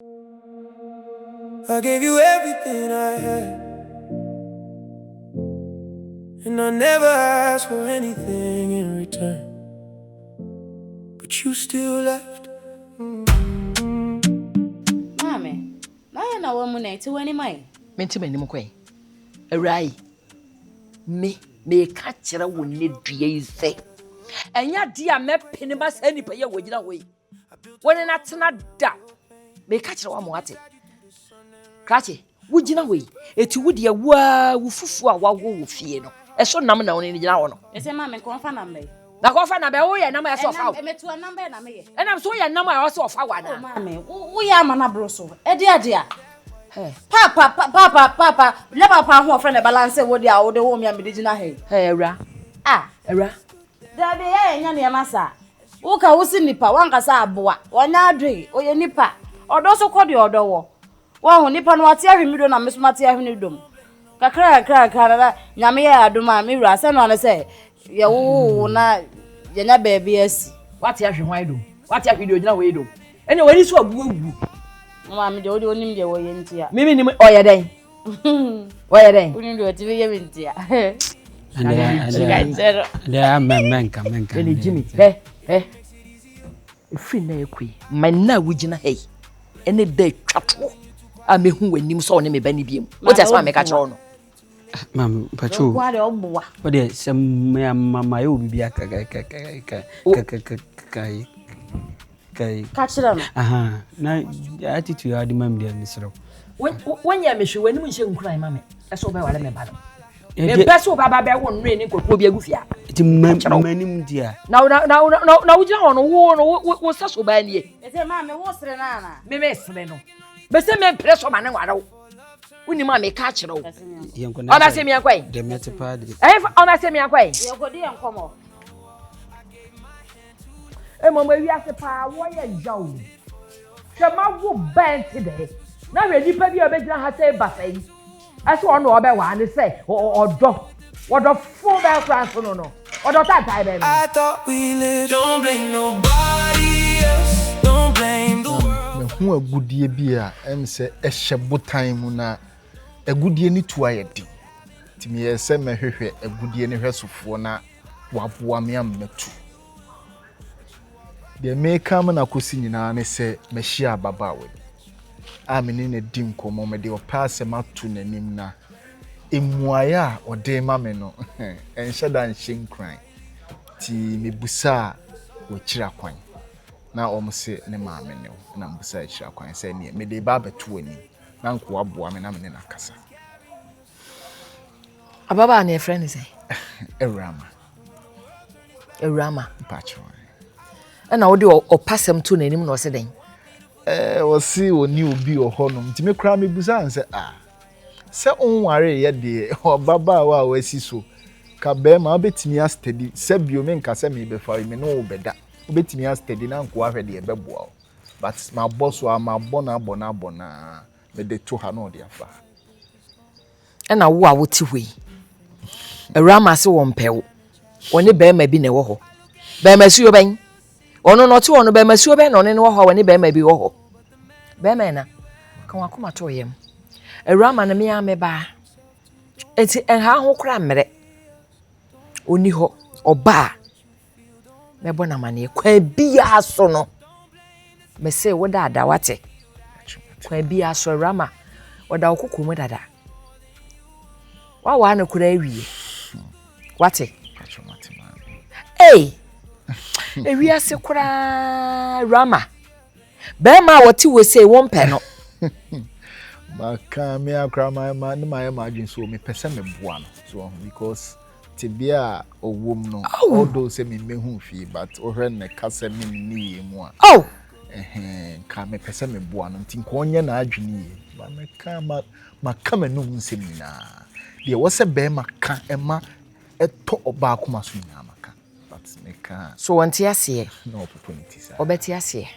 I gave you everything I had, and I never asked for anything in return, but you still left. Mommy, I know one minute to any mine. Menti mani mukwe. Awurai. Me catcher will need to say. And ya dear me pinimas any pay your way away. When an not da, me catch one more. Cratchy, would you know way? It would ya wa fufu wa wo fear no. A so number on in the hour. It's a mammy confirm number. Now go find a boy and number of I met to a number and I may. And I'm so your number also of our Mammy, we are manabroso. Dear. Papa, never found her friend a balance what they are the woman and medicinal hay. Hey, Era. There be a young massa. Oka was in Nippa, one cassa boa, one adri, or your nipper, or those who call your door. One nipper, what's your middle and Miss Mattia Hinidum. Cacra, Yamia, Duma, Mira, send on a say, you na Jana baby. What have you, why do? What have you do? No way do. Anyway, this one woo. Mammy, the only name they were in here. Mimi, oh, yeah, then. Why are they? We do it to be in here. And there are men coming. Jimmy, free na ekwi man na wugina hey ene day twatwo ame hu wanim so ne me bani biem what as ma me ka kire no mam pachu what dey some mama you bi aka kai kire no aha na attitude adi mam dey nisro when ya me hwe wanim nhye nkuran ma me eso be wale me ba no me beso baba be won nre ni kokko bi agufia ti manim dia na wugina ho no wo saso ba ni e ete ma me wo sere na na me sere no be se me presso ma ne ware woni ma me ka kire wo ona se me akwai de metapad ona se me akwai ye godi en komo mama wi ase pa wo ye jaw hwe ma wo bent de na we nipa bi obegina ha say basai ase ono obe wa ne say odo full back class no odo tai baby I thought we lived. Don't blame nobody else. Don't blame the world. Who agudie bi a em se ehye botan mu na agudie ni tu ayedi timi ye se mehwehwe agudie ni hwesofo na waboa me ammetu de me kam na kosi nyina ne se mehia babawe a me ne di nkomo me de opase matu nanim na emuaya ode ma me no enhye da nhyenkran ti mebusa wo kira kwan na omse ne maame ne na mbusa kira kwan se ne me de ba beto ani na nko aboa me na me na kasa ababa na friend say Awurama pacho na wo de opasem to nanim na ose den wo si oni obi ohonum ti me kra mebusa nse se onware ye de obaba wa wasi so ka be ma obetimi astedi se bio me nka se me be fa me no obeda obetimi astedi na nko ahwe de ebeboa but my boss wa ma bona me de to ha no de afa na wo a woti hwe Awurama se wo mpewo woni be ma bi ne wo ho be ma suyo ben ono no ti ono be ma suyo ben no ne wo ho woni be ma bi wo ho be ma na kan akoma to yem Awurama na me ameba eti enha ho kra mmere oni ho oba me bona mane kwa bia so no me se wo dada wate kwa bia so Awurama woda okokomu dada wa na kura awie wate ewi ase kura Awurama be ma wote wo se wo mpe no maka me akra ma adwin so me pese me boa no so because tibia owom no although say me mehu fi but ohwe ne kasa me ni mu a ka me pese me boa no nti ko onye na adwin yi ba me ka maka manum nsem na de wo se be maka ema eto oba akoma so nyina maka but me ka so wanti ase no opportunity sir obeti ase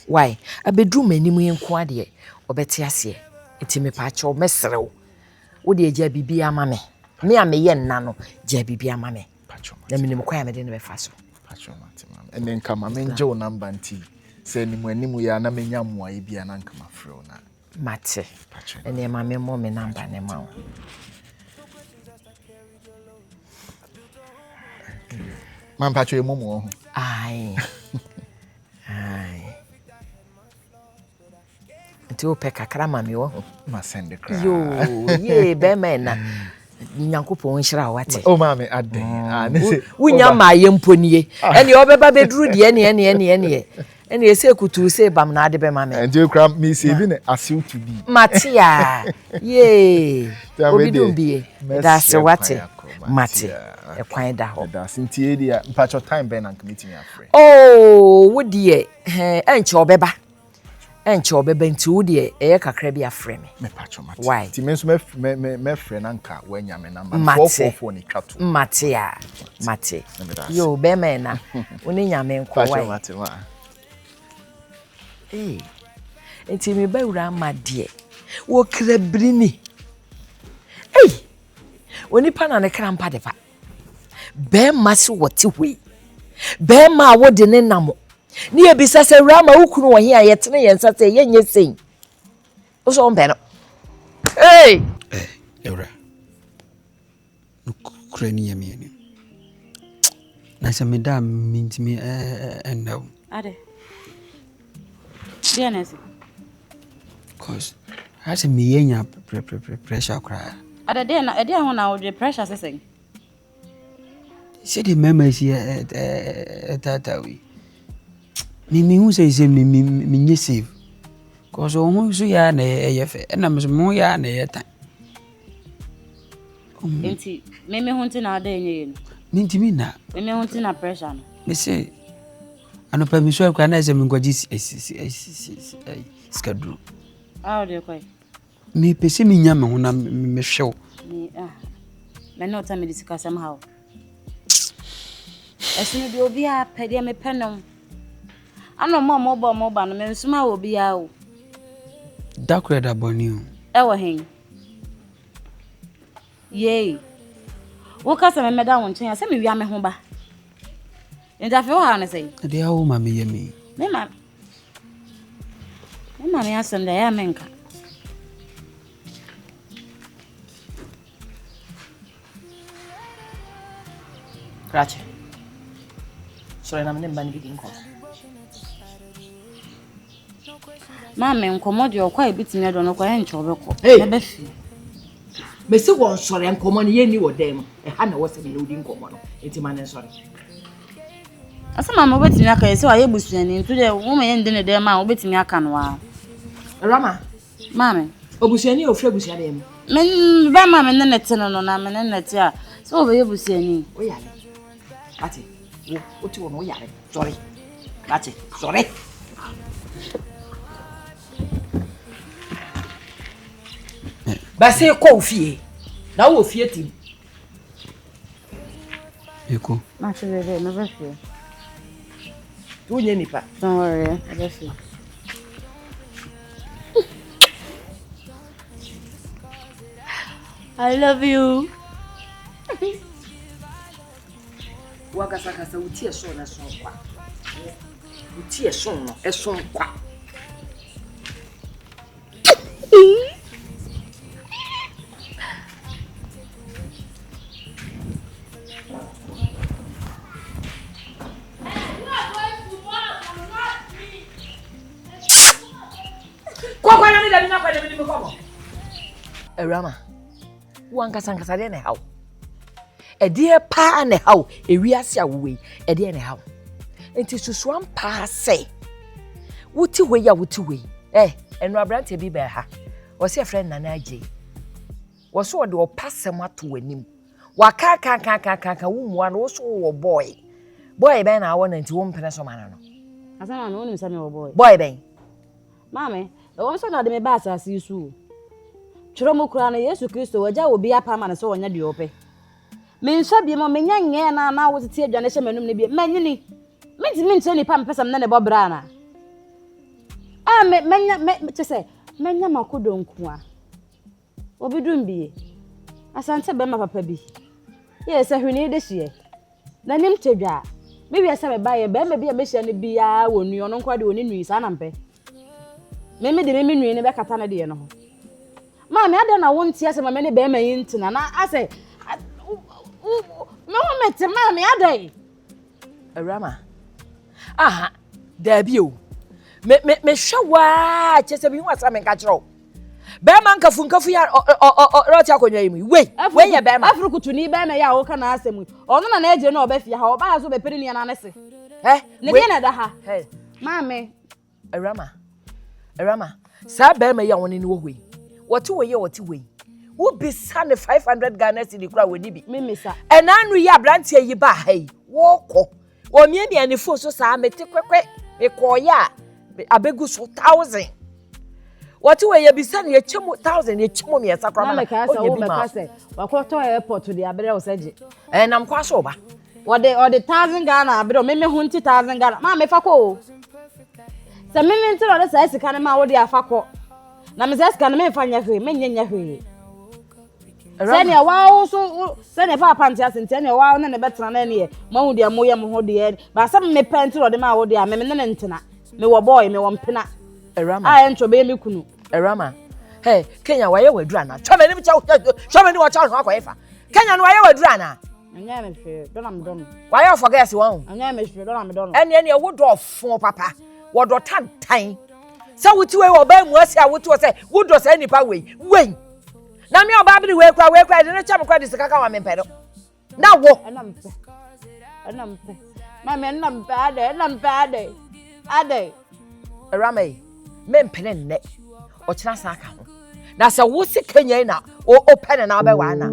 why abedru manimu yenko ade obeti ase eti me pa cho mesrew wo de agya bibia ma me a me ye nna no gya bibia ma me pacho na minim kwa ya me de ne be fa so pacho matima enen kama menje o number nti Say ni mwanimu ya na menya mwa ibi ananka mafrɛ na. Mate. Ene ma me mo me number ne ma. Man patcho emu ho. Ai. Nti o pe kakra ma me wo ho. Ma send the cry. Yo, ye be me na. Nyankopon hira wate. Oh mama aden. Ne se. Wunya ma ye mponie. Ene obeba beduru de ene. Ene ese kutu se bam na ade be ma me. And you cram me say bi ne asew to bi. Matia. Ye. Obi dumbie. Da se wate. Mate. E kwan da ho. Da sintie dia patcho time ben and committee me afre. Oh, wo de enche obeba. Enche obeba nti wo de e kakra bi afre me. Me patcho mate. Why? Ti me so me frɛ na nka wanya me number 444 ni twato. Matia. Mate. Yo be me na. Oni nyame nko why? Patcho mate ma. Nti me ba wura ma de. Wo kra brini. Oni pa na ne krampa de pa. Be masi wote hwe. Be ma wo de ne namo. Ni ebisa se wura ma ukunu wo hia yetene yensa se yenye sen. Wo so mbe no. Ewra. No kura ni yemi ani. Na se me da mintimi enda. Ade. Dianesi. Cause I say me yenya pressure cry. Ade dia ho na wo de pressure sesen. Say the mama is tata we. Me who say me save. Cause who so ya na eyefe. Na me so mo ya na yeta. Enti me hunti na ade enye no. Mintimi na. Me hunti na pressure no. Me say anopa mi so kwa na say me ngwaji schedule. Ah de kwai. Me pese me nya me ho na me hwew. Me no ta me disika somehow. Esunu bi obi a pede me penom. Ano mo ba no me nsuma obi a o. Dakure da boni o. E wo hen. Yey. Wo ka se me meda won chen se me wi ame ho ba. Nda fe wo ha ne sei. De a wo ma me yemi. Me ma me asem da ya menka. Krache. Sorry na me mbani bidin ko. Mama nkomo de okwa ebitimi do no kwa ye nche obekọ. Hey. Be fi. Me se won sori nkomo ne ye ni wo dem. E ha na wo se me odi nkomo no. Enti ma ne sori. Asa mama obetimi aka ye se wa ye busuani ntu de wo ma ye ndene de ma obetimi aka no wa. Rama. Mama. Obusuani ofre busuani em. Men ba mama ne nete no na me ne nete a. So obe ye busuani. O yale. Ati. Wo ti wo no yale. Sorry. Ati. Sorry. Basi ko fie. Na wo fie tim. Eko. Ma se bebe no be fi. Tu nye nipa. Don't worry, I be fi. I love you. Wakasa utie so na so kwa. Utie so no e so kwa. Kwa na mida bina kwa de mi ko. Awurama. Wankasa de ne hawo. Edie pa ne hawo ewiase awowe edie ne hawo enti susuam pa se wuti we ya wuti we enu abrante bi ba ha wo se friend na Adjei wo so de opasem ato wanim waka kan wo muwa no wo so wo boy be na awon enti wo mpene so mana no Asa na woni nsame wo boy ben mama e wo so na de me ba asase isu chiro mo kura na Yesu Kristo waja obi apa ma na so wonya de ope me nso bi mo menya nye na wo tete adwane hye manum ne bi manyini mentimi nche ni pa mpesam na ne bobra na menya chese menya makodo nkoa obi dum bi asante be ma papa bi ye se hwene de hye na nim tedwa Maybe I say buy a be maybe a mission be a when you no kwade oni nui sa na mpe. Me de me nui ne be kata na de no. Ma me ade na wonti ase ma me ne be ma yintina na ase no me te ma me ade. Awurama. Aha. Dabi o. Me hwa chese bi hu asa me ka kiro. Be man kafu ya roti akonwa yi mu. We ye be ma. Afrikutu ni be me ya wo kana asemu. Ono na eje na oba fia ha oba so be pere ni na nese. Ne bi na da ha. Ma me. Awurama. Sa be me ya woni ni wo hwe. What we ye what we. Wo bisa ne 500 Ghana cedi kura we ni bi. Me sa. Enanu ya brantie yi ba hai. Wo ko. Wo mie ne anifo so sa mete kwekwe. Me ko ya abegu so 1000. What we ye bisa ne chemu 1000 ye chemu me sakra na. Ka sa wo be ka se. Wa ko to airport di abere wo saje. Nam kwa so ba. Or the 1,000 Ghana abere me 100,000 Ghana. Ma me fa ko. Se me nti ro de sa sika ne ma wo di afa ko. Na me sika ne me fa nya hwe, me nya hwe. Sene wa so sene fa panti asente ne wa na ne betena na ne ma hu dia moye mo ho de ba sa me penti ro de ma wo de a me ne ntena me wo boy me wo mpena Awurama a encho be me kunu Awurama hey Kenya wa ye wadura na chome ni chome ni wa cha ho akwa Kenya no wa ye wadura na anya me hwe do na me do no wa ye forget won anya me hwe do na me do no ene wo do fo papa wo do tantan sa wuti we wo ba mu asi a wuti wo se wo do sa nipa we na me oba bi we kwa de no cha me kwa de sika ka wa me pedo na wo ana mpe ma me na mpe ade Awurama me mpene nne o kira sa aka ho na se wo si Kenya na o pene na be wa na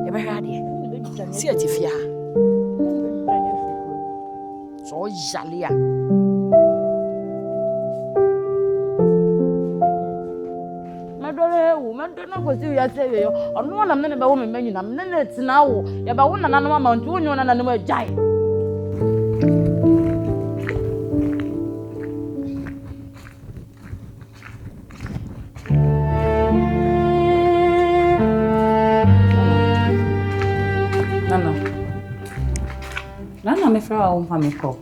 ye be hwa de si atifia so jalia do na go see ya say yo onu na me ne be wo me manyu na me ne tina wo ye ba wo na na no ma ntu onyo na na no ajai Nana me fra wo fa me ko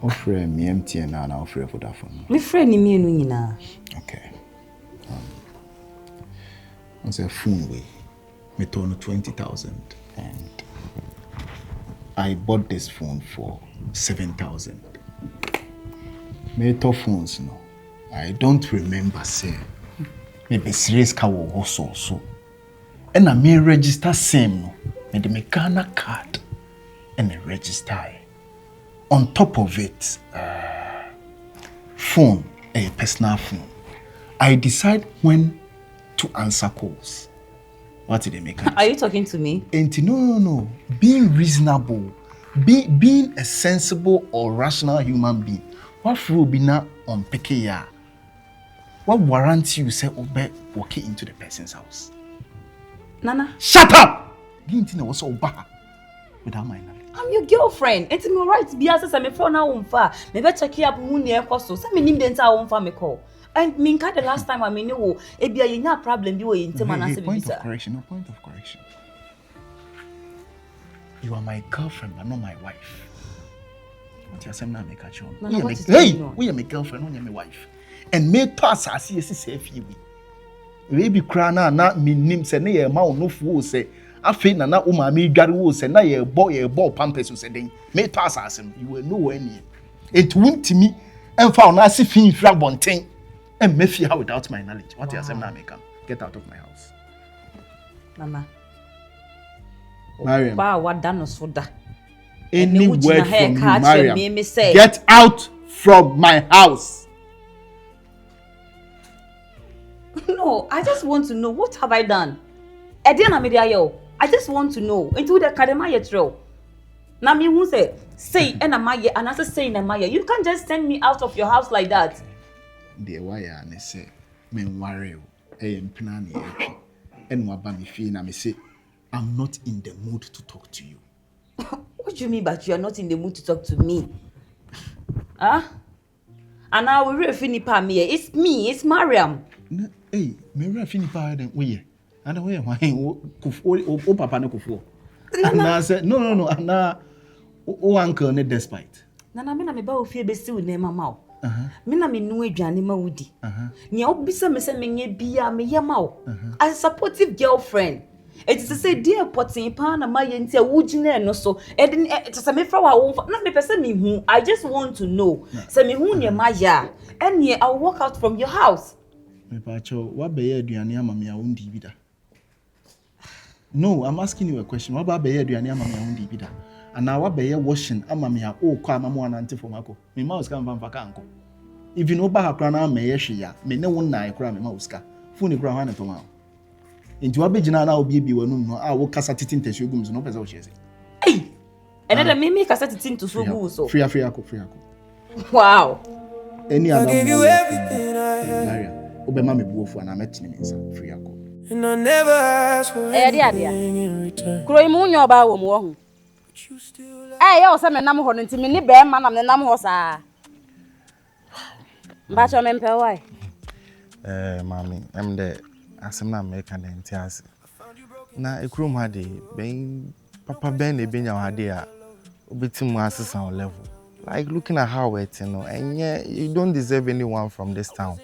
ofre me MTN na ofre Vodafone me fra ni me enu nyina okay on the phone way me turn 20,000 and I bought this phone for 7,000. Me to phones no I don't remember say me be serious ka wo so and I me register same no me the Ghana card and I register on top of it phone a personal phone I decide when to answer calls. What did they make? Are you talking to me? No. Being reasonable, being a sensible or rational human being. What will be now on PKR? What warrants you say Obe walking into the person's house? Nana. Shut up! Didn't know what's so bad without my knowledge. I'm your girlfriend. It's my right. Be as me phone now on far. Maybe check up who near cost. So me name the entire on far me call. And minka the last time I mean no, e be a problem you in Hey, point of correction. You are my girlfriend, but not my wife. What you say now make a show? We are my girlfriend, not my wife. And me pass as you say fi we. We be cry na me nim say na ye ma no fu say afi na na uma me dware wo say na ye ball pampers say den. Me pass as you will know any. It won't me and found na si fin fra bonten. And me fear without my knowledge. What you say now make am? Get out of my house. Mama. Mariam. Wow, what done us for that? Any word from you, Mariam. Get out from my house. No, I just want to know what have I done? I just want to know. Into the academy yetro. Now me who say and amaye and I say na amaye. You can't just send me out of your house like that. The wire and say me worry mpina na etwi. And waba me fie na me say I'm not in the mood to talk to you. What do you mean but you are not in the mood to talk to me? Huh? And now we refini pa me. It's me, it's Mariam. Hey, me refini pa den we. And we why o papa no kufo. And I said no. And O uncle ne despite. Nana me na me ba ofie besi wo nema ma wo. Me na me nu aduane ma wodi. Nia obisa me se menye bia me yema wo. As a supportive girlfriend. It is to say dear potin pa na ma ye ntia wo gina no so. E to say me fra wa wo na me pese me hu. I just want to know. Say me hu ne ma ya. And I'll walk out from your house. Me pa cho wa be ye aduane ama me a wondi bi da. No, I'm asking you a question. What about be ye aduane ama me a wondi bi da? And now what be washing ama me a kwa amamu anante for mako. Me ma uska mfa kanko. If you know ba hakra na me ye hwe ya, me ne won na ekra me ma uska. Fu ni kra ha ne to ma. Enti wa be gina na obi bi wanum no a wo kasa titin tesu gum so no pese wo hye. Hey. And then me kasa titin to so go so. Free ako. Wow. Any other. I give you everything I have. Mariam, obema me buofu na metini me nsa free ako. And I never ask for anything in return. Kuro mu nyo ba wo mu ho. You still Yo se me nam ho no ntimi ni be ma nam nam ho saa. Mba cho me mpe why? Mami, I'm the asem na American entias. Na ekrum ha de ben papa ben e benya ha de a obetim asesa on level. Like looking at how it's, and yeah, you don't deserve anyone from this town.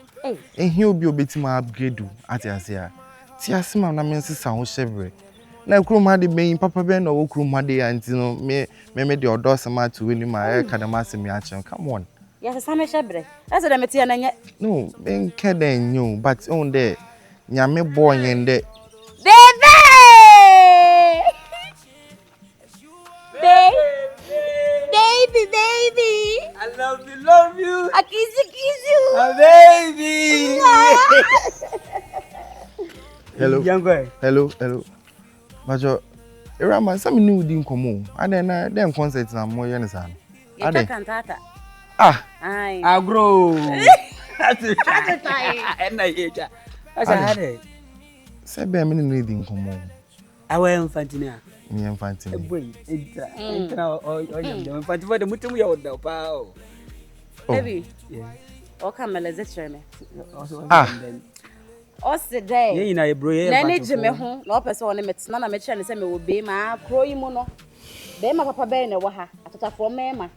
And he'll be obetim upgrade you at Asia. Tiasima na mense sound chevre. Na ekrum ha de ben papa ben no ekrum ha de and me the odosama to win my academy me action. Come on. Yes, some chevre. That's the metia na nye. No, ben keden you, but on there. Nyame boy yende. Baby! Baby! I love you. I kiss you. Baby. Hello. Young boy. Hello. Bajo, Awurama, some new din komo. And then concert na mo yen san. Ade cantata. Ai. Agro. That's it. And I hate that. That's a Say be me no din komo. Awe infantina. Me infantina. Boy, entra o infantina for the mutum ya oda pa o. Baby. Yeah. O kameleze chere. O se dey. Ye na e bro ye na ne jeme ho na o pese woni metena na me chere ne se me wo be ma kro yi mu no. Be ma papa be ne wo ha atotafo mema.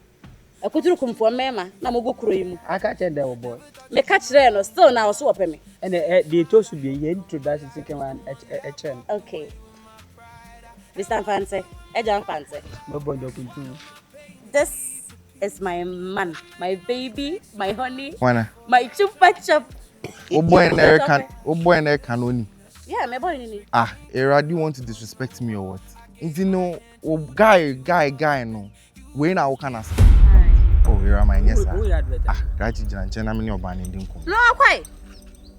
Ekuturu kumfo mema na mo go kro yi mu. Aka che dey boy. Me ka chere no still na o so ope me. And the to should be introduction second one a chen. Okay. Mr. Fancy, Adjei Fancy. This is my man, my baby, my honey, my chupa chup. Oh boy, and canoni. Yeah, my boy. Era, do you want to disrespect me or what? You know, guy, no. When I can ask. Oh, Era, my yes, sir. Gratitude and China, me no banning. No, quite.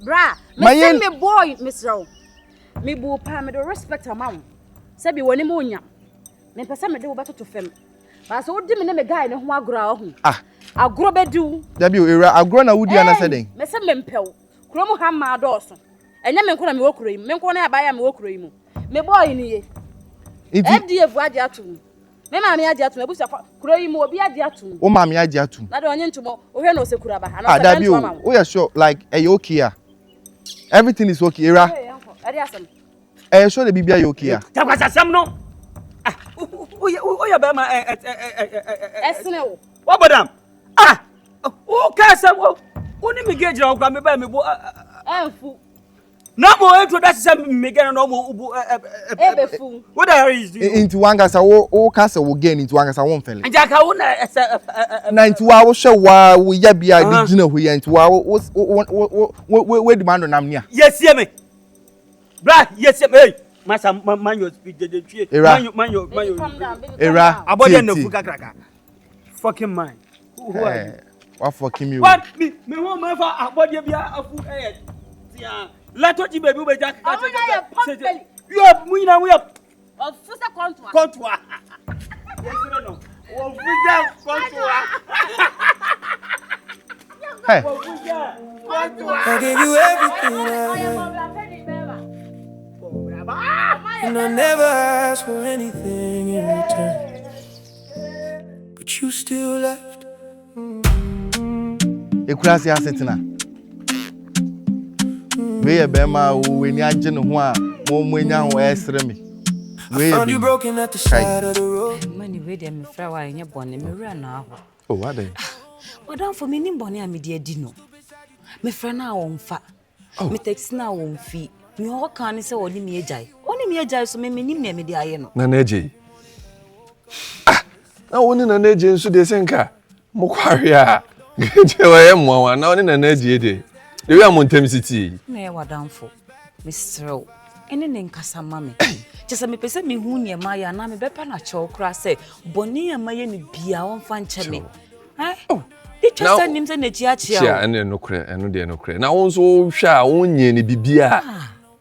Bra, me boy, Miss Rowe. Me boo pa me do respect her mom. Sabi woni mo nya. Me pese me de wo beto to fem. Ba so wodi me ne me guy ne ho agro ho. Agro bedu. Dabi Era agro na wudi ana seden. Me se me mpew. Kuro mu ha ma do so. Enya me nko na me wo kuro yi. Me nko na abaya me wo kuro yi mu. Me boy ni ye. FDF adi atum. Me ma me adi atum ebusa kuro yi mu obi adi atum. O ma me adi atum. Na de onye ntumo o hwe na o se kuro aba. Ana dabi o ya sure like okay ah. Everything is okay Era. Adi asem. Sure the bibia you okay ah. Takwasasam no. Oya be ma Esne wo. What badam? O ka se wo. Oni me gauge ra kwa me ba me bo Enfu. Na mo introduction me get no mo ubu Ebefu. What the hell is this? Into wangasa wo kasa wo gain into wangasa won fele. Njaka wo na into wa wo hwe wa wo ya bia di gina ho ya into wa wo demand nam nia. Yes ye me. Bra, yes ye me. Hey, masa man your speed the tree. Man your Era. Abode no fuka kraka. Fucking man. Who are you? What fucking you? What me won man for abode bia afu tia. Let what you baby be jack. You have we have of fusa contour. Contour. Yes no. Of fusa contour. Hey. I gave you everything and I never asked for anything in return, but you still left. Ekurasi asetina. We e be ma we ni agye ne ho a mo nya ho esre me. I found you broken at the side of the road. Money where them friend why any born me run now. Oh, what then? Madam for me nim born me dear dino. Me friend na won fa. Me text na won fi. Me ho kan say oni me Adjei. Oni me Adjei so me nim na me de aye no. Na Adjei. Ah, na woni na Adjei nso de senka. Mo kware a. Adjei wa ye mo wa na woni na Adjei de. De wi amontem city. Na ye wadamfo. Me strow. Ene ne nkasa mame. Chese me pese me hu ne ma ya na me bepa na chew kra say boni ya maye ne bia won fa nche me. Oh. Di chese nim se na chi achia. Chia ene no kre, eno de no kre. Na won so hwa wonye ne bibia.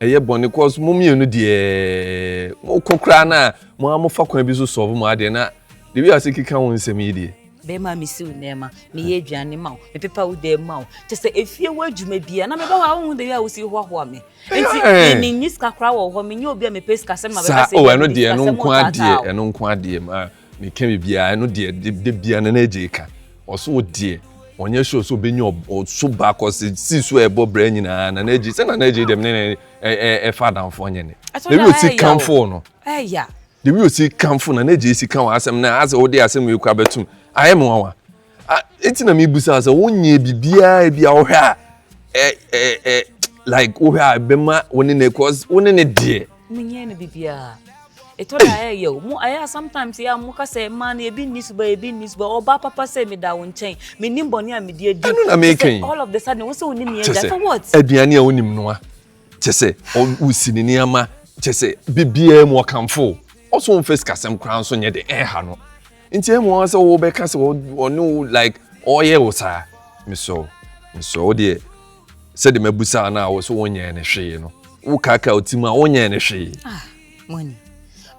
Eye boni cause mo mienu de mo kokra na mo amofa kwan bi so solve mo ade na de wi asekika won nsem yi de. Be ma mi siu nema me ye aduane ma me pepa wo de ma chese efie wo adwuma bia na me ba wo hu de ya wo si ho me enti me niska kra wo ho me nye obi a me peska se ma be ba se oh eno de eno nko ade ma me kem bia eno de bia na Adjei ka oso de onye show so benye so ba cause si so ebo bra nyina na Adjei se na Adjei dem ne fa danfo nye ne de wi oti kamfo no ya de wi oti kamfo na Adjei si kan asem na ase wo de asem wi kwa betum I am one. It's na me busa so wonye bibia bia wo hwa like wo hwa bema woni ne cause woni ne de munye ne bibia eto na yo mu aya sometimes ya mu ka say man e bi nisba oba papa say me da won chen me nim boni a me de adi all of the sudden wo so woni me Adjei for what aduane a wonim noa chese usini ni ama chese bibia mu kamfo also on face kasem kran so nye de ha no nti emu ase wo be kase wo no like oye wo sa me so de se de mabusa na wo so wonye ne hwe no wo kaka otima wonye ne hwe money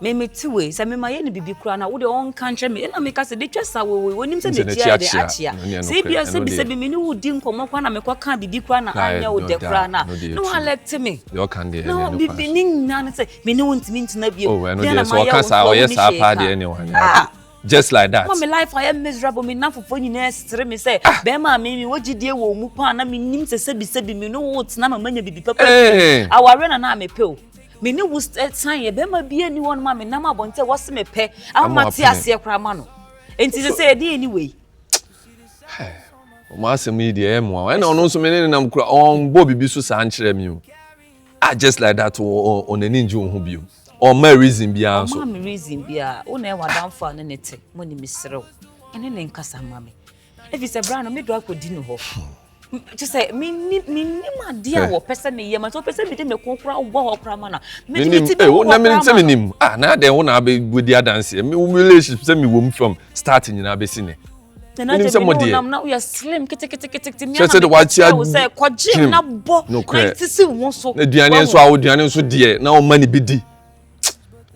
me tiwe se me maye ne bibi kura na wo de on kanche me na me kase de twesa wo wonim se de tia de achia se bia se bi me ni wo di nkomo kwa na me kwa kan bibi kura na anya wo de kura na no elect me yo kan de no bibi ni na se me ni wonti ntina bia oh no de so kasa o yes apa de anyone just like that. My life I am miserable. Me na for you nestre me say be ma me wogidie wo mu pa na me nim se bi me no wot na mama nya bibi papa. Aware na me pe o. Me ni wo sign ye be ma bia ni won ma me na ma bonte wo se me pe. Amati ase kra ma no. Enti se say dey anyway. O ma se me dey emo. E na ono so me ne nam kra on bo bibi so sa ankyere me o. Just like that on ani nju ho bio. Or my reason bia so. My reason bia, o na e wadan fa ne nete, mo ni misrew. Ene ne nkasa mame. If you say brano me do akodi no ho. Just say me ma dia wo pese me ye ma so pese me de me kokora wo ho kra ma na. Me di ti be wo na me ntse me nim. Na den wo na be bodi dance. Me relationship say me wo from starting nyina be sine. Na je me no na we are slim kete me na. Say the what you say kwaje na bo. No na tisi won so. Na duane so aduane so de na o mani bi di.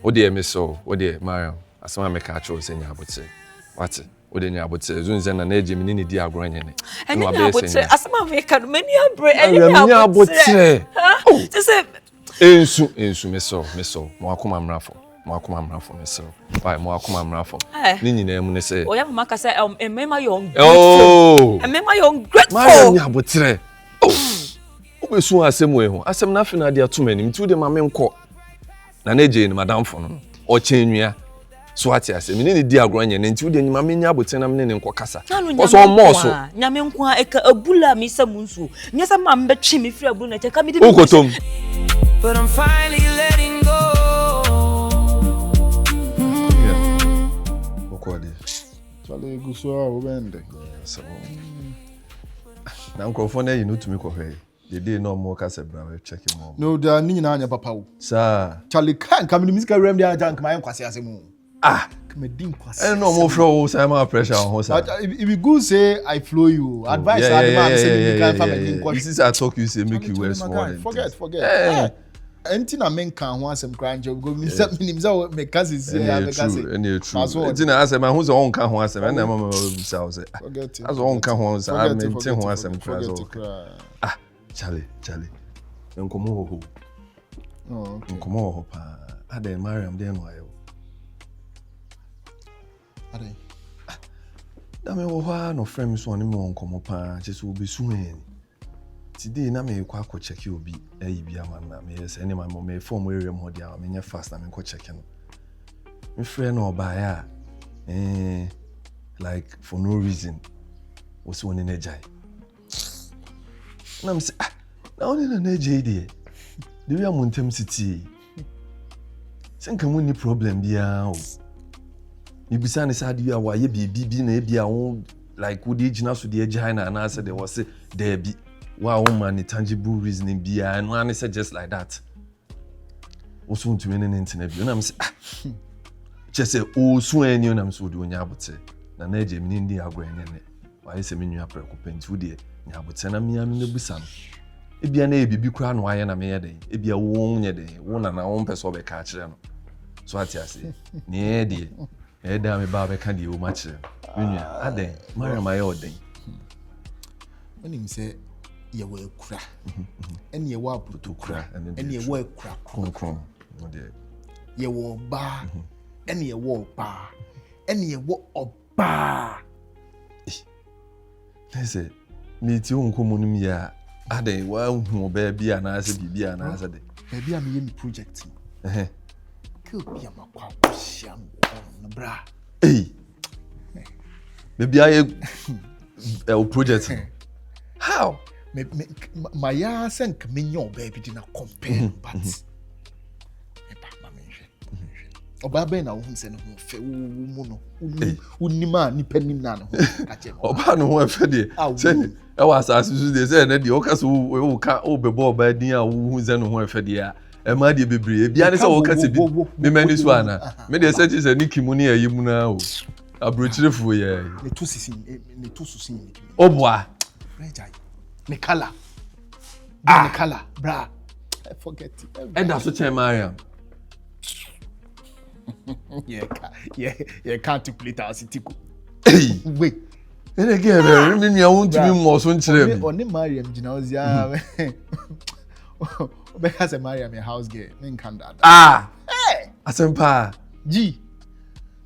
Ode me so ode Mariam asema me ka cho se nya abote what ode nya abote zunze na Adjei me ni di agro nye ne no abote asema me ka me ni abre enya abote oh say ensu me so mo akoma mrafo me so why mo akoma mrafo ni nyina mu ne se oya mama ka say emema young emema young grateful Mariam nya abote oh obesu asem we ho asem na afina de atomani mti de mame nko na Adjei ni madam fo no o chenwia so ati ase me ni di agro anya nti wo de nyima me nya aboten na me ne nko kasa o so mo so nyame nko a eka abula mi samu nsu nyesa ma mbetwe me firi abula na cheka me di okotom but I'm finally letting go okode chale guso a obende so na nkrofo na yi no tumi ko hwe the day no more kasa bra we check him on no da ni nyina anya papa wo sir chale kan kam ni musical realm dia jank my kwase ase mu me din kwase no more flow say my pressure on ho sir if you go say I flow you advice advice say me kan fa me din kwase this is I talk you say make you wear small forget enti na men kan ho asem kranje go mi say me kasi say ya me kasi any true enti na asem ho say on kan ho asem na mama bisa say as on kan ho say I maintain ho asem kranje Charlie. Nkomo ho. Oh, okay. Nkomo ho pa. Adjei Mariam dey no ayo. Adjei. Da me wo ha no friend so oni mo nkomo pa, cheso obi suhen. Today na me kwa ko check obi ayi bia ma me yes any my mom me form area mo dia me nya fast na me ko check no. my friend or by like for no reason was one in Adjei. And I'm saying, now in an Adjei there, the real Montem City. Think I'm any problem there. You be saying is how do you why you be na be like would you now to the Adjei and I said there was there be wow man tangible reasoning be and one said just like that. Also want to win an internet and I'm saying just say oh so any and I'm so doing yabote na Adjei me ndi agwa enye why say me nua preoccupied to the yabote na me am ne busam e bia na e bibi kura no aye na me yede e bia wo nye de wo na na wo pese obe ka kire no so atiase ne de e da me ba be ka de wo ma kire me nua aden Mariam aye oden when him say ye we kura ene ye wa aputo kura ene ye wa kura konkron no de ye wo ba ene ye wo ba ene ye wo oba say me ti unko munum ya aden wa hu oba bia na ase bibia na ase de bia me ye mi project ke bia makwa kwasiam no bra bibia ye project how my ya senk me nyo baby dina compare but me pa ma me hwe oba be na wo hu se no ho fe wo mu no unima ni panim na no ka che oba no ho fe de say e wa asase su de say na de o ka so wo ka o be bo oba din a wo hu se no ho fe de a e ma de bebre bia ne say wo ka se bi me mani so ana me de say say ni kimu ni ayi mu na o abrochirefo ye ne to susin ni obwa me color me color bra I forget it and that's what Adjei Mariam yeah can't play that city wait and again me nua won timi mo so nkire me oni Mariam gina ozia be has a Mariam a house girl me kan that asempa g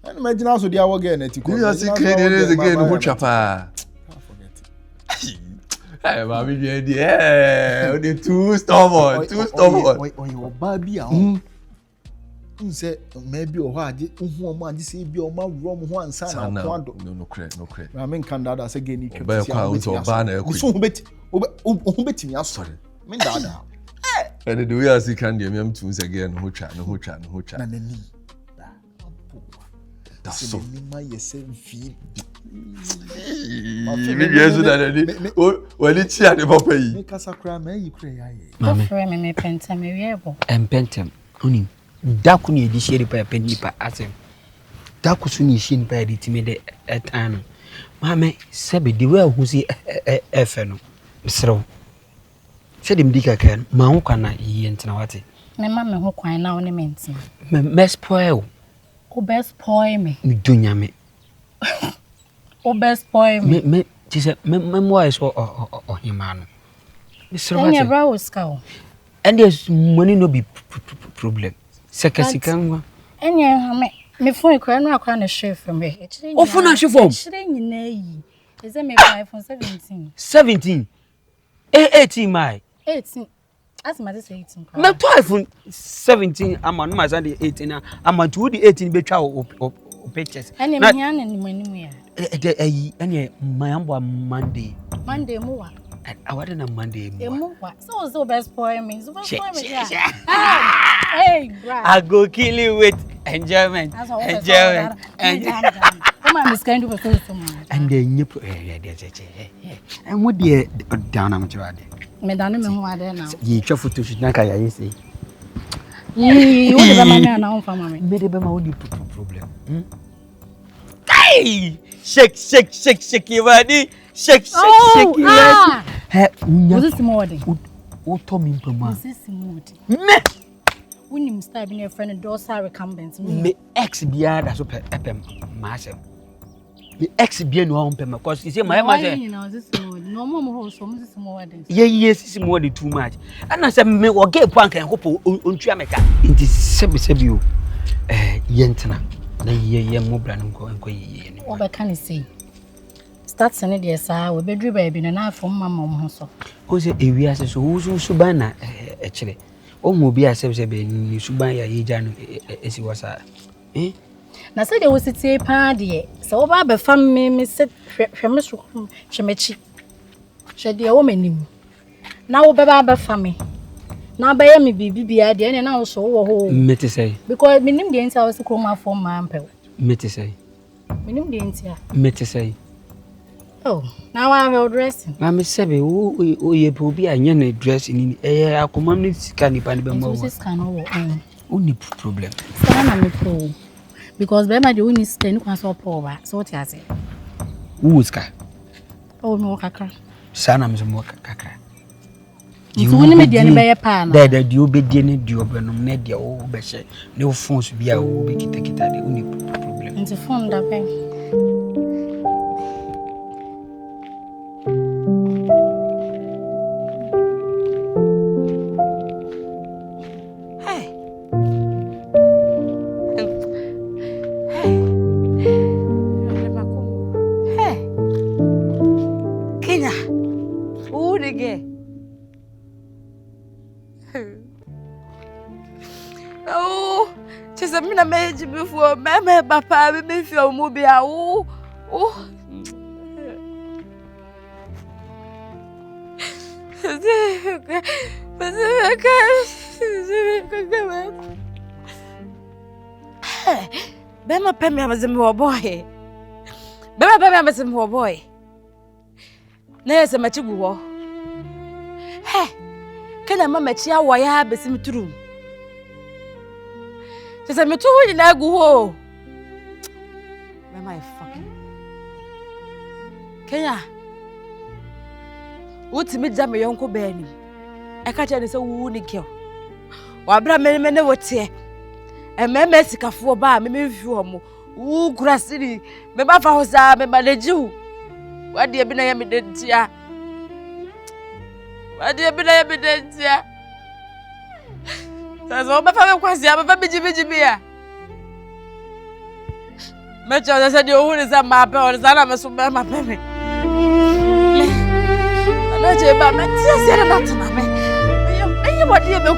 and imagine also dia wo girl na tiko you see clean again who chapa hey mami bien on est too stubborn on your baby say maybe o ha age hu omo age say bi omo awro mo ho ansa na kwando no correct I mean can that say again you ba kwa o ba na ekwu so hu beti mi aso me dada and the way as you can dem to say again no twa na nani that's so me ma yese fi me yesu da ni wali chi ade papa yi me kasa kra ma yi kra ya ye mama frame me penta me wiebo empentem oni daku ni edi sheri pa penipa asem daku su ni shin pa edi time de etano mama sebe di we hu si efe no srew se dem dika kan ma hu kana yi entina wate me mama ho kwan na woni mentina me spoil o best spoil me dunya me o best spoil me tise me mo so himano srew wate enya bra uska and there's money no be problem sekasikangwa enya me phone kra no akra na share from me o phone na share from shire nyina yi is that me iPhone 17 18 my 18 as my say 18 na to iPhone 17 ama no ma say 18 ama to the 18 betwa o pictures enya me hia na nimu ya enya mayambo Monday mu wa awade na Monday mu wa so best spoil me so best spoil me hey bra I go kill you with enjoyment come on, Miss Kind of so much. And then you and what the down am chade me down me ho ade now ye twa photo shoot na kaya yi say you dey be man na on fa mama me dey be ma woni problem hey shake your body shake your body he was this morning o to me mpama was this morning me unim star be your friend dosa recumbent me ex bia da so pepem ma asem me ex bia no on pem because you say my say you know this morning no more ho so this morning yes this morning too much and I say me o get point kan hopo ontua meka nti sebi o yentena na ye mo bra no nko ye ni o be kan say start sene de sa we bedru baby no na afo mama mo so o say ewi ase so wo so ban na kire o mo bi ase be ni suban ya ye ja no esi wasa Na say they will sit here party. So oba be fam me sit hweme so hwemechi. Hwe de wo manim. Na wo be ba fam me. Na ba ye me bibi bia de na wo so wo ho. Mete say. Because minim de ntia wo se kroma form man pe. Mete say. Minim de ntia. Mete say. Oh, now I have dressing. Mama sebe o ye po bi anya na dress ni akoma no sika ni pa ni be mo. This can no Only problem. Sana me pro. Because be ma de uni stand kwa so po ba. So what you say? Who ska? Oh, me kakra. Sana me mo kakra. Nti woni me de ni be ye pa na. Da di obedie ne di obenom na de o be hye. Ne o phones bi a o be kita de only problem. Nti phone da ben. Before Mamma, Papa, me feel movie. Oh, Bema Pemmy was a more boy. Bema Pemmy was a more boy. There's a machugo. Hey, can a mamma chia why I have been true? Says I'm too in a go. Where my fucking Kenya? What's me jam your uncle Benny? I catch any so wounded kill. Wabra many what's here. And my messica for bar, me for woo grassy. Me buffer was me manage you. What do you be evident here? What do you be evident here? That's all my family was here, but Bijibia. Much as I said, you own is a map or Zana must wear my baby. I'm not about my tears, you're not to me. What do you look?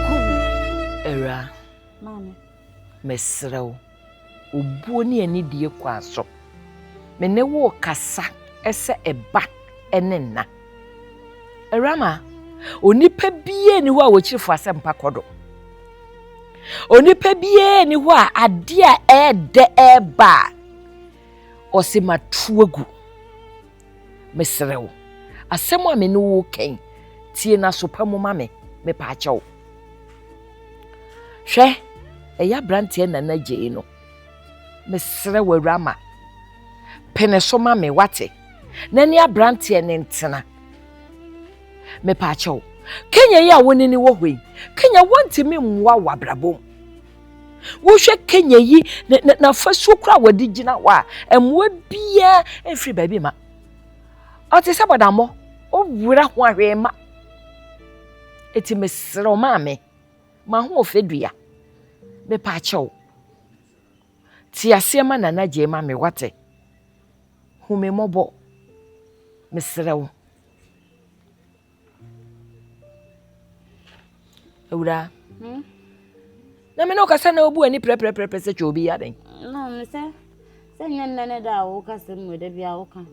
Era, Mamma. Miss Row, Ubuni and Nidia Quasso. Me ne wo kasa, ese eba, enena. Erama, onipa biye ni wa wochi fo asempa kodo. Onipa biye ni wa ade a ede eba. Osima tuagu. Mesrew. Asemo ame no wo ken. Tie na so pamu mame me pa achew. Hwe, eya brante na Adjei no. Mesrew Awurama. Pene so mame wate. Nani abrante ne ntena. Me pa achew. Kenya ya woni ni wo hwe. Kenya wanti me mwa wabrabom. Wo hwe Kenya yi na fasu kura wadi gina wa emwa bia efri baby ma. O te sabodamo o wura ho ahwe ma. Eti mesro ma me. Ma ho ofedua. Me pa achew. Ti ase ma na Adjei ma me wate. Hu me mobo. Mesrew. Ura. Na me no kasa na obu ani pre se chobi ya den. No, me say nyanne da wo kasa mu da bia wo kan.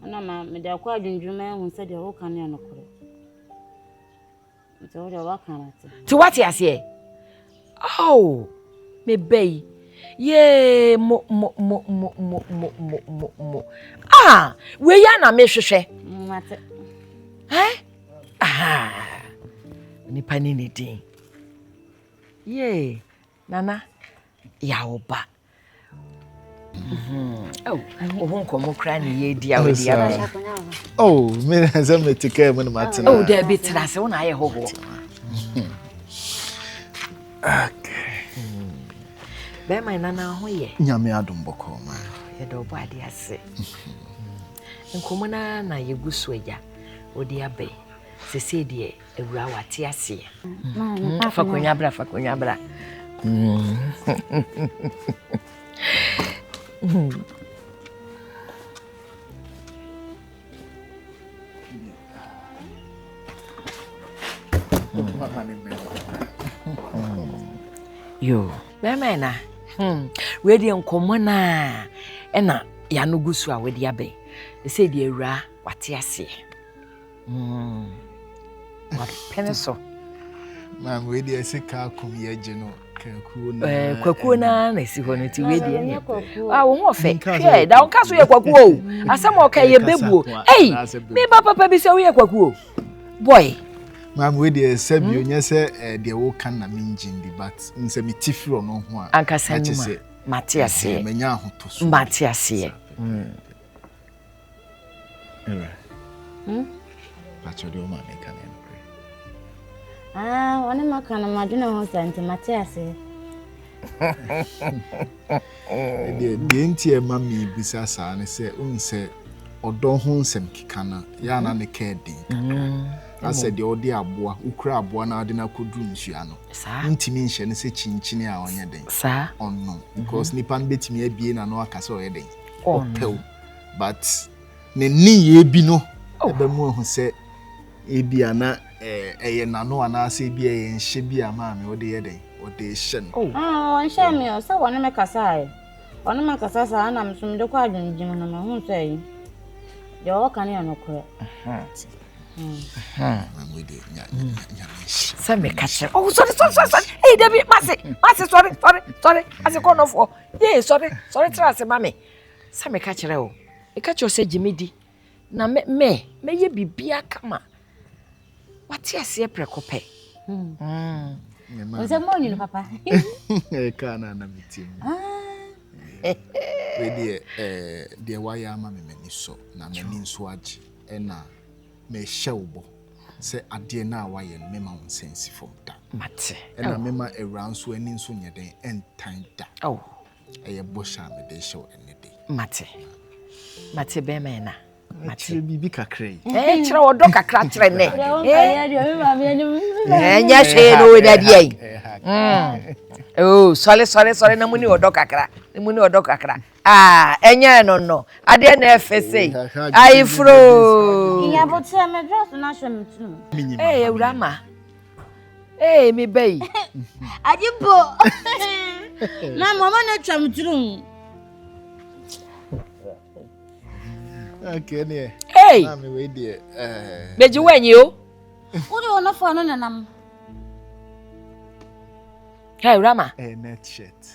Na ma me da kwa dwundwuma hu se de wo kan ne anokore. Nti wo da wa kan ate. To what ya say? Oh, me bay. Ye mo. Ah, we ya na me hwehwe. Mate. Eh? Ah. Ni pani ni din. Ye, Nana, ya oba. Oh, won't come crying ye dear with the other. Oh, me as I take care when Martin. Oh, there be trust when I hope. Okay. Bear my Nana, who ye? Yammy Adumboko, man. You don't body, I say. And Comona, na ye gusweya, or dear bay. Se say dear, a rawa tiasi. Facunyabra. Yo, Bemena, We dey nkomo na e na ya no gusu a we dey abe. E say dey Awura wate ase. What peneso. Man, we dey say ka kum ye je no. Kwaku na si ho no ti we dey ni. Ah, wo ho fe. Hwe, da won ka so ye kwaku o. Asem o ka ye bebu o. Hey, me ba papa bi se wo ye kwaku o. Boy. Man, we dey say bi onye say dey wo kan na minjin bi but nse me tifiro no ho a. Anka say Matiase. Menya ahoto so. Matiase. Pacho de o ma me kan en. One makana maduna ho sante Matiase. The ntie ma me bisa sa ne se unse odo ho nsem kika na ya na ne ka din. Ase de odi aboa, ukura aboa na ade na kodu nsua no. Ntimi nhye ne se chinchini a onye den. Sa Onno because nipa no betimi abie na no aka se oye den. Opel. But ne ni ye bi no ebe mu ho se ebia na eye nano ana se bia ye nhye bia ma me ode ye den ode hye no on hye me o se wona me kasa e wona me kasa sa na msum de kwa adwonjim no me hu so yi de o kan ya no kore we de nya se me kache oh sorry hey Debbie mase sorry ase ko no fo yeah sorry trust mama se me kache o e kache o se jimidi na me ye bibia kama wati ase prekope Oze mo ni papa e kana na mitim we de waya ama me mani so na mani nso agi e na me hyewbo se ade na waye me ma wonsensi fom da mate e na me ma Awura nso ani nso nyeden entan da oh eye bosha me de hyew enede mate be me na mate bibi kakra kire wo do kakra kire ne nya she no da bi oh sorry na muni wo do kakra enya no ade na efese ai fro iya bote me dress na hwe me tunu Awurama me bei ajibo na mama na twa me tunu okay ne na me we de beji wanyi o odi wona fo no nanam Awurama net shirt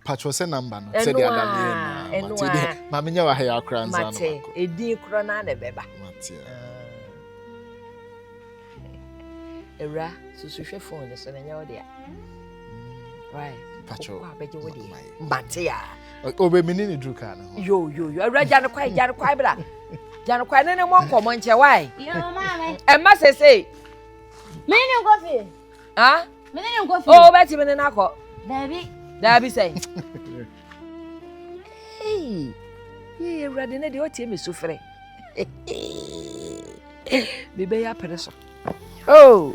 patcho se number no se de adamie no mate de ma menya wa haya akra nza no mate edi kro na na beba mate Awura susuhwe phone so na nya wo de right patcho beji wo de mate ya obe menini druka na yo Awura janu kwai bra janu kwai ne mo nkomo nche why yo mama emma say menini coffee ah menini coffee oh beti menini akọ Dabi say hey Awura de ne de o tie me sufre bebe ya pereso oh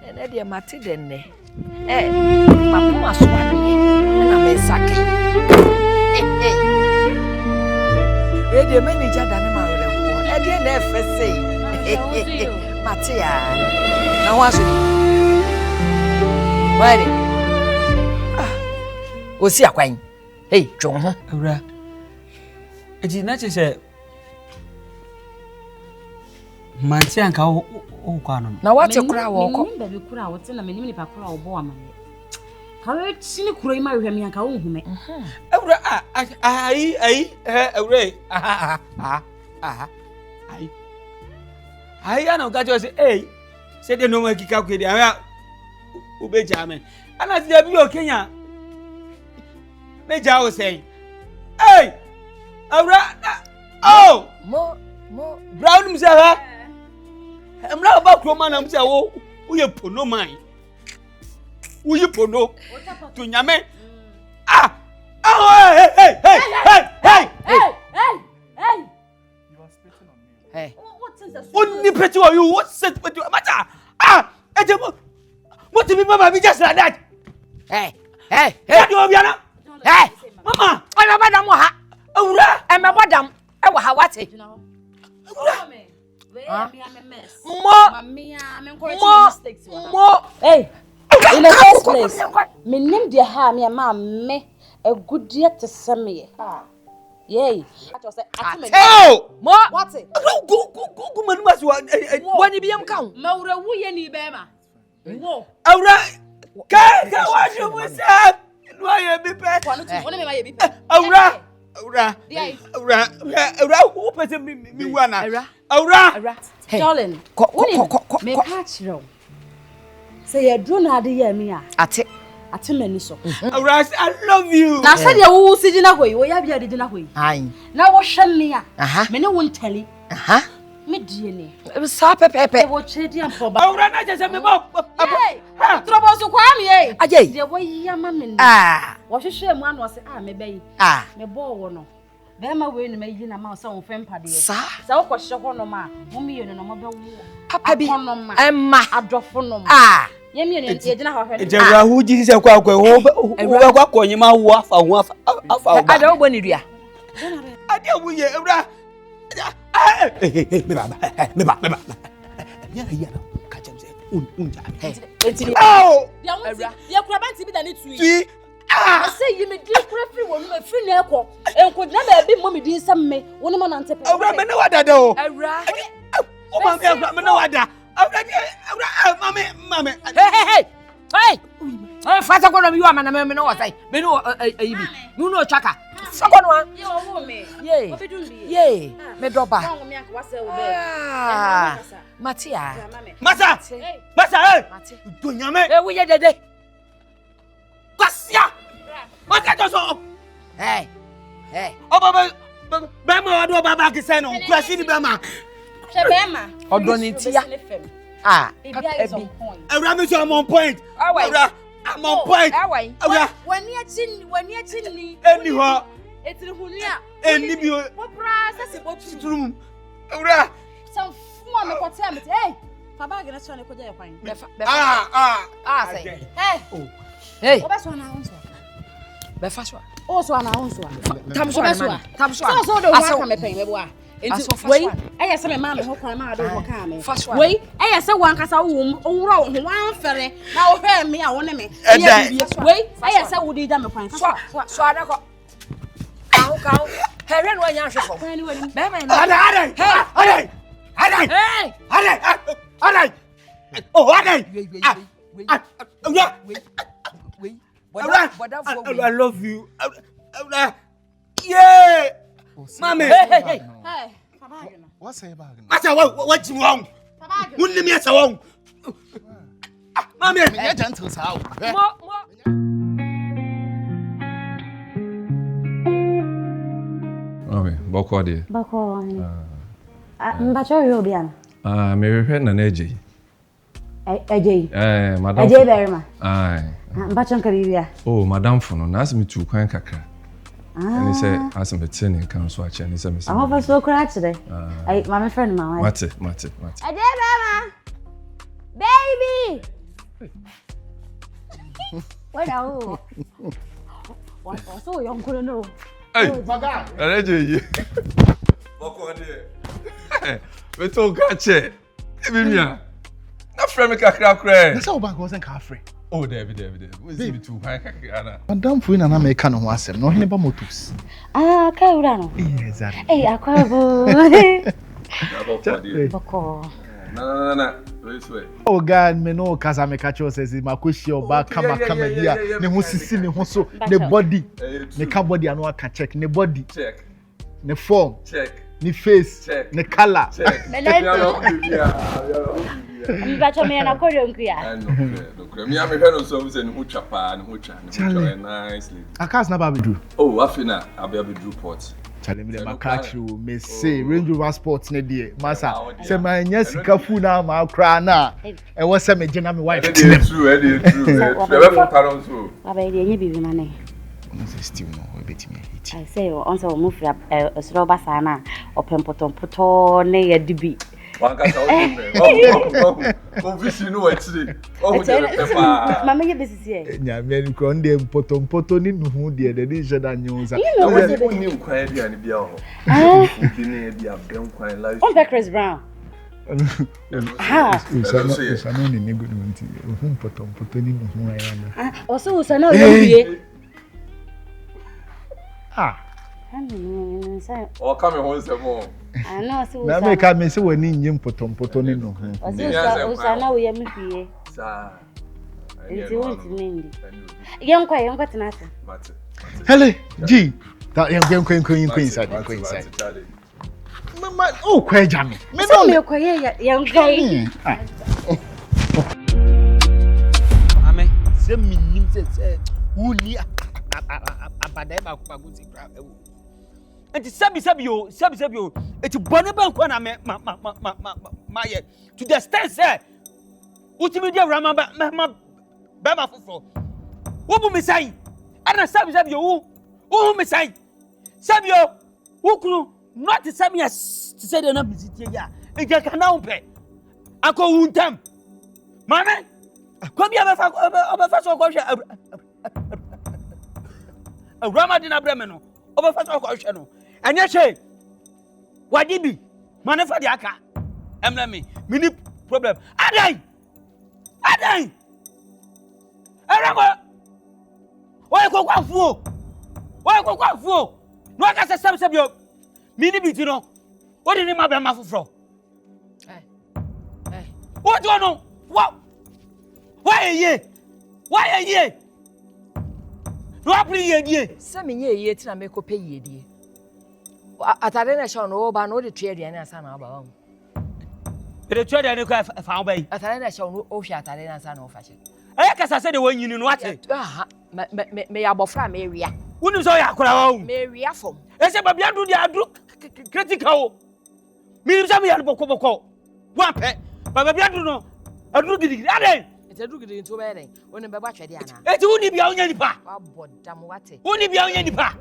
ene de mate de ne mapuma so ade na me sake de manager da ne ma wele ho e de na efese mate ya na ho aso why osi akwan hey twon ho Awura eji na che se manti anka o kwa no na wate kura wo ko me be kura wo te na me ni pa kura wo bo amane kawe chini kura ima hwemi anka wo hume Awura ai Awura ai ana ga jo se se de no ma kika ku de ara u be jamen ana ti de bi o Kenya meja o say Awura oh mo brown mse ha emra ba kroma na mse wo uye pono man uye pono to nyame hey You are spitting on me. hey what is that Only pretty or you what set with you matter what to be mama be just like that hey you obiana hey mama ana badam ha Awura e me badam e wa ha wate hey in the first place Me nim de ha me ma me agudie te seme. Yay. Oh! Mo what? Go manu aso. Wani bi am kan. Mawura wu ye ni be ma. Wo. Awura. Ka wa hwe mu sa. No aye bi pe. Woni me ma ye bi pe. Awura. Awura who pese mi wana. Awura. Darling. Me catch you. Say you do na de ye me a. Ate mani so. Awura, I love you. Na say de wo si gina hoyi, wo ya bia de gina hoyi. Ai. Na wo hwe me a. Me ne won tali. Me die ne. Sa pepepe. E wo chedi am for ba. Awura na je se me ba. Trobo so kwa me e. Adjei. De wo ya ma me. Wo hwehwe mu anu se me bayi. Me bo wo no. Be ma we ni mayi na ma so won fem pade. Sa wo kwhye ho no ma. Mo me ye no mo be wo. Papa bi. Emma. Adofo no ma. Ye me ye gina ho hwe. Je wa hu ji se kwa wo kwa konyima wo afa. Ada wo boni dua. Ade wo ye Awura. Me ba. Ya. Ka chem se unja. Oh! Ya kura ba ti bi da ni tui. I say you me dey free wonu me free na ekọ. Enko na ba bi mo me din sam me. Woni mo na ntepe. Awura me na wada de o. Awura. O ma me na wada. Awura mame. Hey! Fata kono mi wa mana me no wasai. Me no ayi bi. Me no chaka. Sakono wa. Ye wo me. Ye. Obi dun bi. Ye. Me doba. Wa me akwa se wo be. Matia. Masa. Masa. Mati. Do nyame. E wo ye dede. Kwasia. Maka to so. Hey. O baba ma wado baba ke se no. Kwasi ni bema. She bema. Odo ni tia. Ebi. Awura me so I'm on point. Awura, I'm on point. Awura. Wani achi ni. Eni ho. Etiri hunu a. Eni bi o. Popra sesi botu. Trum. Awura. Some fu me kote am. Hey. Fa bag na so na koja ye kwan. Say. Hey. Hey. Obeso na hunso. Be fa so. O so na hunso. Tam so na. So do wa ka me pen me bo a. Wei, eye se me ma me ho kwan ma do ho ka me. Wei, eye se wan kasa wo owura wo wan fere na wo hwe me a wo ne me. Wei, eye se wo di da me kwan. So ada ko. Kaun. Here no anya hwefo. Be ma na. Adai. Oh, Adai. I love you. Yeah. Mommy. Hey. What's say bag? Masa what you wrong? Wouldn't me as a wrong. Mommy, Me gentle sao. Okay, boko de. Bako. Mbacho yo bian. Me hwehwe na Adjei. Adjei. Madam. Adjei Berima. Mbacho nkaribia. Oh, madam fono na asemi tu kwan kakra. And he said, "Ask me to take can so I change." He said, "I'm over so crack today." My friend, my wife. Mate. Adjei Berima. Baby. What now? What? So young couldn't know. Hey, Adjei. Boko de. We talk catch. Ebimia. Na frame me kakra kra. That's how bag wasn't car free. Oh, David. We see me too high kakra. Madam fu na make no ho asem. No hene ba motus. Ka ura no. Exactly. Hey, akwabo. Boko. Na. This way. Oh God, me no kasa me catch us say makoshi oba kama dia. Ne ho sisi ne ho so, ne body. Ne ka body anu aka check, ne body. Check. Ne form. Check. Ne face. Check. Ne color. Check. Mbacho me na korio nkuya. No. Me am no so say no chapa, no cha, no nicely. Akas na ba bedru. Oh, afina abi bedru port. Chale me ma catch you, me say Range Rover Sports ne dey. Masa, say my nya sika fu na ma kra na. E wo say me gina me wife. True. We be for taron so. Aba dey nya bibi mane. No say still no, we betimi hit. I say on so move esro ba sana, opempotompoto ne ye dibi. Wankasa o me. O visi no etire. O de pepa. Mama ye besisi e. Nya me nko nde mpoto ni nuhu de de shoda nyonza. O we ni nkwan dia ni bia ho. Nkini e bia ben kwan life. On Chris Brown. Usano ni nego no nti. Ohun poto ni no ho aya na. Oso usano yie. O ka me ho nsemo. Ana so Na me ka me se wani nyim poto ni no ho. Oso usano wo yemi fie. Sa. Nti wonti nindi. Yenkwa tenasa. Mate. Hele, G. That young inside. Mama, oh, quite jammy. Me don't know quite young guy. Ame, send me said, Woolly Abadema Paguzi. And Sabio, it's Bonaba Kwana, my to the stairs, sir. Ultimately, Rama Bama for what will me say? And I Sabio, oh, me say, Sabio, who not to send me to say the number here. It can now pay. I go wound them. Mamma, come here, over first of a Ramadina Bremeno, over first of all, and yes, say, what did be? Money for the Aka. Me, mini problem. Adjei! Arama! Why go Kwaku? Why go Kwaku? No, I got some Sabio. Mini bitino. What did my Bama for? What do I know? What? Why are ye? No, I bring ye. Some ye to make a pay ye. At Arena shall know about no trade and son of our own. The trade and you found by. At Arena shall know Osha at Arena son of fashion. I guess I said when you know what? May I bofra Maria? Wouldn't say I could have Maria from. I said, but beyond the critical. Me, some young Boko. One pet, but beyond no. I do get it. It's a drug into wedding when a babacha. It's only beyond any part. Only beyond any part.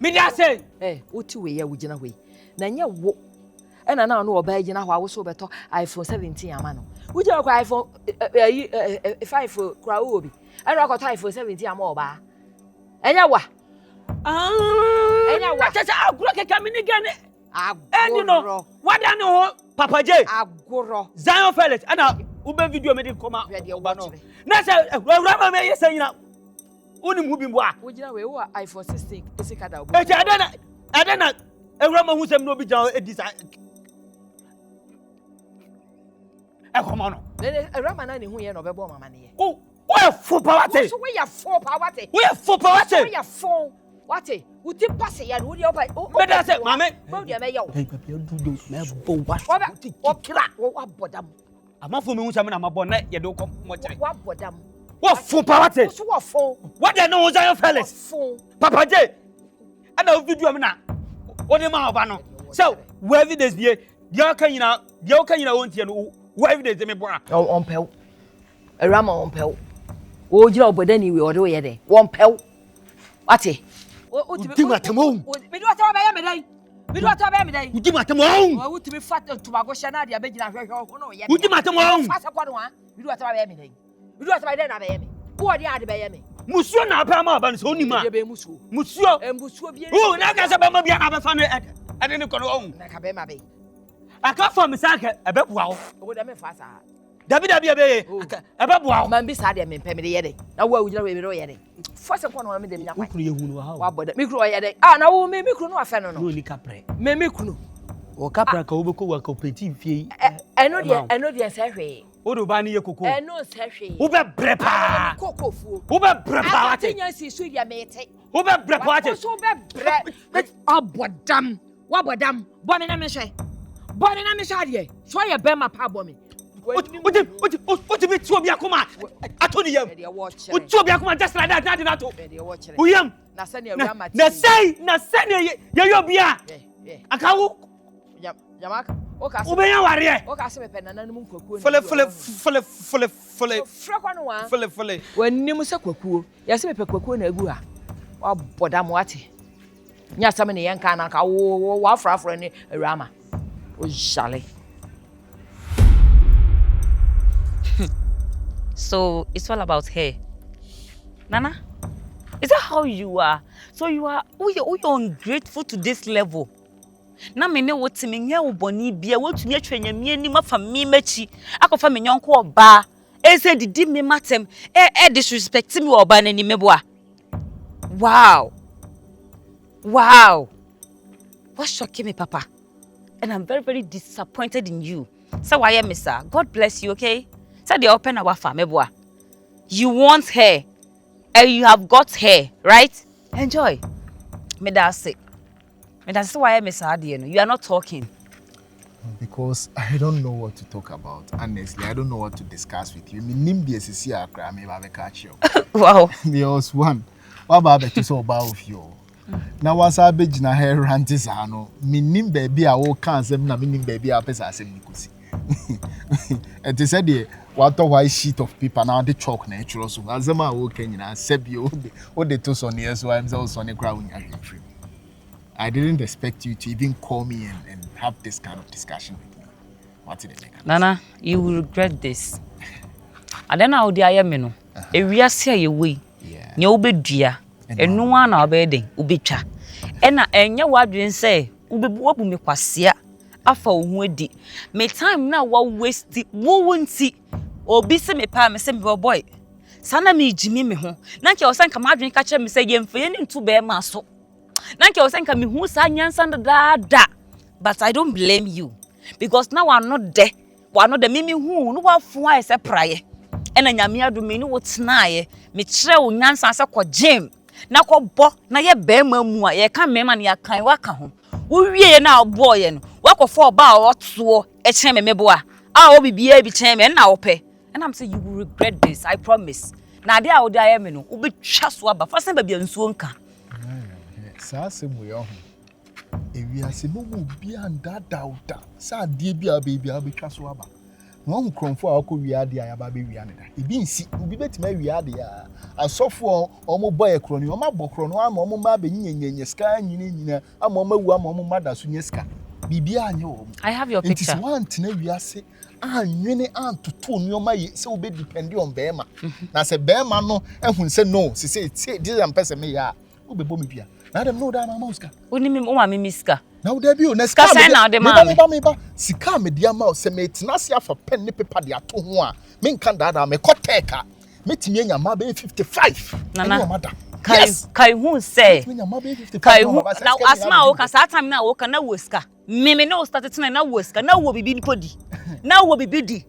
Me, I say, eh, what 2 years would you know? Nanya walk. And I now know about you now. I was so better. iPhone 17 a man. Would you like iPhone 5 for Kwaku? I got iPhone 17 a more bar. And ya what? I'll come in again. And you know what I know, Papa J. Aguro. Zion Felix. And now, Uber video made it come out. That's a Rama may say now. Only moving what? Would you know where iPhone 16 is a cat out? I don't know. A Rama who's no be down a design. Come on. Then a Raman who you know about money. Oh, what for power? We are 4 power. We are 4 power. We are 4. What? Would you pass it? Would you buy? Oh, but that's it, Mamma. Hey, what? I'm not for me. I'm a bonnet. You don't come. What for power? What for? What I know, Zion Felix. Papa J. I know video now. What am I about? So, wherever there's the Yakana won't you wherever there's me bra. Oh, on Pell. A Rama on Pell. Oh, job, but anyway, or do ye? 1 Pell. What? What do you want? We do what I am a day. We do what I am a day. Would you want to I would to be fat to my Goshana, the Begin. Would you want to fast a quarter? We do what I am a day. We do what I am. Who are the other Bayami? Monsieur Napama, but it's only my Monsieur and Monsieur. Oh, now there's a baby. I have found it. I didn't go home. I can't find Miss Anka about wow. What am I fast? WWE about wow. Man, beside him in Pemmy. Now, what would you know? First of all, I'm in the What about the micro? Ah, now, maybe could not offend no capre. Maybe could. Or Capra Koboko were competing fee. I know the Saturday. Odobani Yoko. I know Saturday. Uber Brepa. Cocoa food. Uber Brepa. I see Sweetia mate. Uber Brepa. So bad. Oh, but damn. What about damn? Bonnie, Bonnie, I'm sorry. So I bear my pub woman. What to be 2 Yakuma? I told you. What 2 Yakuma just like that? Not to William. Nasani, Yayobia. I can't. Yamak. Okay, fully. When Nimusa Kwaku, Yasime Kwaku and Agua. Oh, Bodam Wati. Yasamani Yankana, Wafra for any Rama. Was Shally. So it's all about her. Nana, is that how you are? So you are ungrateful to this level? Na me ne wo ti me nya wo boni bia wo tumi atwa nyame ani ma fa me machi akofa me nyonko oba ese didi me matem disrespect me oba na ni meboa. Wow. What's shocking me, Papa? And I'm very, very disappointed in you. So why am I, sir? God bless you, okay? So they open our family. You want her, and you have got her, right? Enjoy. Me that's it. Me that's why I'm sir. You are not talking. Because I don't know what to talk about. Honestly, I don't know what to discuss with you. Me nimbi esisi akra me ba catch you. Wow. Because one, what about to so about you? Na wasa begina hair rantis ano. Me nim baby a wo kan asem na me nim baby a pesa asem nikusi. And they said the what a white sheet of paper now the chalk natural so azema wo kan nyina sebio o de to so near so I'm so on the ground. I didn't expect you to even call me and have this kind of discussion with me. What did it make? Nana, you will regret this. And then I'll dear me no. A real say away. Yeah. You be dear. And no one our bedding, ubicha. And your wardrobe say, Ubi me quasia. After wedi. May time now what waste it won't see. Or be some a me same boy. Sana me Jimmy me home. Nanki was saying, come out drink catch me say, yem feeling to bear maso. Nanki was saying, come who sang da. But I don't blame you. Because now I'm not there. One of the mimi who no one fly is a prayer. And a yamia do me no what's nigh. Me trail nyansa kwa gym. Na ko bo na ye be mamu a ye ka mema na ya kan waka ho wo wie na boy no wakofo ba oto e chen me meboa a wo bibia bi chen me na wo pe and I'm saying you will regret this, I promise. Na de a wo da ye me no wo be twa so aba fa sen ba bia nsuo nka sa se mo yo ho e wi ase mo mu bia nda dauda sa de bia bia be twa so aba no nkromfo a ko wi ade a ba be wi ane da e bi nsi obi betima wi ade a asofo omo boy ekro ni omo abokro no ama omo ma be nyenyenye ska nyina ama omo awu ama omo mada so nyeska bibia anye wo. I have your picture. It is one tina wi ase anwene antoto ni oma ye se obe depend on bema na se bema no ehun se no se this am person me ya obe bo me bia na dem no da na mauska oni me o ma me miska na wo da bi o na ska na de ma me ba sika me dia ma se me tinase afa pen ne paper de ato ho a me nkan da me koteka metimi anya ma be 55 nana kai hu say kai hu na asma o kan sa time na o kan na woska me no start to na woska na wo bibi podi na wo bibi di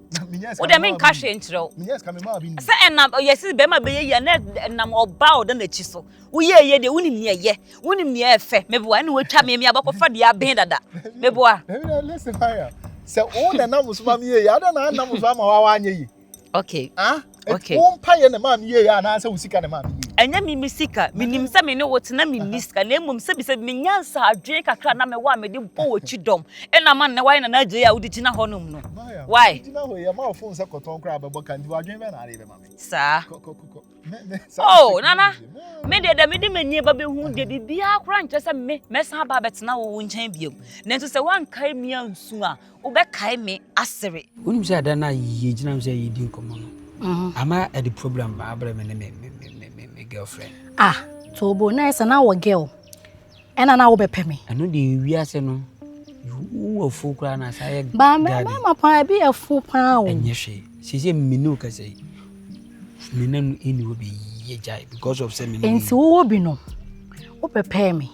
o de me nka hwe nkyerɛw say na yes be ma be ye na oba o da na chi so wo ye de wonim ne ye wonim ne efe me bo na watwa me abakɔfa de aben dada me bo a listen fire say o na na muso ma me ye ya da na muso ama wa anye yi. Okay. Okay. Won paye na ma me ye ya na asa usika na ma me ye. Enya mi misika, minim se me ne wotena mi miska na emum se bi se me nyansa adwen kakra na me wa me de bo wachi dom. Ena man na why na Adjei a wodi tina honom no. Why? Tina ho ye ma phone se koton kra be bo kan di adwen be na are be ma me. Sa. Oh, nana. Me de mani ba be hu de bibia kra nche se me san ba betena wo nchen biom. Na nso se wan kai mi ansu a, wo be kai me asere. Unim se ada na ye gina se ye di nkomo no. Ama at the problem ba abra me girlfriend. Tobo na esa na wo girl. Ena na wo be pe me. Anu de wi ase no. Wo fu kra na sa ye. Ba me ma pa bi e fu pa o. Enye hwe. Sisi minu ka sei. Minanu eni wo be ye jai because of say minu. Enti wo bi no. Wo pe pe me.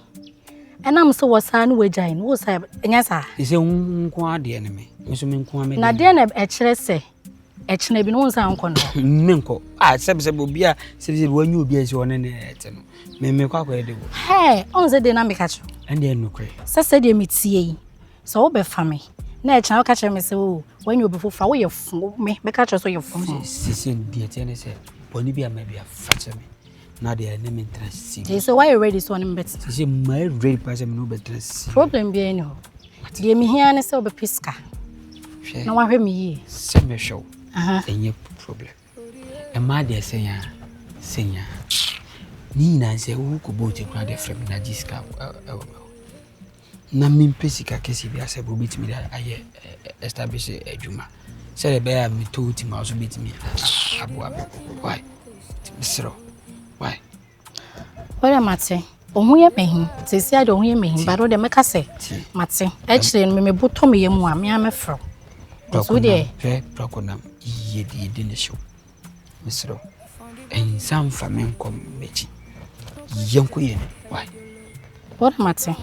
Ena am so wo sa no we jai no wo sa enya sa. Sisi nko ade ne me. Nso me nko ame. Na de na e kire se echine bi no nsa nko no. Menko. Sebe obi a sebe wanyu obi a si one ne ete no. Me kwakwa de go. On se de na me kacho. Ande no kre. Se de me tie yi. So wo be fa me. Na echina wo kacho me se wo wanyu obi fofa wo ye fu me kacho so ye fu. Sisi de tie ne se boni bi a ma bi a fache me. Na de ne me interest. So why you ready so on bet? Sisi my ready person me no better. Problem bi any ho. De me hia ne se wo be piska. Na wa hwe me yi. Se me show. Any problem. A mother senya. Ni na se wo ko bo ti kra de frem na jiska na min pesika kesi bi ase bo bitimi da aye establish adwuma se be ya mi to ti ma so bitimi abo why misro why wala mate Ohuye mehin. Sisi ade ohuye mehin. But ode meka se. Mate. Actually me boto me yemu a me amefro. So de. Prokonam. Yedi ne show. Misro. En sam famen kom mechi. Yanko yen. Why? What mate?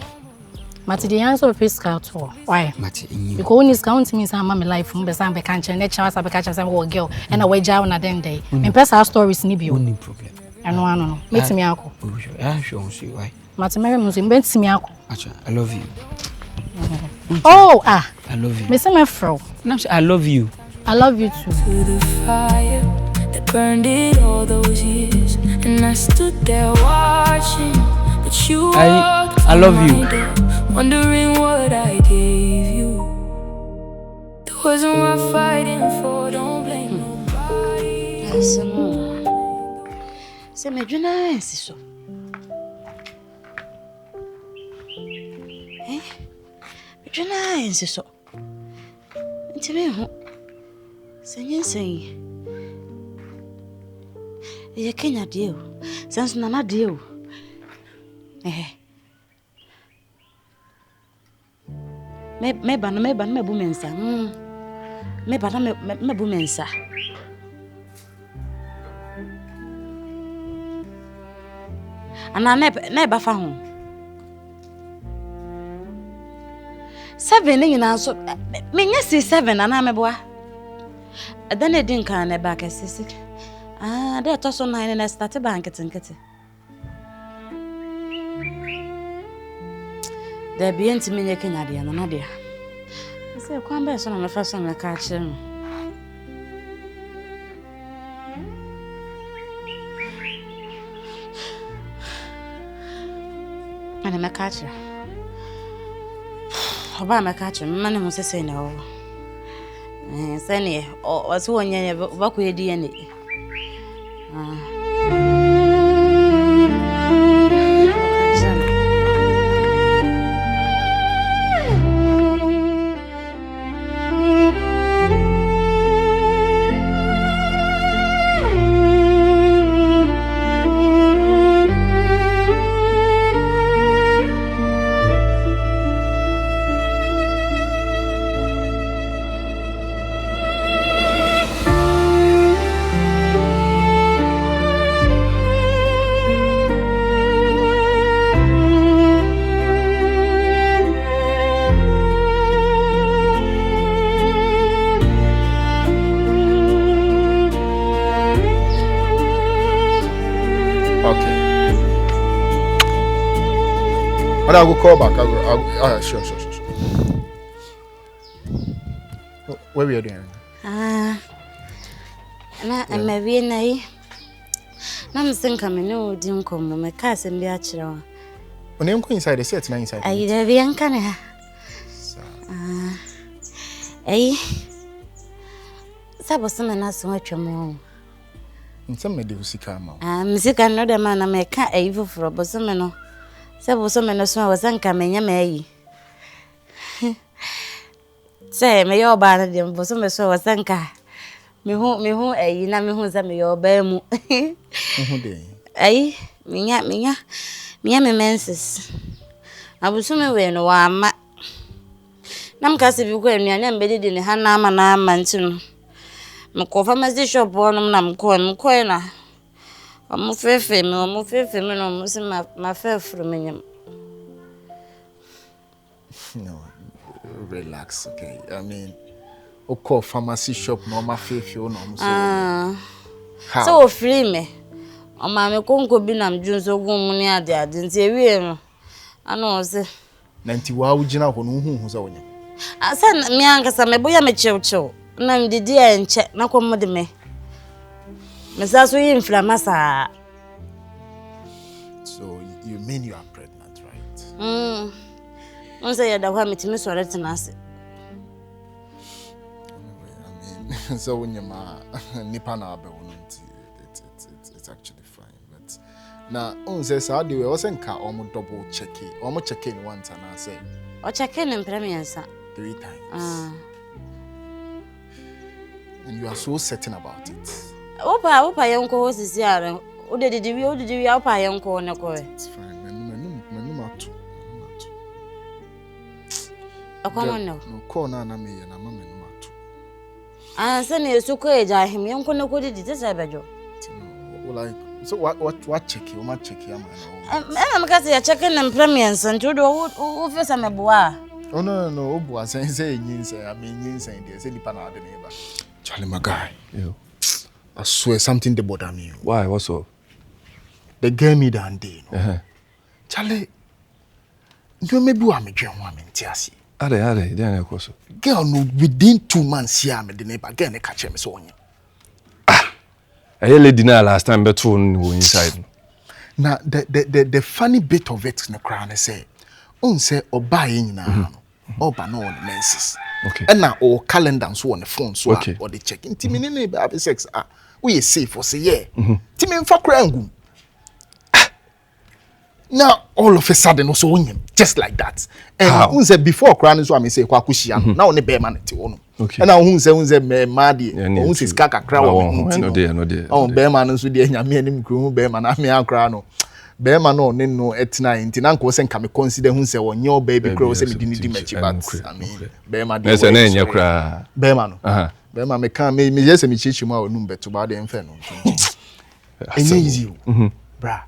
Mate the answer of fiscal to. Why? Mate in because when is count me say my life from be say be kanche na chawa say be kanche say go girl and a waja na den day. Me person stories ni bio. No problem. No. Meet me ako. Sure see why. Mate Mary mo say meet me ako. Acha, I love you. Oh, I love you. Me say me fro. No, I love you. I love you too. To the fire that burned it all those years, and I stood there watching, but you I love you. Wondering what I gave you. There wasn't worth fighting for. Don't blame nobody. Se me dwena ensi so. Me dwena ensi so. Ntime ho. Senyi. Ye Kenya dio. Sense nana dio. Me bu mensa. Me bu mensa. Ana ne ba fa ho. 7 ni na so me nya 7 ana me boa. Then I didn't can back as sick. That also 9 and I started banket and kitty. There be into me Canadian and Nadia. I say, come back on the first one, I catch him. And I'm a catcher. Obama a catcher, man, must say no. Sani watu wanyanya bakuye DNA. I will call back. Sure. Where we are doing? Na emawie na yi. Na msenka me no di nkomo me ka asem bi a kire wa. Onem ko inside the set na inside. Ayi da bi anka ne ha. Ayi. Sabo sama na so atwam. Nsem me de usika ma. Musika no de ma na me ka ayi foforo bo so me no. Sabo so me no so wasanka me nya me ayi. Say me yo ba na de bo so me so wasanka. Me hu ayi na me hu za me yo ba mu. De. Ayi, minya me menses. Abuso me we no wa ma. Nam ka se bi ko anuane ambedi ne ha na ama nti no. Me ko pharmacy shop wonum na me ko na. Omo fefe me no mo se ma fefru me nyam. No, relax, okay? I mean, oko pharmacy shop no ma fefe o no mo so. So free me. O ma me konko bi nam junso gum ni ade nti ewie no. Ano o se. Na nti wa ugina ho no hu za wonya. Asa me ankasa me boya me chewchew. Na ndidi enche na komo de me. Me sa so yi inflammasa. So you mean you are pregnant, right? On say da kwa metimi so retenase. I mean, so when you ma nipa na abe it's actually fine. But now on says how do we also nka omo double check it. Omo check in once and I say. O check in premiersa 3 times. And you are so certain about it. Opa yenko hosisi are. O de wi opa yenko ne ko. It's fine. Akwama no. No call na me ye na mama no mato. Ah, say na esu ko eja him yen ko ne ko didi te say bejo. Like so what check you ma check ya man. I'm gonna say checking them premiums and to do who face am boa. Oh no, obu asen say yin say I mean yin say there say nipa na ade neighbor. Charlie my guy. Yo. I swear something they bother me. Why? What's up? They gave me that day. No? Charlie, you maybe want me dream one minute. Are, then of course. Girl, no, within 2 months here, me the neighbor girl, they catch me so on. I lady na last time but one inside. Now the funny bit of it in the crown I say, on say or buying now, or by no menses. Okay. And now all calendars on the phone so okay. Or the check in Timmy neighbor have sex. We safe for say yeah. Timmy for crying. Now all of a sudden also on him just like that. And unse before crying so I say Kwaku shia. Now on the bear man ti ono. Okay. And now unse me madi. Unse kaka cry no there. Oh bear man nso de nyame anim kru bear man ami akra no. Bear man no ne no etina inti na nko se nka me consider unse wonye baby cry se me di mechi but I mean bear man dey. Na enya kra. Bear man no. Bear man me kan me yes me chichi ma onum beto ba de mfe no. Enye easy. Bra.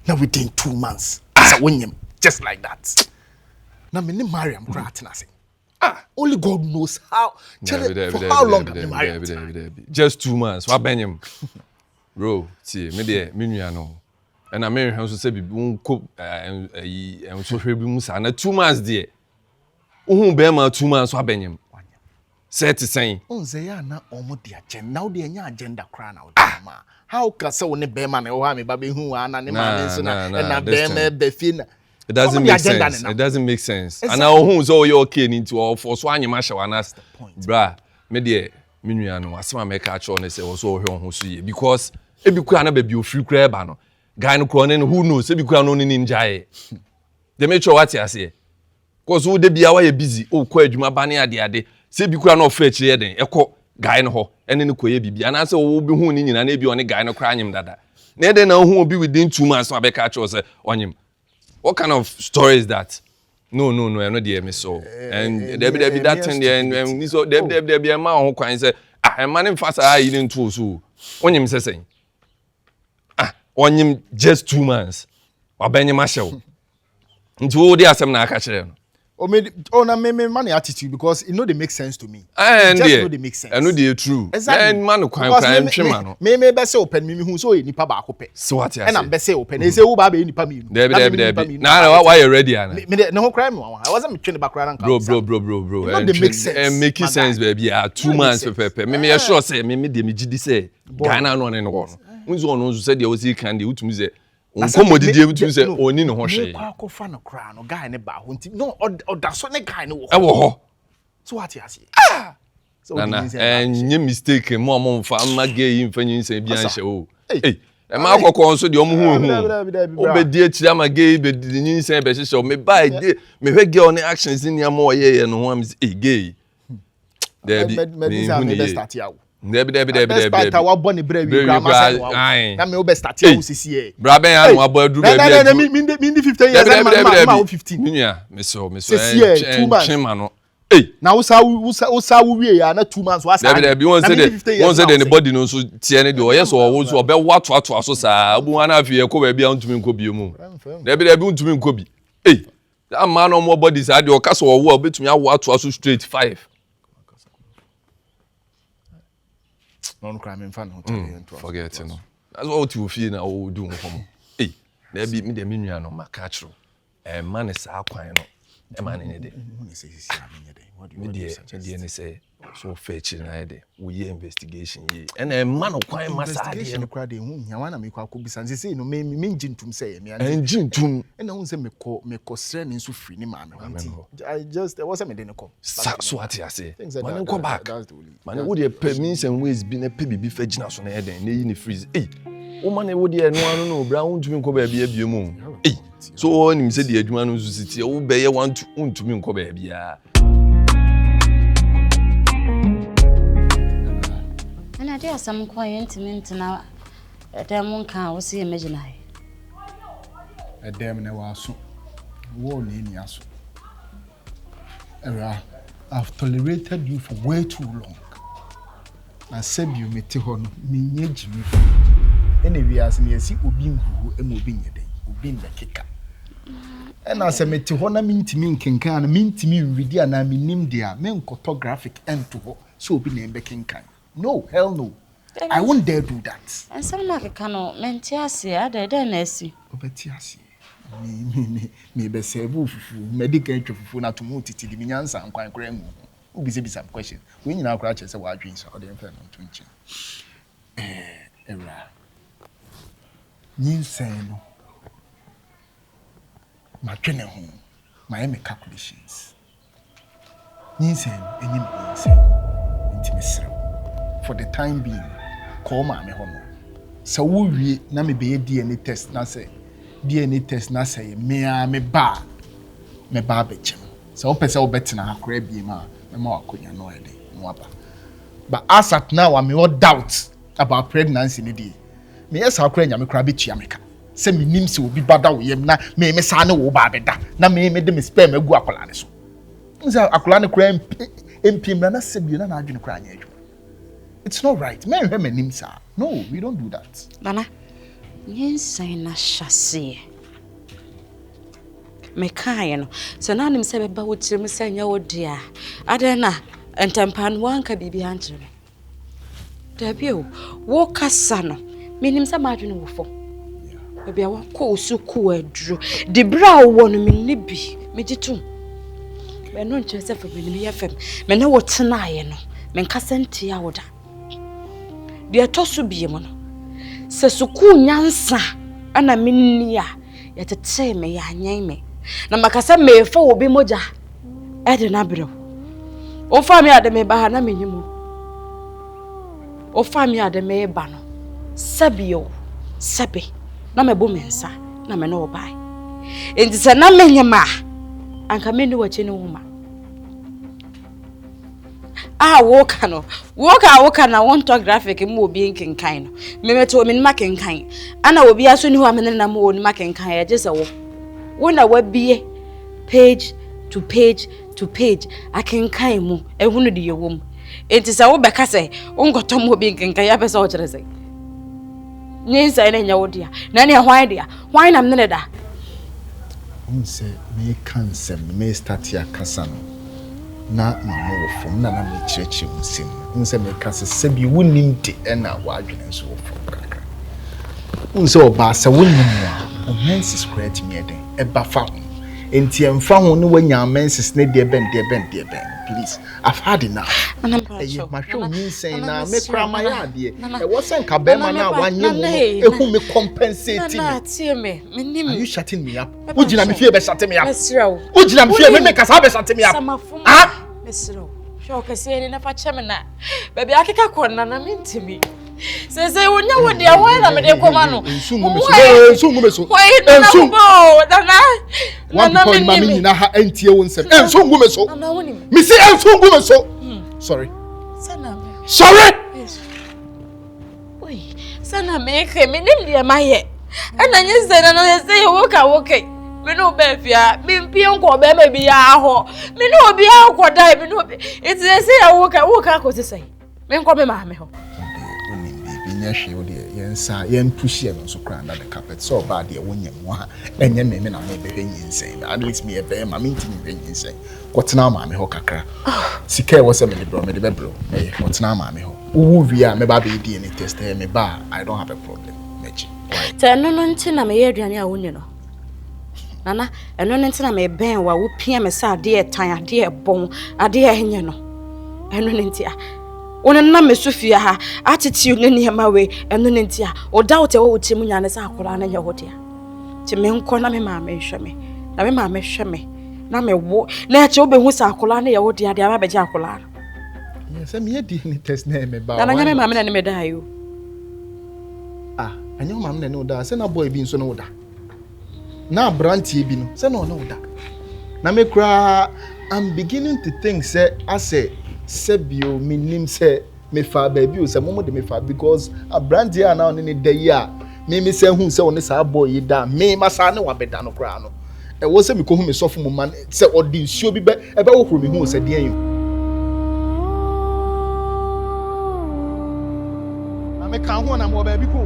Now within 2 months, as I win him, just like that. Now me Mariam Kratina say, only God knows how. For how long I Mariam? Just 2 months. What ben him, bro? See, me there, me nua no. And I marry him so say be unko so hwe bi musa na 2 months there. Uhun be ma 2 months what ben him? Say to say. Onze ya na omo de agenda. Now de nya agenda kra na ma. How can say one bear man or me baby who are na and it doesn't make sense. It doesn't make sense. And now who's all your kid into all for so any masha wanas bra me de me nua no asema make catch on say also hwe ho so ye because e bi kura na baby ofiri kura ba no guy no kro ne who knows e bi kura no ni njae they make sure what you say cause who dey bia wa ye busy o kwa adwuma ba ne ade se bi kura na ofre kire den ekọ guy no ho ene ne koye bibia na say wo bi hu ni nyina na bi one guy no kra anyim dada na ede na hu obi within 2 months na be catch us onyim. What kind of story is that? No, I'm not the MSO. And there be that thing there and so there be a man who can say a man fast I didn't too so onyim say onyim just 2 months wa benye mashow nti wo dey asem na aka kire no oh na me money attitude because it no dey make sense to me. And just no dey make sense. And no dey true. And man kwan twema no. Me be say open me hu so nipa ba akopɛ. So what you say? And am be say open. E say wo ba be nipa me. There. Na why you ready ana? Me no cry me. I wasn't me twene ba cry ranka. Bro. And dey make sense. And make sense baby. 2 months pepe. Me sure say me dey me gidi say Ghana no ne no. Unzo ono say dey osi kan dey utumi say Uncommodity to say oni no ho hwe. Kwaku fa no kra no guy ne ba ho nti no oda so ne guy ne wo. E wo ho. So what you say? So and you mistake mo fa maggie mfanyin say bi anhye o. Eh ma akokọ nso de omo hu. Obedi akiri amaggie be nyin say be hye me buy dey me hwe girl ne actions ni am o ye no ho am say gay. There be start ya. Debi. Best wa boni bre wi grandma say wa. Na me be start here osisi e. Bra ben ya no abo aduru be. Na me 15 years na ma 15. Minya, me so. 2 months. Chema no. Eh. Na wo wie ya na 2 months wa say. Debi won say anybody no so tie ne de o yes o wo so be wato so sa. Obu na afie ko ba bia ntumi nko bi mu. Debi ntumi nko bi. Eh. That man no more body say de o kasa wo wo betumi awato so straight 5. Non crime in fun. Forget it. No. That's what you feel now. We do home. Hey, there be me the menu no makachro. Man is a kwan no. E man in there. What do you say? So fetch na there. We hear investigation here. And a man of kwan massage no crowd hu. Ya wana me kwaku bisanse say no me njintum say me and njintum. E na hu say me ko sre ni nso free ni ma me. I just there was a me dey no come. So what you say? Man go back. Man wo dey permits and ways bi na pe bibi fa gina so na e den na yi ni freeze. Eh. O man e wo dey no no bra untumi nko ba bia bia mu. Eh. So oni me say dey adwuma no so siti wo be ye want untumi nko ba bia. Ana dia sam kwent na dem kan wo se imagine ai. Dem na wa so. Wo ni aso. Era, I've tolerated you for way too long. I said you met hon, me Jimmy. Anyway, as me see Ubin who am Ubin the day, Ubin the kicker. And as I met Hona mean to me Kinkan, mean to me with and I mean him dear, men cartographic end to her, so be named Kinkan. No, hell no. I won't dare do that. And some like cannot mentiasi, I didn't see. Obetiasi. Me be say medical for na to multi the minyansa and kwan kran who be some question when you now crash say what dreams or the infernal to era you say no my training home my calculations you say any me say intimacy for the time being call my me hono so we na me be DNA test na say DNA test na say me ba bechem so opese obetina akora bi ma me ma akonya no ede no aba but as at now I all doubt about pregnancy ni die me yes akora nya me kora betua meka say me nim se obi bada wo yem na me sa ne wo ba beda na me de me sperm agu akola ne so nza akola ne kora empim na se bi na adwene kora anya adwuma. It's not right. Me hwe me nim sa. No, we don't do that. Nana Yensay na shasi. Me kai no. So na nim se beba wo tirim se nya wo dia. Ade na entampan wanka bibi antre. Dabi o, wo kasa no. Me nim se madwene wo fo. Bia wa ko osuku adru. De bra wo no me ni bi. Me gitum. Me no nche se fa me ni yefem. Me na wo tena ye no. Me nkasa ntia wo da. De atosu bi mo no. Se suku nyansa ana minni a yetete me ya anyan me na makasa me fa obi moja e de na brew o fa me ade me ba na menyimu o fa me ade me ba no sabio sabe na me bo mensa na me no bai enti se na menyema anka me ni wache ni wuma woka no woka na wonto graphic mu obi nkenkan no memeto me nma kenkan ana obi aso ni ho amene na mo ni makenkan ya jese wo na wabie page to page to page akenkan mu ehunu de yewom enti se wo beka se ongoto mo obi nkenkan ya pese o kire se nyinsa na nya wo dia na ne hwan dia hwan na mne da unse me kansem me start ya kasa no na mama wo fom na me chirechi unsim unse me kasa se bi wonim de na wadwene nso wo fom kaka unse oba se wonim a o menses create me eden e ba fa ho enti emfa ho ne wanya menses ne de ben please I've had enough ma hwe unse na me kra ma ya de e wo sen ka be ma na wanye wo ehu me compensate me nim are you shutting me up ujina me fie be shut me up ujina me fie me kasa be shut me up Mesro, show kase ni na fa cheme na. Baby akeka konna na mintimi. Say wonya wo de wan na me de koma no. Ensu ngumeso. Na me ni na ha entie wo nsem. Ensu ngumeso. Me say ensu ngumeso. Sorry. Sana me. Sorry. Oi, sana me ke me nim de maye. Ana nyese na no say wo ka wo kai. Me no be fia me mpie nko be ma bi ya ho me no obi akoda me no it say ya wo ka ko say me nko me ma me ho oni bi nya hwe wo de yensa yen push ye no so kra under the carpet so bad de wo nyem ho ha enye me na me be hwenyin at least me e be ma me ntimi hwenyin sen kwotena ma me ho kakra sika e wo se me de bro me de be bro kwotena ma me ho wo wi a me ba be di any test me ba I don't have a problem mechi te no nti na me ye aduane a wonye no Nana, eno ntina me ben wa wo pia me sa ade tan ade bon ade enye no eno ntia wona na me sofia ha atiti ne ne ma we eno ntia o doubt e wo timu nya ne sa akora na nya hodia ti me nko na me ma me hwe me na me ma me hwe me na me wo na che obehu sa akora na ye hodia de aba beje akora yes me ye di ni test na me ba na nya me ma me na ne me da yo anya ma me na no da se na boy bi nso no da na brantie bi no se no da na me kra I'm beginning to think say sebio minim say me fa baby o say momo de me fa because a brantie na on ni da yi a me say hu say on sa boy da me masa ne wa beda no kra no e wo se me ko hu me sofo mu man se odi nsuo bi be e be wo kro me hu se de an na me kan ho na mo ba bi ko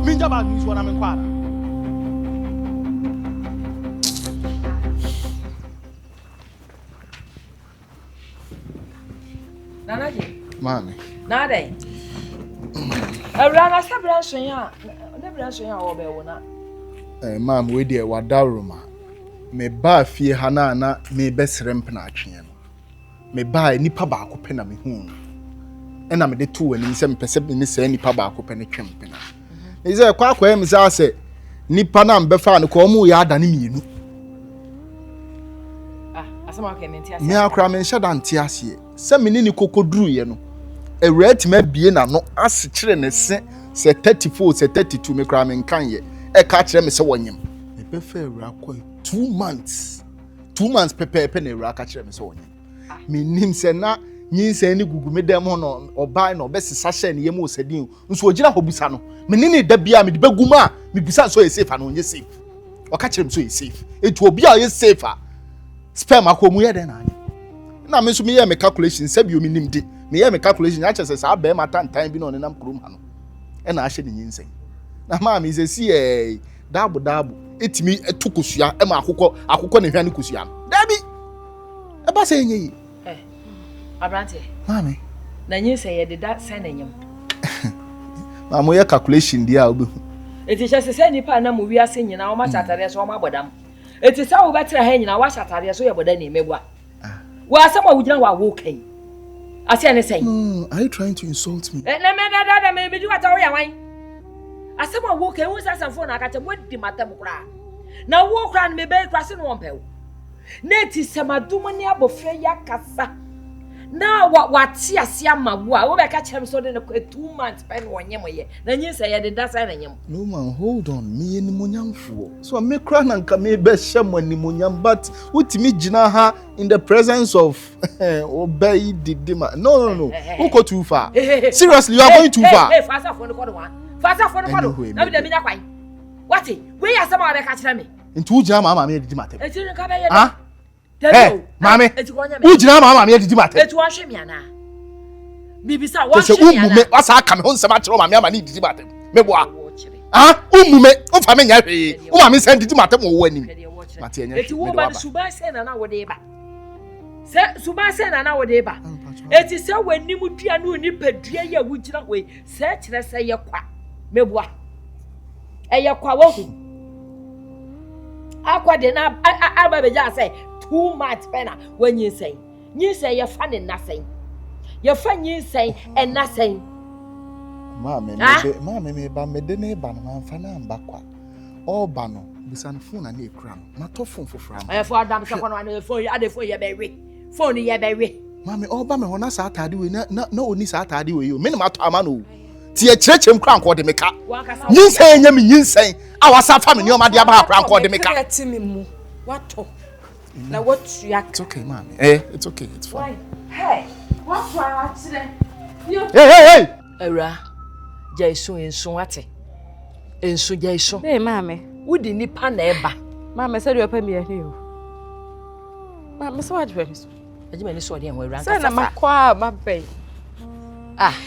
me njaba nsuo na me kwara Nanaje. Mami. Nade. Awurama sabra so ya. Ne bra so ya wo be wo na. Mam we de wadaroma. Me ba fie ha na me besere mpena atwe no. Me ba nipa ba akopɛ na me hu. Ɛna me de to wani sɛ mpɛsɛ me sɛ nipa ba akopɛ ne twempena. Ne sɛ Kwaku me sɛ nipa na mbefa ne ko mu ya adane mienu. Asama ke nti ase. Me akra me nhyɛ da nte ase. Sɛ me ni kokoduru ye no. Ewura ma bie na no ase kyerɛ ne se 34 se 32 me kra me nkan ye. E ka kyerɛ me sɛ wonyem. Me be fa ewura kɔ 2 months. 2 months pepepe na ewura ka kyerɛ me sɛ wonyem. Me nim sɛ na nyinsa ni gugu me dem ho no obai na obesisa hye ne yem osadin nso ogira hobusa no me ne da bia me de bagum a me bisa so e safe na onye safe. O ka kyerɛ me so e safe. Etu obi a ye safe a sperm akomu ye den na anya. Na me so me ye me calculation sabi o me nim de. Me ye me calculation a kyerɛ sɛ sa ba ma tantan bi na one nam krom ha no. E na ahye ne nyinsa. Na ma me se si dabo etimi etukosua e ma akokɔ ne hwa ne kosua no. Dabi. E ba sɛ enye. Abrante. Mami. Na nyinsa ye de da sɛ na nyem. Ma mo ye calculation dia obi. Eti hye sɛ nipa na mo wiase nyina wo ma chatare so wo ma bodam. Eti sɛ wo betre ha nyina wa chatare so ye boda na emegwa. Wa asɛm a wo gyina wa wo kan. Ase ne sɛ. Are you trying to insult me? Na me da me bi wata wo ya wan. Asɛm a wo kan wo sa sanfo na akata mo di matam kra. Na wo kra na me be kra se no wonpɛw. Na eti samadum ne abofra ya kasa. Na wati asia mawo wo be ka kyerem so de 2 months pen wonyem ye na nyi say ye de da say na nyem. No man, hold on, me ni monyamfo so me kra na nka me be hyem ani monyam but utimi gina ha in the presence of obey didima. No who go too far. Seriously, you are going too far. Hey fasa for no kodo wan fasa for no kodo na be de minya kwan wati we ya sama be ka kyerem me nti ugina mama me didima tem eti nka be ye Hey, mami, ujina mama me didi mate. Etu ahwe me ana. Bibisa wa hwe me ana. Umume, wasa aka me ho nsema kyerɛ mama ama ne didi mate. Meboa. Umume, umfa me nya hwe. Uma me send didi mate mo wo anim. Mate enya. Eti wo ba suba se na na wo de ba. Se suba se na na wo de ba. Eti se wanim dua no ni padua ya wo gyina we. Se kyerɛ se ye kwa. Meboa. Eye kwa wo hu. Akwa de na aba be ja say 2 months pena when you say you funny nothing you funny say and nothing mama me ba me de ne ba na mfa na mbakwa all ba no bisan phone na e kura no ma to phone fofora ma for adam se kono na phone ade phone ye be we phone ye be we mama all ba me ho na sa atade we na oni sa atade we yo me na ma to ama no ti e kyerɛkyerɛm kra nko de meka nyinsen nya me nyinsen a wasa fa me ne o ma de aba kra nko de meka eti me mu wato na what react? It's okay, mommy. It's okay. It's fine. Hey, what's wrong today? Hey! Era, Jaisu enso ate. Enso Jaisu. Hey, mommy. Wudi nipa na eba. Mama said you pay me here. Mama so what dreams? Adjei Maa so dey en wura nka. Say na makwa ma bay.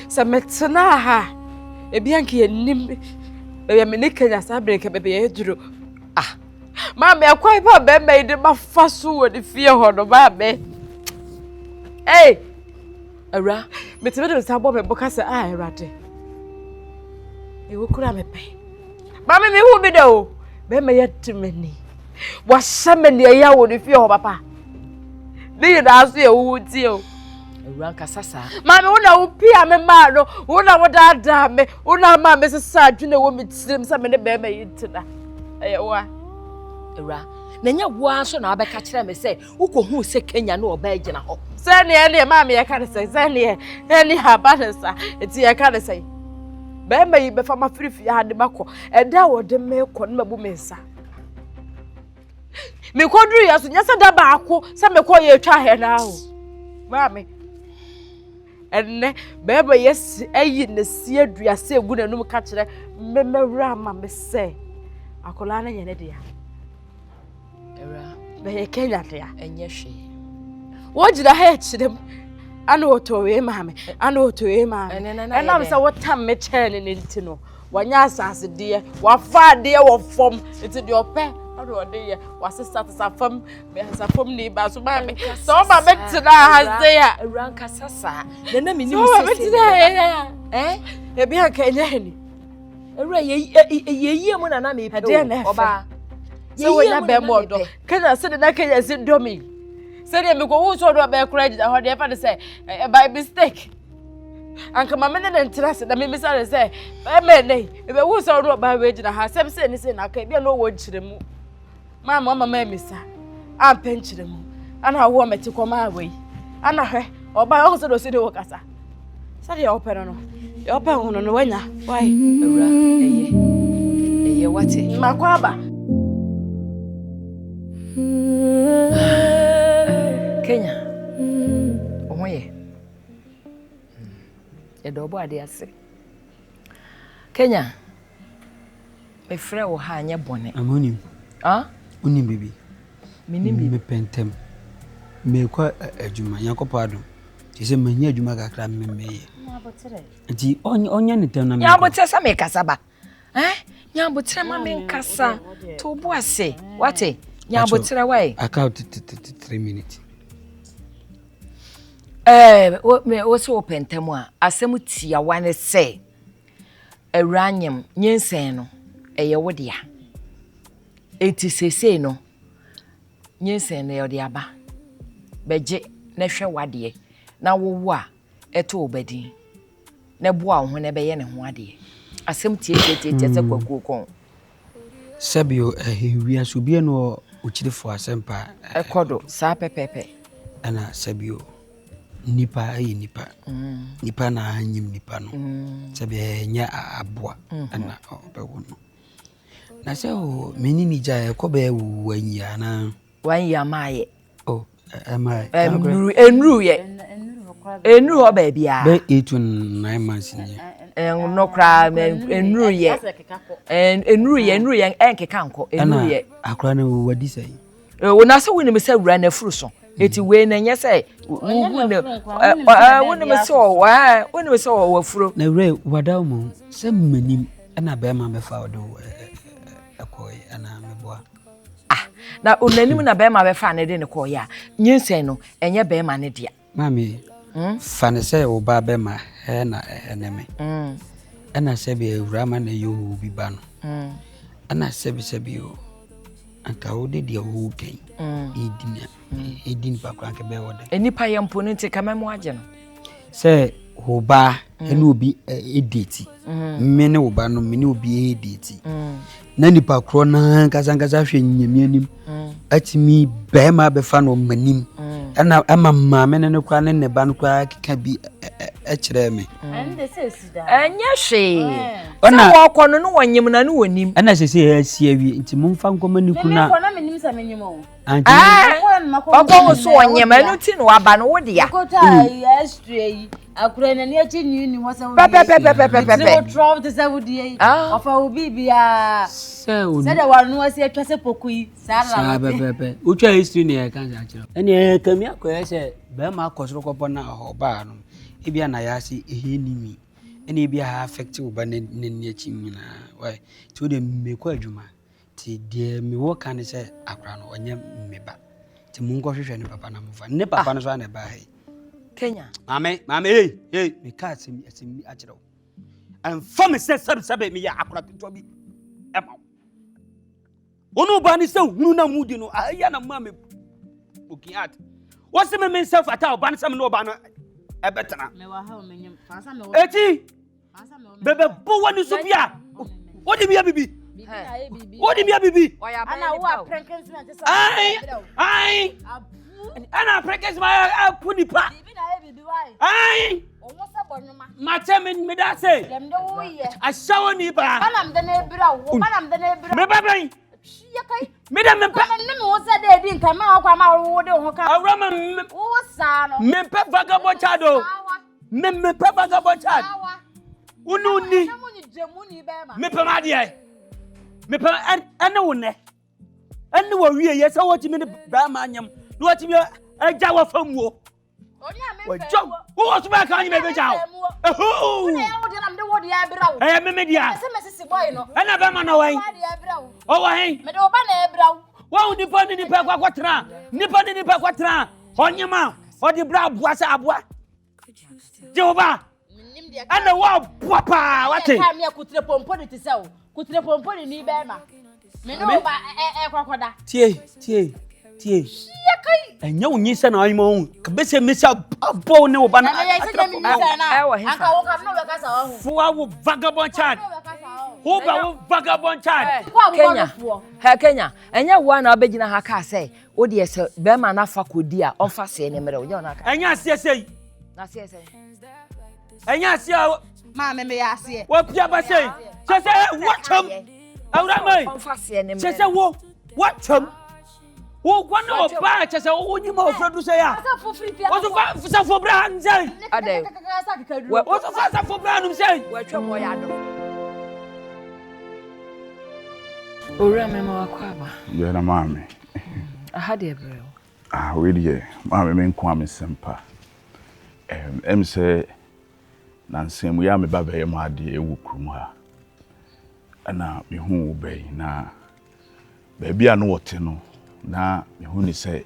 Sa metena ha. Ebi anke yenim. Be me ne Kenya sa break be ye duro. Mama akwai ba be me de mafaso wo de fie ho no ba be. Hey, Era, me tebe de sa bo me boka se Erade. E wo kura me pe. Mama me hu bi de o. Be me yetimani. Wa shamani ya wo de fie ho papa. Ni na so ye wo ti o. Era nka sasa. Mama una wo pia me ma no, una wo da me, una ma me sesa adwene wo me tirim se me ne be me yitina. Wa Era, na nya wo so na abeka kyerɛ me sɛ ukohu se Kenya na oba agina hɔ. Sɛ ne ma me ya ka sɛ sɛ ne ha ba nsa eti ya ka sɛ be ma yi be fa ma firifi ha de makɔ ɛda wo de me kɔ no mabu me nsa me koduru ya so nya sɛ da ba akɔ sɛ me kɔ ye twa he na ho ma me enne beba yes ayi ne sie aduase egu nanum ka kire memewura ma me se akola na ye ne dia Era be Kenya dia enye hwe wo jira ha chirem ana otowe ma me ana otowe ma enam se wotam me chene ne ntino wanya asase de wafa de wo fom enti de ope ode ye wasesa tsafam me hasafam ni ba so ma me so ma betina haze ya ranka sasa na me ni so ma betina e bi anka nyani ewura ye mu na me pe oba so we na be modo kana se de na kanya se domi se de me ko wo so do be kura jida ho de fa de say by mistake anka mama ne ntrase da me misale say me nei e be wo so do ba we jida ha sem se ni se na ka bia no wo nchire mu mama misa am penchire mu ana wo meti ko ma we ana hwe oba o so do se de wo kasa sa de opera no e opera hono no wanya why ewura eye wate makwaba Kenya omoye edobo ade ase Kenya me frɛ wo ha anya bone amonim unim bibi minim bi me pentem me kwa adwuma yakopo ado ti se manya adwuma kakra me meye nti onya ne tem na me ya botere sa me kasa ba ya botere ma me nkasa to bo ase wate ya botere wai account 3 minutes me wo so pentem a asem tia wane se awranyem nyensen no eye wodia eti sese no nyensen no yode aba beje na hwe wade na wowo a eto obadin na boa wo ho na beye ne ho ade asem tie se Kwaku kon sabio ehwia so bia no ochirefo asempa ekodo sa pepepe ana sabio nipa ayi nipa nipa na hanyim nipa no sabia nya aboa ana obewo no na se o menini ja ekobe wanya na wanya maye amaye enru ho ba bia be 8 to 9 months ni no kra enru ye enkeka nko enru ye akra na wadi sai wona se woni me se wura na furu so eti we na nye se woni me se wa furu na wura wada mu se manim na be ma be fa odo akoi ana meboa na onanim na be ma be fa ne de ne ko ya nyinsen no enye be ma ne dia mami fa ne se wo ba be ma na eneme ana se be Awurama na yo bi ba no ana se be o anka wo de dia wo ken edin pa kran ke be wo de enipa yempo no nti kamemo age no se wo ba ene obi edeti mene wo ba no mene obi edeti na nipa kro na nkasa hwe nyamianim atimi be ma be fa no manim ana ama mama ne kwa ne ba no kwa keka bi kire me ande se sida anya hwe ona wo kono no wonyem na no wonim ana se asia wi nti momfa nkoma ni kuna me ko na menim sa menyim o ogo so wonyem anu ti no aba no wo dia ko ta yesterday akura na ne achi ni ho sa wo pepe drop the sa wo die ofa wo bibia se da wanu asi atwa se pokui sa pepe utwa history ne kan ja kire ene kami akoya se be ma akosoro kopo na ho ba no ebia na ya se ehenimi ene ebia ha affect wo ba ne achi nyina why to de me ko adwuma ti de me wo kan se akura no onye mmeba ti mungo hwehwe ne papa na mfa ne papa no so na ba hai Kenya mame hey me ka asemi akire wo am fam se sabe me ya akura to bi ema onu ba ni se hunu na mudi no aya na mame okiat wose me myself ata ba ni se me no ba no ebetena me wa ha menyim fansa me wo eti bebe bo wani so bia wodi bia bibi wodi bia bibi ana wo pregnancy na tesa ai ana pregnancy ma puni pa bibi na e bibi wai ai omo sa bonuma mate me da say dem de wo ye ashawo ni ba banam de na ebira wo banam de na ebira me babai ya kai me da me pa me wo sa de di nkan ma akwa ma wo de ho ka Awurama wo sa no me pa vagabo chado Me papa ga bochad. Unu ni. Me pama dia. Me pama ene wonne. Ene wo wie ye se wo ti me ba ma anyam. No wo ti me agya wa famuo. Wo jom. Wo so ba kan me be jaw. Ehu. Me dia. Ena ba ma na wan. O wa hen. Me do ba na ebraw. Wo ni pa ni pa kwakwatra. Ni pa ni pa kwatra. Onyema. O di bra boa sa aboa. Jehova. Ana wa papa wate. Ka me kutre pompo ni tise o. Kutre pompo ni be ma. Me no ba kwakwada. Tie. Enya wonyi se na ayimo ka be se mesa abo ne oba na. Anka wo ka no be kasa ho. Fuwa wo vagabond child. Who ba wo vagabond child. Kenya. Enya wo na obegina ha ka say, wo de se be ma na fa kodi a onfa se ne mere wo nya na ka. Enya se. Na se. Enya se Ma me ya se. Wo pia ba se. Se watcham. Awurama. Onfa se ne mere. Se wo watcham. Wo gwana oba se wo nyima ofredu se ya. Wo so fa sa fobra nzai. Ade. Wo so fa sa fobra num se. Wo twem wo ya do. Awurama ma wakwaba. Ye na mami. Aha de ebrel. We dey. Mami me nko am sempa. Say nansem ya me baba ye ma de ewu krum ha. Ana me hu obey na ba bia no wote no na me hu ni say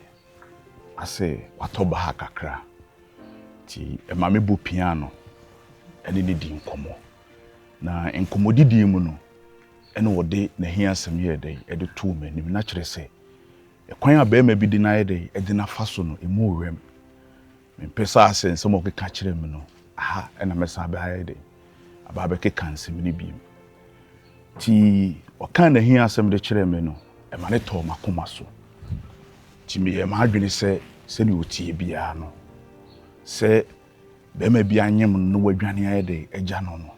ase watoba ha kakra. Ti e ma me bu piano ene ni di nkomo. Na nkomodidi mu no ene wode na hia asem ye dey e de to manim na kire say e kwan aba ma bi di na ye dey e de na faso no emu wem. Me pesa asen se mo ke ka kire me no. Aha ena mesa ba ye dey. Aba be ke kan se me ni bi. Ti o kan na hia asem de kire me no e ma ne to makoma so. Ti me e ma adwene se ni otie bia no. Se be ma bia nyem no wadwane aye dey eja no no.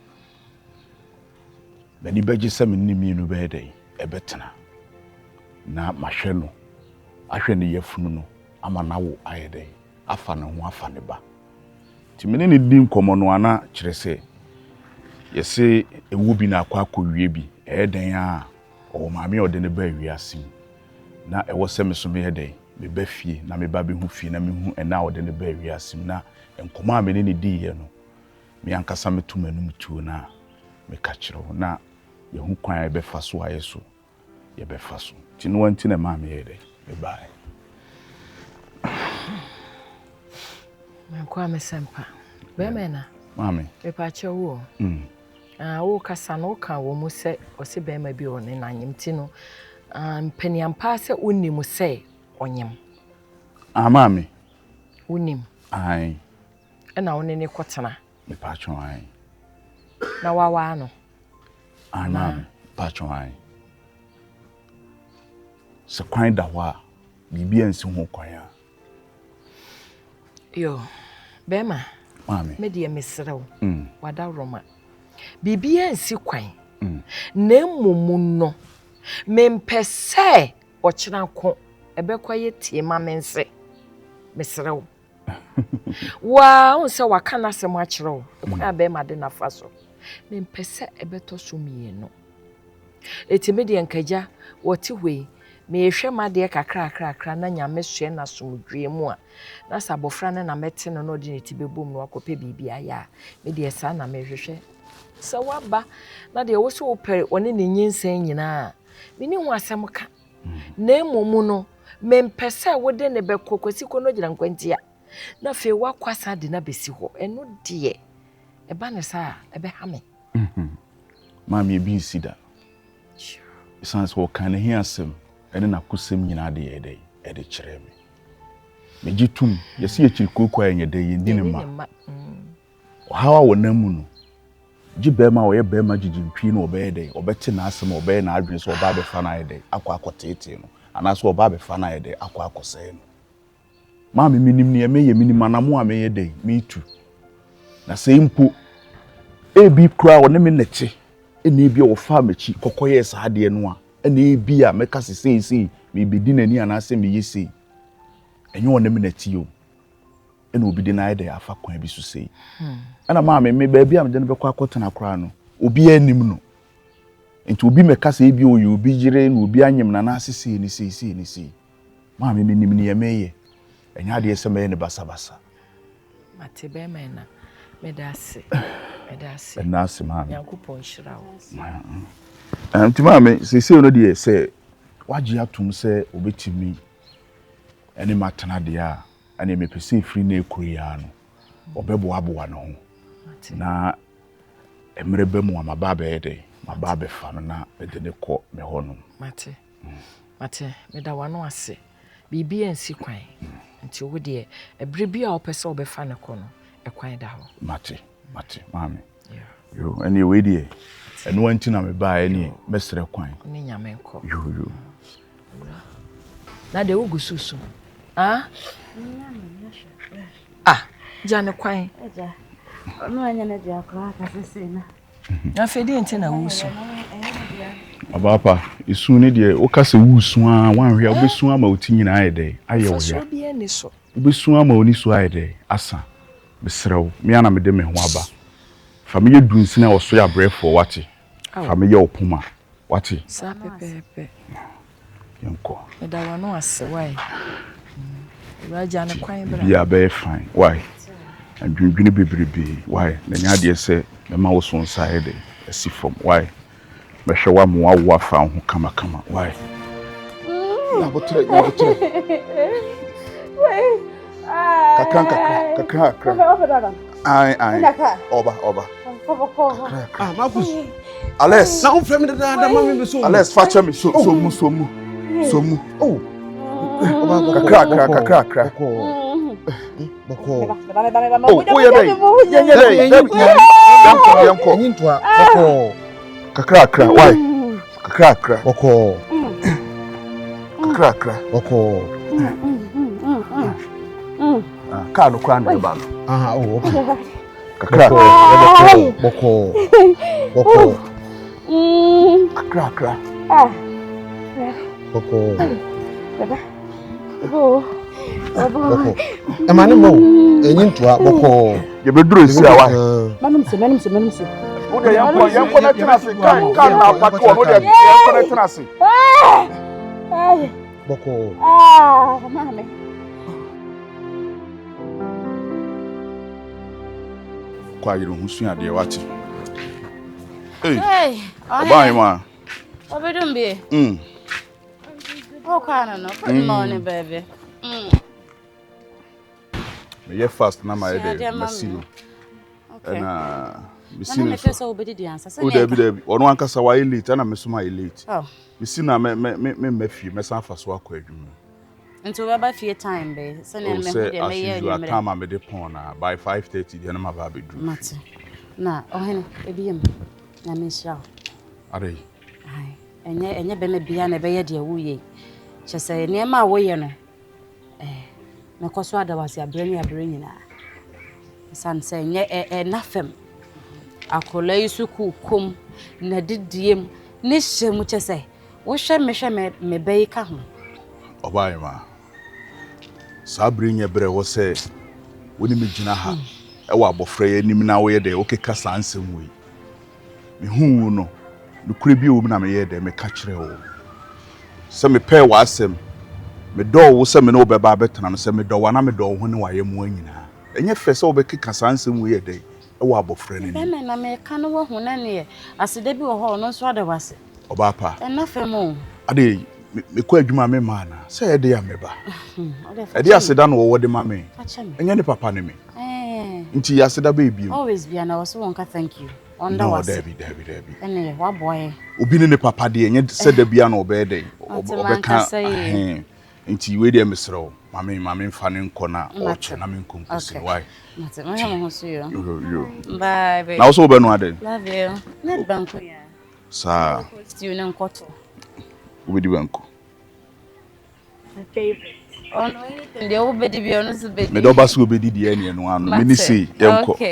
Bani beji se me ni mi no be dey e betena. Na mahwe no. Ahwe ne yafunu no ama na wo aye dey. Afa ne ho afa ne ba. Ti me ne di nkomo no ana kire se yese ewu bi na Kwaku wie bi den a o maame o de ne ba wi asim na e wo se me so me den me ba fie na me ba be hu fie na me hu ena o de ne ba wi asim na nkomo a me ne di ye no me ankasa me to manum tuo na me ka kire ho na ye hu kwan e be fa so aye so ye be fa so ti no wanti na maame ye den me ba Me kwa me sempa be me na maame me pa che wo wo kasa no ka wo mu se o se be ma bi o ne nanyem ti no mpeniampa se unim se onyem maame unim ai na wo ne kotena me pa cho ai na wawa no maame pa cho ai se kwan da wa bibia nsi ho kwan a yo bema maame me de mesrew wada roma bibia nsi kwan na mumu no mempese ochira ko ebekwaye tie ma mense mesrew wa unse wakana se ma kire kwa be ma de na faso mempese ebeto so mieno etime de nkaja woti hwe me hwe ma de kakra na nyame hwe na somdwe mu a na sabofra na mete no no de neti bebom no akope bibia ya me de esa na me hwehwe se waba na de wo se wo pere one ne nyinsan nyina mini hu asem ka na emomu no mempese wo de ne bekokosi ko no gira nkwantia na fe wakwasa de na besi ho eno de e ba ne sa e be ha me maame bi sida sans wo kan he asem ene na kusem nyina de ye dey e de kire me megitum yesi ekirikoko enye de ye ndine ma hawa wonamu no gibema wo ye bema gigintwi no obe dey obete na asem obe na adwene so oba be fa na ye dey akwa akotete no anaso oba be fa na ye dey akwa akose no maame minim ne emeye minim anamo ameye dey me tu na sei mpo ebi kura wo ne me neche ene bi wo fa mechi kokoye sa ade no a ene bi a meka sesei me bedi nani anase me yesi enye wo ne me nechi yo ena obi de na ide afa kwan bi so sei ana maame me ba bia me de no bekọ akotena kra no obi anim no enti obi meka se bi oyi obi jire na obi anyem na na asese ni sei maame me nim ne yemeye enya de eseme ne basa mate be mena me da se na se maame Yakupon shira wo enti maame sese no de se wagye atum se obetimi ene matana de a ane me pese free na ekuru ya no obebo aboa no ho na emre be mu amaba be de maba be fa no na ede ne kọ me ho no mate me da wano ase bibi ensi kwan nti wo de ebre bi a opese obefa ne kọ no ekwan da ho mate maame yo ene we de eno anti na me ba ene mesre kwan ni nyame nkọ yo na de ugususu jane kwan eja ono anya na dia akra ka sese na na fedi ente na wusu abapa isu ni de o ka se wusu a wanhwe obesu ama otinyina ayede aye wo ya bi eni so obesu ama oni so ayede asa besrew me ana me de me ho aba family dunsina oso ya brefo wati family opuma wati sa pepepe yanko da wano ase why raja na kwan bra ya be fine why adwundwune bebrebe why na nya de se me ma wo so nside asi from why me hwe wa mo awo afa ho kama why na botre kakra ai oba Marcus Ales na ufrem da mama me so Ales facha me so mu oh kakra boko oh ya dai yanko nyintwa boko kakra why kakra boko boko ka no kwa na ba aha oh okay kakra boko kakra boko baba emane mo enyintwa boko ye beduro si awa manum se o de yanko na tena se kan na patu o de yanko na tena se boko mama kwa yiro husu ade wati obai ma obedum be no good morning baby me ye fast na my de masino na misino me pesa obedi di answer say o de bi ono ankasa wa elite na me so ma elite misino me fie me san fa so akọ adwuma nti we ba fie time be say na me hu de me ye adwuma time me de pon na by 5:30 de na ma ba be dru mate na ohene ebiem na me sha are enye be me bia na be ye de wuye chese ne ma wo ye no me koso adawase abre nyina san se nye na fem akola isuku kum na didiem ne hyem chese wo hwe me be ka ho obai ma sabre nye bre wo se woni me gina ha e wa abofra ye nim na wo ye de okeka sansem wi me hu no nukure bi wo na me ye de me ka kire wo se me pe wa asem me do wo se me no be ba betena no se me do wa na me do ho ne wa ye mu anyina enye fe se wo be keka sansem wi ye de e wa abofra ni be me na me ka no wo ho na ne asede bi wo ho no so adawase oba pa na fem o ade me ko adwuma me ma na se ye de ya me ba e de aseda no wo de ma me enye ne papa ne me nti ya aseda ba ebi always be na so wonka thank you onda wase Debbie ene wa boy obi ne papa de enye se da bia na obe de obeka nti we de mesrew mame mfa ne nko na oche na me nkonkosi why mate ma ho so yo bye baby na wo so be no ade love you net banko ya sa stew na nkoto obedi banko my favorite ono nde obedi bi ono so bedi me do ba so obedi de ene no anu me ni sei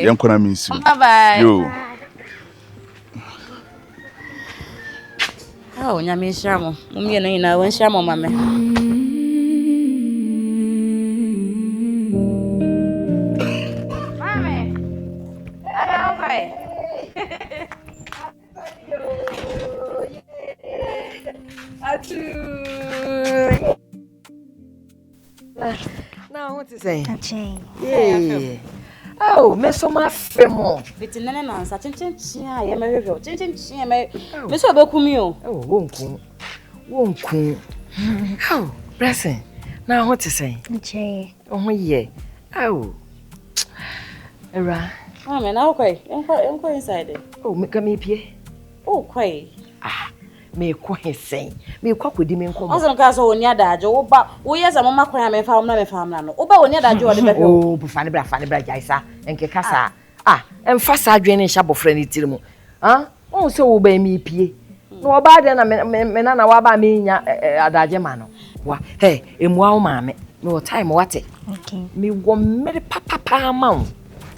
yenko na me nsi bye bye yo oh nyame shamo mumye no ina wan shamo mame Now what is saying? Adjei. Yeah. Oh, me so my femo. Biti nene na nsa chinchin a ye mehwehwe. Chinchin me. Me so obekumi o. Oh, wonku. Wonku. Oh, blessing. Now what is saying? Adjei. Oh, yeah. Oh. Era. Ah, me na okoi. Enko inside. Oh, me come pie. Oh, kwai. Ah. Me ko hesen. Me kwakodi me nkomo. Ozo nka so oni adaje wo ba wo yesa mama kwan me fa amna no. Wo ba oni adaje wo de be. Oh, bu fane bra jaisa. Enke kasa. Ah, emfa sa adwene nsha bofra ni tirimu. Ah? Won se wo ba mi pie. No oba de na me na wa ba me nya adaje ma no. Wa, hey, emua wo ma me. No time wate. Okay. Me wo mere papa ma wo.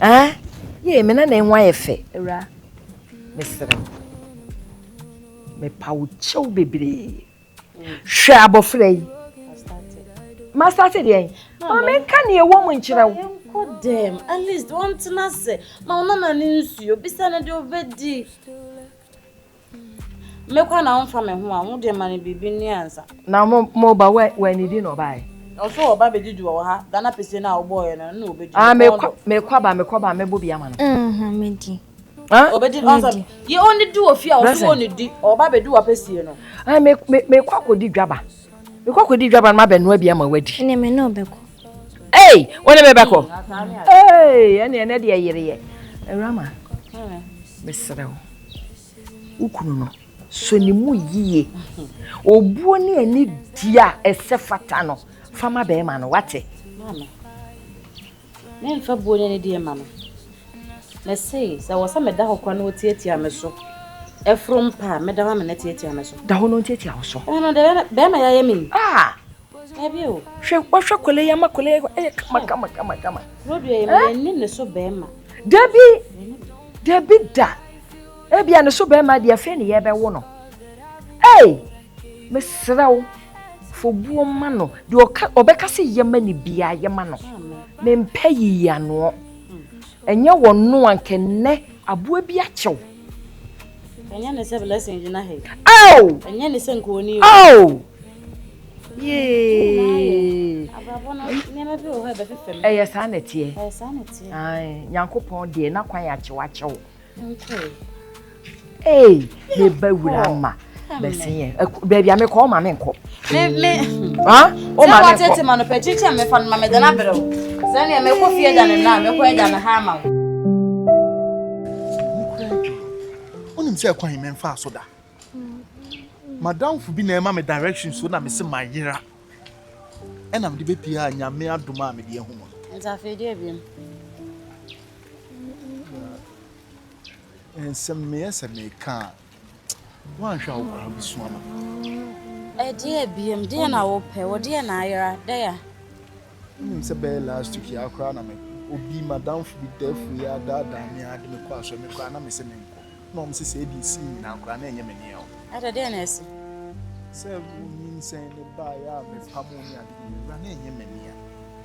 Ah? Ye me na enwa efe. Ewra. Mesere. Me paucho bebre. Hwe abofra yi. Ma started yen. Ma me kan ye wo mu nkyira wo. Enko dem. At least one tina say. Ma una na ni nsuo bisa na de obedi. Me kwa na onfa me ho a wo de ma ne bibi ni ansa. Na mo ba we ni di no bai. Oso oba bedi du wo ha. Dana pese na wo boy na na obedi. Ah me kwa me bo bia ma no. Medi. Ah? Obedi answer. Ye only do ofia oso only di. Oba bedi wa pese no. Ah me kwa kodi dwaba. Me kwa kodi dwaba ma benu bia ma wadi. Ne me no beko. Hey, wona me beko. Hey, ene de yere. Awurama. Mesrew. Ukunu no. So ni mu yiye. Obuo ne ani dia esefata no. Fama be ma no wate. Mama. Ne nfa buo ne dia ma no. Na say, so was some da hokwa no tietia me so. Efrom pa me da wa me na tietia me so. Da ho no tietia wo so. No de be ma ya mi. Ah. Ebi o. Hwe kole ya makole kama. Rodu e me ni ne so be ma. Debi da. Ebia ne so be ma de afa ne ye be wo no. Hey! Mesrew. Fo buo ma no. De obeka se ye ma ni bia ye ma no. Me mpa yi ya no. Enye wonu ankenne aboa bi achew. Enye ne se blessing jina he. Oh! Enye ne se nkoni o. Oh! Yeah. Ababono ne ma bi o ha be fefem. Eh yes anetie. Ai, Nyankopon de na kwan achew. Okay. Hey, me bawurama. Besin baby ame ko ma me nko. Me. Ha? O ma me. Tete ma no pe chichi me fa no ma me da na bere. Sani me ko fie da na me ko da na ha ma. Onim se kwan me mfa so da. Madam fu bi na ema me direction so na me se mayera. Ena me de be pia nyame adoma me de ehu mo. Nza fe de biem. Ensem me ese me ka. Wan hwa wo kwa bisu ama. De biem de na wo pe, wo de na ayera, de ya. Onim se be last week ya kwa na me obi madam fu bi defu ya da me ade me kwa so me kwa na me se me nko. No me se di si na kwa na enye me ne o. Ada de na esi. Se nin se ne ba ya me pamo ni ade ra na enye me ne ya.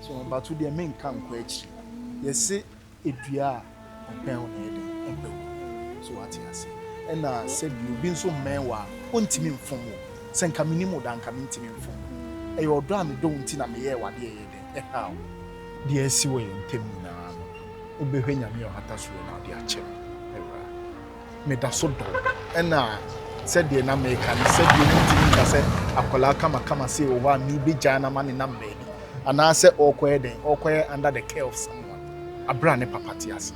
So ba to de me nka nko achi. Yesi edua pen ho na ede embe. So what you say? And said you been so mewa ontimi mfom wo senka minimo da nka mentimi mfom e yo do am do ntina me ye wade ye de how de asi wo yentem na obehwanya me ohata so na de ache ewa me da so do and said de na me kan said you ntimi ka say akola kama say over me be jana man na mbe ana say okoye under the care of someone abra ne papati ase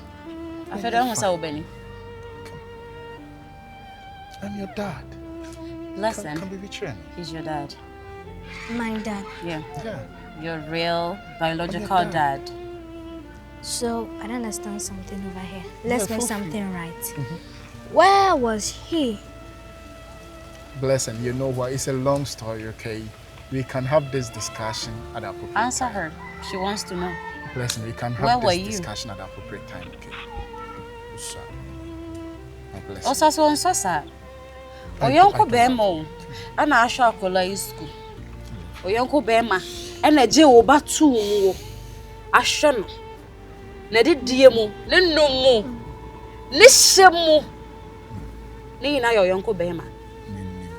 afeda ho sa obeni. I'm your dad. Listen. Come be with you. He's your dad. My dad. Yeah. Your real biological dad. So I don't understand something over here. Let's make something right. Where was he? Blessing, you know what? It's a long story, okay? We can have this discussion at the appropriate time. Answer her. She wants to know. Blessing, we can have this discussion at the appropriate time, okay? Sure. My blessing. Osaso onsosa. Oyonko bema ana ahwa akola isku. Oyonko bema ana je wo batu wo ahwe no. Na didie mu, ne nnom mu. Lishemu. Ni na yo yonko bema.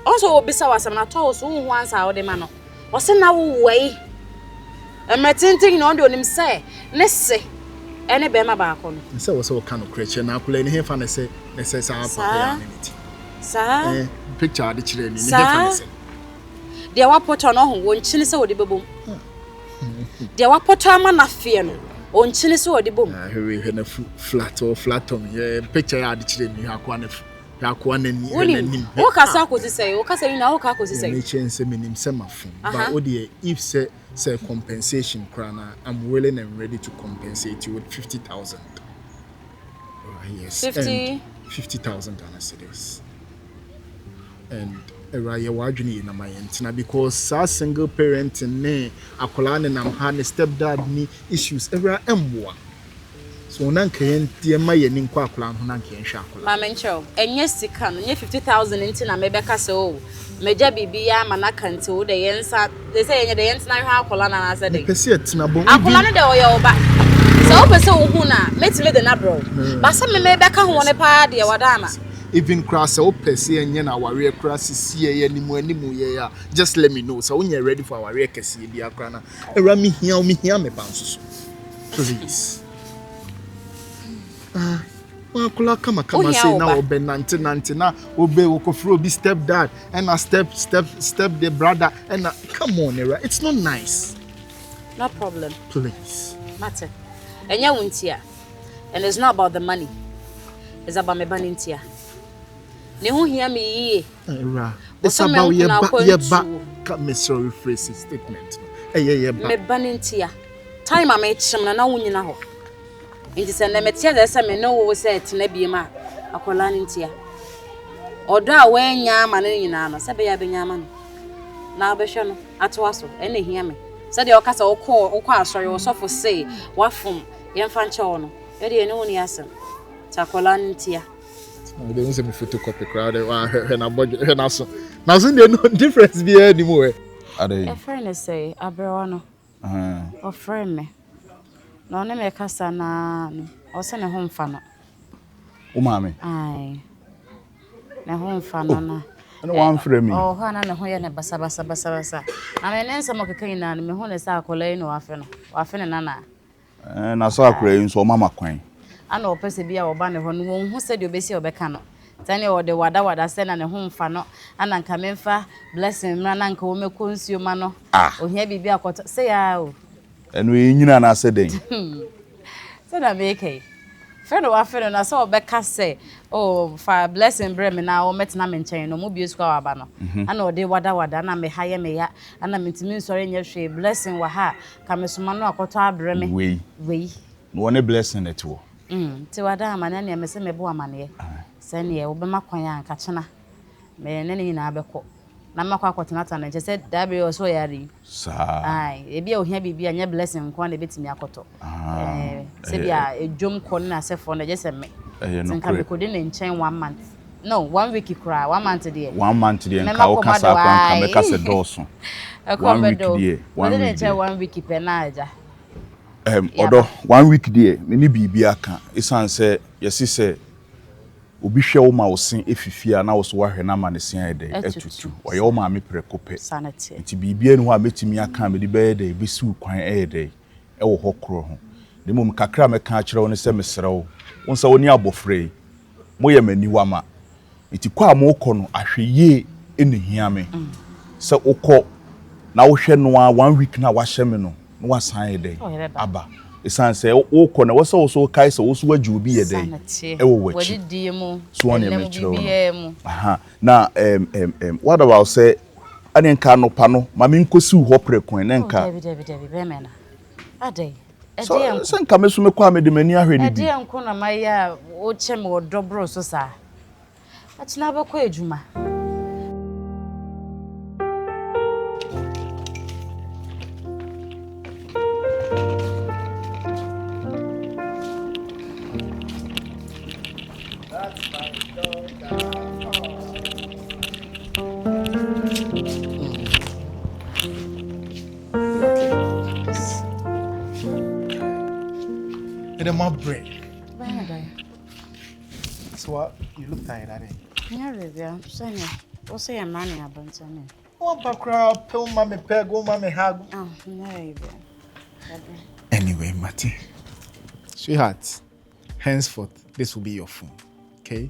Also obisa wasam na to so hu ansa wo de ma no. Wo se na wo wei. Emetintin no de onim se ne se ene bema ba akọ no. Se wo se wo kan okreche na akula ni hefa na se sa papa ya niti. Sa Picture ade kire ni hefa na se. De wa poto no ho wo nchini se wo de bebom. De wa poto ama na fie no. O nchini se wo de bom. He na flat on ye picture ya ade kire ni akwa na yakwa na ni. Wo kasa akosi se, wo kasa ni na wo ka akosi se. Me chense menim se mafun. But odi if say compensation krana, I'm willing and ready to compensate you with 50,000. Yes. 50,000 Ghana cedis. And Raya Wajuni na my entina because a single parent ne akola ne nam ha ne stepdad ni issues every emwa. So nanka yentie ma yenin kwa akola ho nanka yen hwa akola. Mama ncho, enye sika no nye 50,000 entina mebeka se o. Meja bibia manaka nti wo de yensa they say yenye de yentina hwa akola na na say de. Pese etina bon. Akola ne de oya oba. So pese wo hu na metime de na bro. Ba se me mebeka ho ne pa de wadama. Even cross o pese enye na aware cross sie animu ye ya just let me know so when you're ready for aware kese bi akra na era mi hia me banso please kula kama say na obe nante na obe okofro bi stepdad and a step the brother and come on era it's not nice. No problem, please matter enya wuntia and it's not about the money, it's about me banintia. Ne hu hia me yie. Era. It's about your back. Can me sorry phrase statement. Yeah ba. Me banintia. Time am echim na wunyina ho. Nti se na metia da se me no wo se etena bi ma akola ntia. Odo a wanya ama ne nyina no se be ya benya ama no. Na obehwe no atoa so ene hia me. Se de okasa okọ asori wo sofo say wafom yemfa nche wo no. E de ene woni asem. Takola ntia. They don't say me photocopy crowd when I budget na so there no difference be anymore. A friend say abrewano o friend me no ne me kasa na o se ne ho mfa no o maame ai ne ho mfa no na no wan frame me oh ha na ne ho ye ne basa na me ne nsa mo kekan na me ho ne sa akola no wafe ne na na so akora yin so mama kwan ana opese bia wo ba ne ho no wo hu se de obesi obeka no tani wo de wada se na ne ho mfa no ana nka memfa blessing mra na nka wo meko nsuo ma no ohia bibia akoto se ya o eno yinyina na se den se na make friend wa friend na so obeka se oh fa blessing bre me na wo metena me nchen no mo bi esu kwa ba no ana wo de wada na me haye me ya ana mentimi nsore nya hwe blessing wa ha ka me soma no akoto abre me wei no one blessing it wo ti wada amane ne me se me bo amane se ne wo be makwan anka chena me ne ni na abekọ na makwa akotena na je se da be o so yari sa ai e bia ohia bibia nya blessing kwa na betimi akoto se bia ejom ko na se fo na je se me nka be ko de ne nchen 1 month no 1 week kra 1 month there 1 month there nka o kasa kwa nka me kasa doso 1 week there 1 week pe na aja odo 1 week there me ni bibia ka isan se yesi se obi hwe wo ma wo sen efifia na wo so wahwe na ma ne sen ede etutu oye wo ma me prekope sanity nti bibia ne ho a metimi aka me de be de besiu kwan ede e wo hokro ho de mum kakra me ka akire wo ne se mesrew won sa woni abofre mo ye maniwa ma nti kwa mo kọ no ahwe ye ene hia me se ukọ na wo hwe no a 1 week na wa hye me no no wasan ede aba isan se wo kọ na wo so kai se wo so waju obi ye dey e wo wachi wadi mu so on e mechiro aha na what about say ani nka no pa no ma me nkosi ho prekon na nka Debi be me na adai so nka me so me kwa me de mani ahwe ni bi nko na maya o chem wo dobro so sa achina ba kwa ejuma and my brain. So what? You look tired, are you? Yeah, baby. I'm saying, what's your money about me? What background? Tell mommy, peg, go mommy, hug. Oh, no, baby. Anyway, Matty. Sweetheart, henceforth, this will be your phone, okay?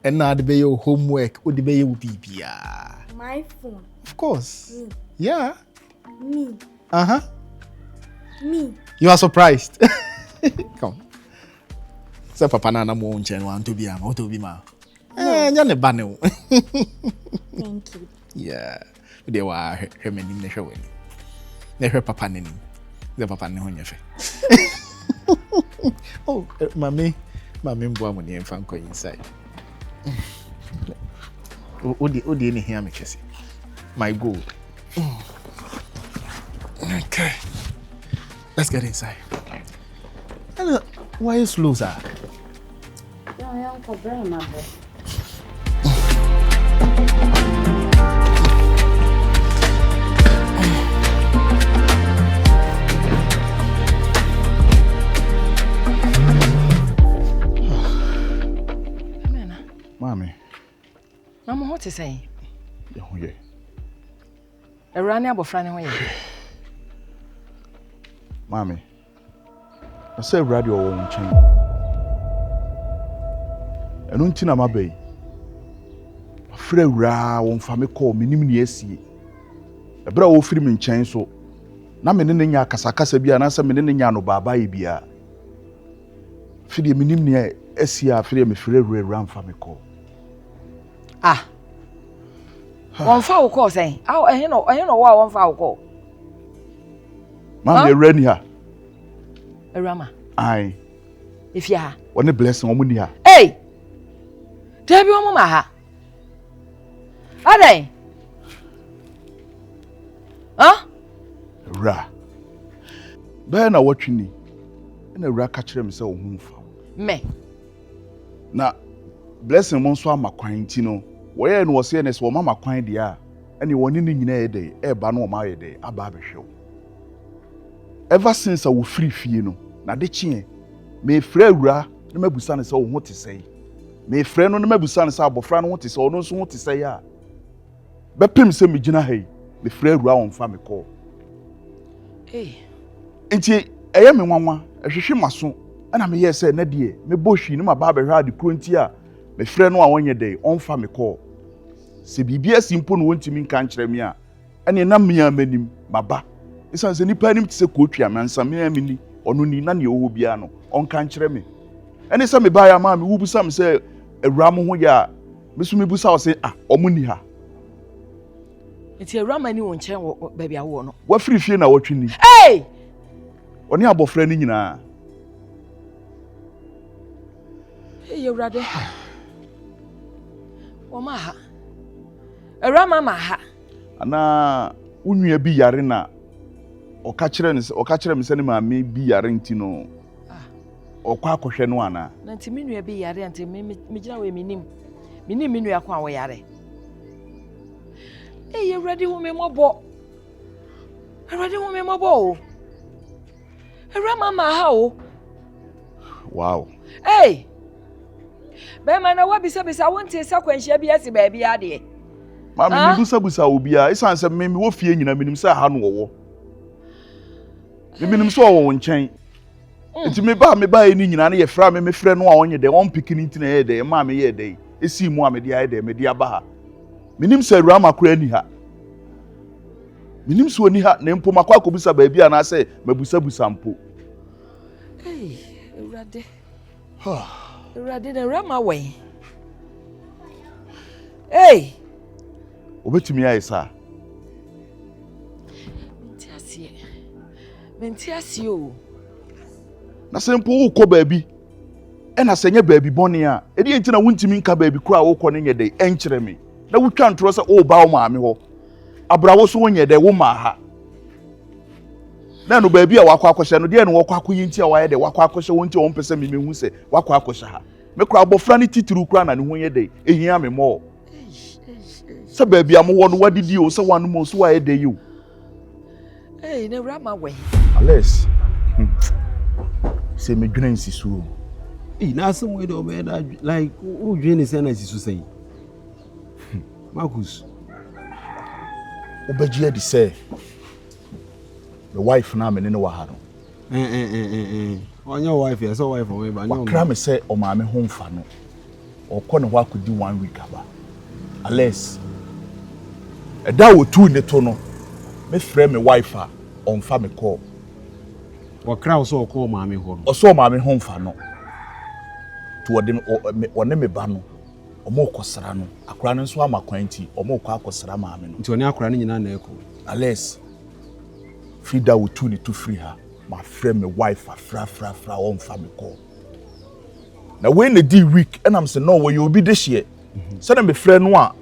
And now the be your homework or the be your BBA. My phone. Of course. Me. Yeah. Me. Uh-huh. Me. You are surprised. Come. Say papa na mo unchen wan to be am, o to be ma. Nya ne ba ne wo. Thank you. Yeah. They were hwemani ne hwewani. Ne hwe papa ne ni. The papa ne ho nyefe. Oh, mami mbo am ne mfa nko inside. Odi ni here me kesi. My goal. Okay. Let's get inside. Hello, why are you slow, sir? Yeah, I'm covering my bed. Mommy. Mama, what is saying? Yeah. A running about Franny way. Mommy. I said radio won't change. And until I'm a bay. A free ra won't family call me nimini. A bra will film in chain so. Na me ne nya kasakasa bia na se me ne nya no baba bia. Fidi me nimni asia fidi me free ra family call. Ah. One foul call saying, "Oh, I know why one foul call." Mom, you ready here? Awurama. Aye. If ya. One blessing on here. Hey. Debi o mama ha. Adai. Huh? Ra. Ba na watching ni. Na ra ka kire me say o hu fa. Me. Na blessing mo so amakwan ti no. Wo ye no wo se ne so mama kwan dia. Ene woni ni nyina ye dey. E ba no o ma ye dey. Aba be hwe. Ever since I was free fie no, na de chie me frɛ wura na mabusa ne sɛ wo ho te sɛi. Me frɛ no na mabusa ne sɛ abofra no ho te sɛ ɔno nso ho te sɛi a. Bɛpem sɛ me gyina ha yi, me frɛ wura won fa me kɔ. Nti ɛyɛ me nwanwa, ɛhwehwe maso, ɛna me yɛ sɛ na de me bɔ hwi ne ma ba bɛhwɛ ade kro nti a, me frɛ no a wonye dɛ, ɔnfa me kɔ. Sɛ biribi asi mpo no wontimi nka nkyerɛ me a, ɛne na me amanim maba. Isan se nipa nim tse ko twia mansa me amini ono ni na ne owo bia no onka nkyere me ene se me ba ya ma me wubusa me se Awurama ho ya me so me busa o se omo ni ha eti Awurama ni won chen wo ba bia wo no wa free fie na wotwe ni hey oni abofra ni nyina hey Awurade wo ma ha Awurama ma ha ana unua bi yare na oka kire me se ne maame bi yare nti no okwa akohwe no ana na nti me nua bi yare anti me gina we minim me nua kwa wo yare eh Awurade hu me mobo o Awurama ma ha o wow hey be ma na wa bisa wonte sa kwanhia bi asi ba bi ade maame mi busa obi a isan se me wo fie nyina minim se ha no wo minim so wo nkyɛn enti me ba ni nyina na ye fra me frɛ no a onye de on pikini nti na ye de ma me ye de esi mu a me de aye de me de aba ha minim se Awurama kora ni ha minim so ni ha na mpo makwa akobisa ba bi ana se mabusa mpo hey Awurade Awurade na Awurama wɛn hey obetumi aye sa menti asie o na se mpo wo kɔ baabi ɛna sɛ nyɛ baabi bɔne a ɛdi enti na wontimi nka baabi kora wo kɔ ne nyɛ dɛ ɛnkyerɛ me na wotwa ntoro sɛ wo ba wo maame hɔ abrawo so wonyɛ dɛ wo ma ha na no baabi a wakɔ akɔhyɛ no deɛ no wɔkɔ akɔyi nti a wayɛ dɛ wakɔ akɔhyɛ wonti a wɔmpɛ sɛ memehu sɛ wakɔ akɔhyɛ ha me kora abɔfra ne titiri kora na ne ho yɛ dɛ ehia me mɔ sɛ baabi a mowɔ no wadidi o sɛ wano mo so wayɛ dɛ yi o hey na Awurama wɛn Alex se me dwena nsisu Now some way to be like who join the senate to say. Marcus. Obejie di say. The wife na me ne wa ha no. On your wife, yes, wife away, but no. Kra me say o ma me ho mfa no. Okọ ne ho akodi 1 week aba. Unless da wo tu ne to no. Me frɛ me wife a on fa me call. Wa kra so call ma me ho. O so ma me ho mfa no. To wode me ba no. Omo kosra no. Akra no so ama kwanti. Omo kwa akosra ma me no. Nti oni akra no nyina na eko. Unless Frida will tune it to free her. My friend, my wife, fra on family call. Now when the D week, and I'm saying no, where you'll be this year. Send me friend one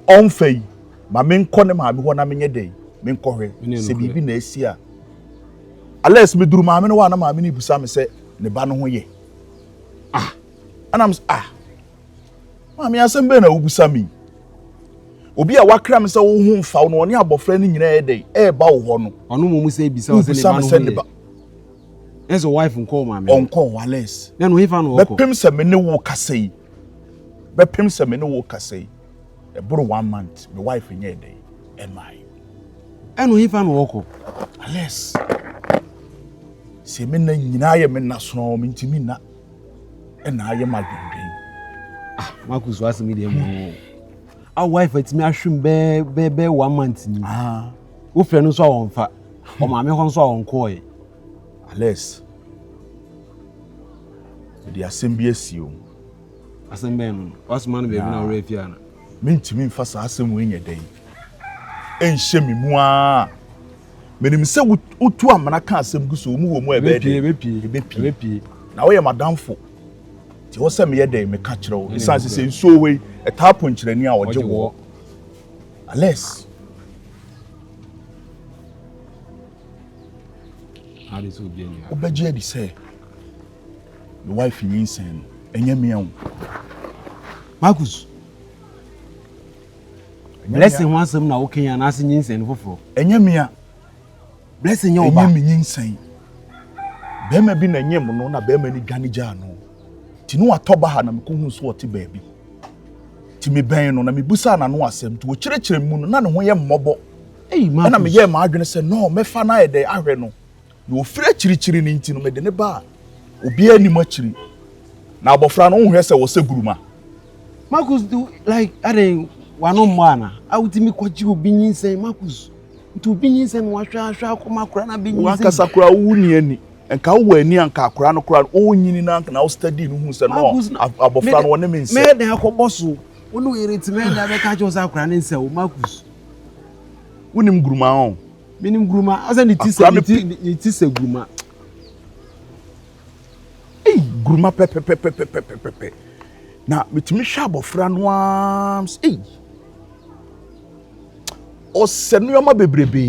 on fay. My main corner, my one I'm in your day. Main corre, say be next year. Unless me do my man one, my mini busam say, Nebano ye. And I'm Mammy, I send Ben a busami. Obi a wakra me se wo hu mfa no oni abofra ni nyina ede e ba wo ho no ono mo se bi se o se ne ba as a wife nko ma me onko wales na no hifa no be pem se me ne wo kasei be pem se me ne wo kasei e buru 1 month me wife nya ede e mai no hifa no woko wales se me na nyina ye me na so me ntimi na e na aye ma dwendwen Marcus was me dem our wife at me ashum be 1 month ni wo frɛ no so won fa o ma me ho so won ko e ales the assembly asio assembly no osman be na ore fia na mentimi mfa sa asem we nya dai enhye me mu a menim se wotu amana ka asem gu so mu wo mu e be pie na wo ye madamfo ti wo se me ye dai me ka kire wo isa se nso we etapo nkyerani a oje wo ales how is it being obeje di say the wife yin sen enye me an Marcus blessing wansem na woken ya na ase yin sen foforo enye me a blessing yo ba enye me yin sen be ma bi na nyem no na be ma ni dwane gya no ti no atoba ha na me ko hu so wote baabi ti me ben no na me busa na no asem to kyerɛkyerɛ mu no na ne ho yɛ mmɔbɔ Marcus na me yɛ ma adwene sɛ no me fa na yɛ ahwɛ no na ofira kyirikyiri ni nti no me de ne ba obi ani makyiri na abofra no hwɛ sɛ wo sɛ guruma Marcus do like ade wano mwana awutimi kwaji obi nyinsen Marcus nti obi nyinsen wa hwa akoma kora na bi nyinsen wa kasa kora wo ni ani enka wo ani anka kora no kora o nyini na na o study no hu sɛ no abofra no ne me nse me de akɔbɔso wonu yereti me da be ka josa kora ne nse o Marcus wonim guruma on minim guruma asa ni ti se guruma guruma pepe na mitimi hwa abofra no ams o senu yoma bebrebe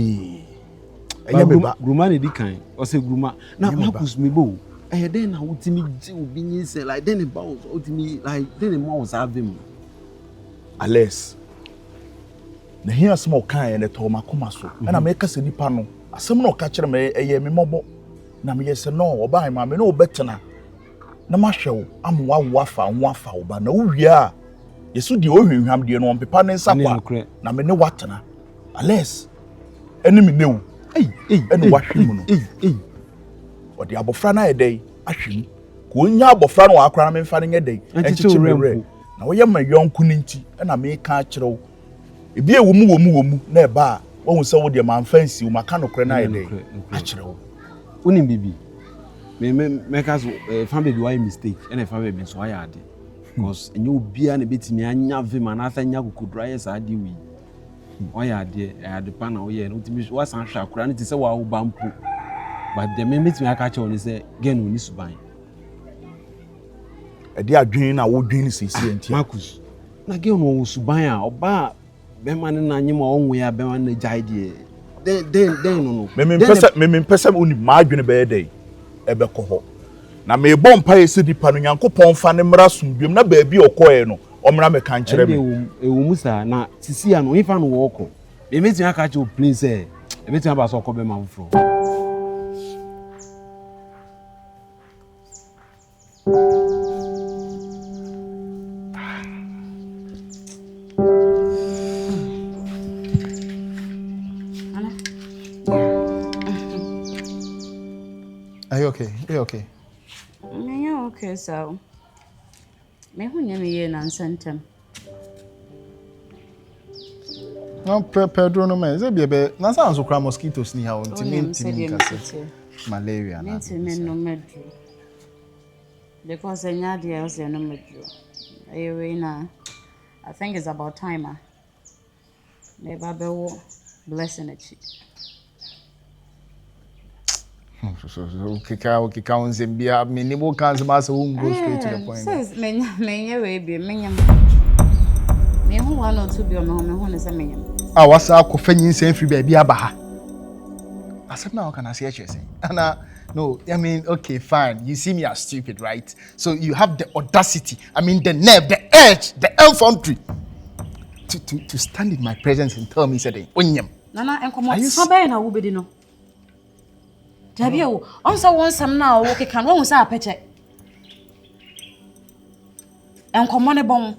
enye beba guruma ne di kan o se guruma na Marcus me bo den na wutimi ji obi nyinse like den ba o wutimi like den ma o serve him ales na hia small kan ne to makoma so na me ka se nipa no asem na o ka kire me eye me mobo na me yese no oba ma me no obetena na ma hwew amwa wafa nwafa oba na uwia yesu di ohwenhwam de no ompepa ne nsakwa na me ne watena ales enimi newu ene wahwe mu no odi abofra na edai ahwe ko onya abofra na wakra na me mfa ne nyedai enchichire na wo ye ma yonku ne nti na me ka kirew ebi ewu mu na eba wo hu se wo de ma mfansi wo maka no kre na edai akirew oni bibi me cause fan baby why mistake and fan baby so why ade because enyo bia na betimi anya vema na asa nya kokudra yes ade wi why ade pa na wo ye no timi wa san hwa kura ne ti se wa wo bampo but the me betimi aka che oni se gen oni suban ade adwen na wo dwen sisi enti Marcus na gen no wo suban a oba be man na nyim a onwe ya be man na jaide den no me pesa uni ma adwen be dey ebe koho na me bom pa ese dipa no Nyankopɔn fa ne mra sumdwem na baabi okoe no omra me kan kire me ewu musa na sisi ano ifa no woko me metin aka che o please e metin aba so okobe ma fufuro okay. You okay? Yeah, okay, so. Me who nyame ye na nsentem. No Pedro no man. Ze be na sa anso kra mosquitoes ni ha on ti kase. Malaria na. Me no medro. Because enya dia o se no medro. Ewe na I think it's about time. Never be wo blessing it. So kika on Zambia minimum can ma so go straight to the point. Says menya we be menya. Me who one or two be on me who say menya. Ah wasa akofa nyinsan free baby aba ha. Asem na can I say no, I mean, okay, fine. You see me as stupid, right? So you have the audacity, I mean the nerve, the edge, the effrontery to stand in my presence and tell me say onyam. Nana enkomo sabe na wo bedi no. Jabi o, onso won sam na wo keka no hu sa apeche. Enkomo ne bon.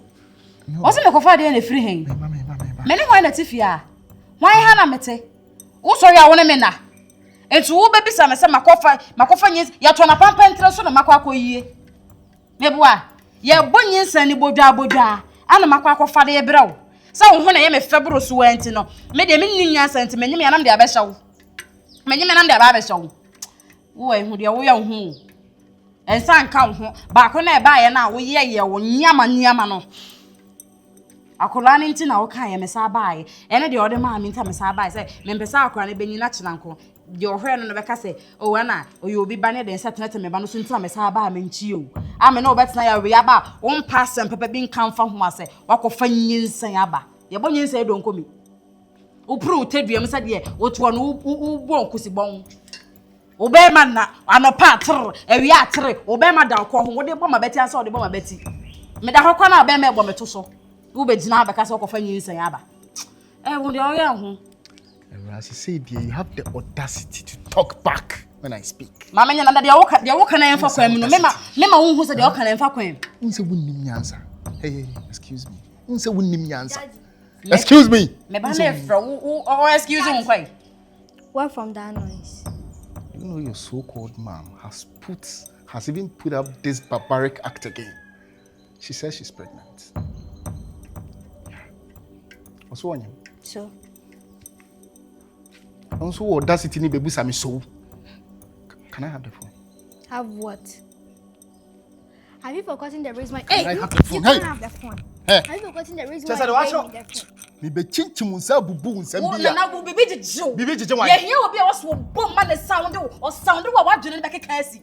O se me kofa de na free hen. Me ne ho na tifia. Hwan ha na mete. Wo so ya wo ne me na. Etu wo bebisa me se makofa nyi ya to na pampa ntre so na makwa akoyie. Meboa, ye bonyi nsan ni bodwa ana makwa akofa de ye brɛ wo. Sa wo ho na ye me febro so anti no. Me de me nyinya senti me nyim ya nam de abɛhya wo. Me nyim nam de abɛhya wo. Wo ehu de wo ya hu. Ensan ka wo ho. Ba ko na e ba ye na wo ye wo nyama no. Akola ni nti na wo kan ye me sa ba ye. Ene de ode ma mi nta me sa ba ye se me mpesa akola ne benyina chenanko. De ohwe no beka se o wana oyo obi ba ne de nsetete me ba no so nti na me sa ba me nchi o. Ame na obetena ya we aba won pass pepe bi nkan fa ho ase wakofa nyinsan aba. Ye bo nyinsan do nkomi. Upru teduam se de woto no wo nkusi bon. Obe ma na anopa tr ewi atre obe ma da ko ho wo de bo ma beti ase o de bo ma beti. Me da hokwa na obe ma ebo me to so. Wo be gina abeka se wakofa nyinsan aba. Wo de o ya ho. As you say, dear, you have the audacity to talk back when I speak. Mama, you know that they walk and I for crime. No, Mema, who said they walk and for crime. Unse wouldn't me answer. Hey, excuse me. Unse wouldn't me answer. Excuse me. Oh, excuse me, quite. Where from that noise? You know your so-called mom has even put up this barbaric act again. She says she's pregnant. Yeah. What's wrong? So. Also, audacity ni bebu sami so. Can I have the phone? Have what? Have you forgotten the reason why? Hey, I have the phone. You can't have the phone. Hey. Have you forgotten the reason why I gave me the phone? Me be chinchi munsa bubu nsam bia. Na bu bibi jijo. Bibi jijo wan. Ye hia obi a was wo bom ma the sound o sound wa wadwene be keka asi.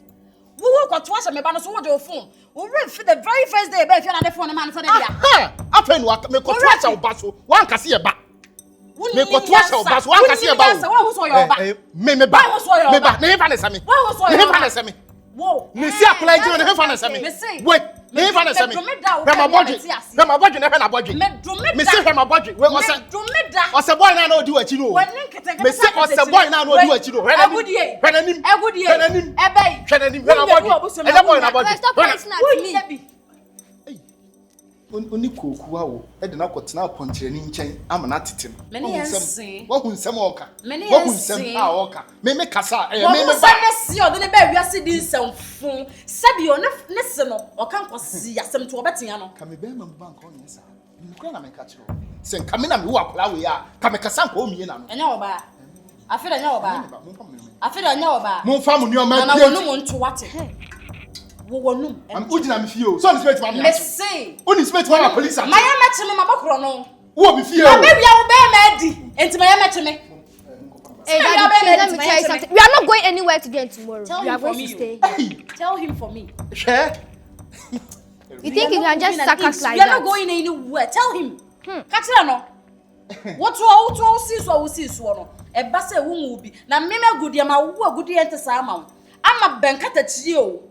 Wo kwato asha me ba no so wo de phone. Wo read for the very first day be fia na the phone man so dey dia. Ha! Afa no me kwato asha wo ba so. Wan kase ye ba. Me kwato asha wo ba so. Wan kase ye ba. Wa ho so yo ba. Me ba. Me ba. Ne fa na sami. Wa ho so yo. Ne fa na sami. Wo. Me si akola ji ne fa na sami. Wait. Me fa na sami. Rama bodge ne fa na bodge. Me si rama bodge. We ose boy na odi wachi no. Me si ose boy na odi wachi no. Hwenanim. Ebei. Hwenanim. Rama bodge. Eje boy na bodge. Stop pointing at me. Oni koku awo e de na kotena apontere ni nchen ama na tetem. Wo hu nsem oka. Wo hu nsem a oka. Me kasa me ba se o de ne ba wiase di nsemfun. Sabi o ne se no o kan kwasi asem to obetia no. Ka me be ma mba nka onye sa. Nkura na me ka kiro. Se nka me na me wo akola we a ka me kasa nka o mie na no. Enya oba. Afira enya oba. Afira enya oba. Mo fa mu ni o ma na wonu mo nto wate. Wonum. Am ujina me fie o. So ni spet ma me. Me say. Oni spet ma police. Ma ya meche me mabokro no. Wo be fie o. Ma be bia wo be ma di. Enti ma ya meche me. Hey, let me tell you something. We are not going anywhere today and tomorrow. We are going to stay. Tell him for me. Sure. You think you can just sack us like that? We are not going anywhere. Tell him. Katira no. What to see so no. E ba se wo mu bi. Na me agudie ma wo agudie ente sa ma. Ama benkata chie o.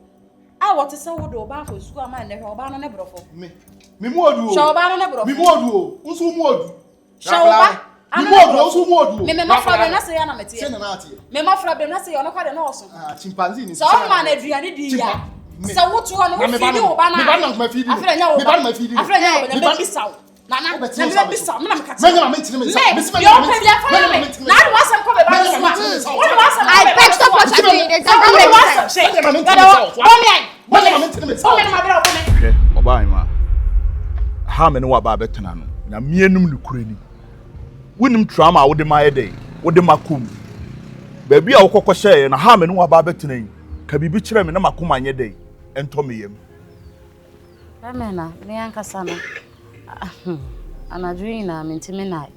I want to say what the Oba for school man never Oba no brofo. Me mu odu o. Sha Oba no brofo. Me mu odu o. Unsu mu odu. Sha Oba. Me mu odu, unsu mu odu. Me ma fra be na say ya na mete. Se na na ate. Me ma fra be na say ya no kwa de na oso. Ah, chimpanzee ni. So man aduane di ya. Se wotu ho no fi di Oba na. Me ba na ma fi di. Afra nya Oba. Me ba na ma fi di. Afra nya Oba na be saw. Nana, Obeti na no me sabe. be so, me na me catch. Menga ma mentini me sa. Le, Mesi you pay me for me. Na I want some come back to me. What was some? I beg stop what you're doing. There's nothing What was like some? Menga ma mentini Gado, me sa. come Menga ma mentini me sa. Come my brother, come. hwɛ ɔbaa ma ha me ne wa ba betena no na mienum ne kurani wonim trauma a wode ma yɛdɛ wode ma kom baabi a wokɔkɔ hyɛɛ na ha me ne wa ba betena yi ka bibi kyerɛ me na makoma nyɛ dɛ ɛntɔ me yam Amena, me ankasa no. Anadwi na mentimi na.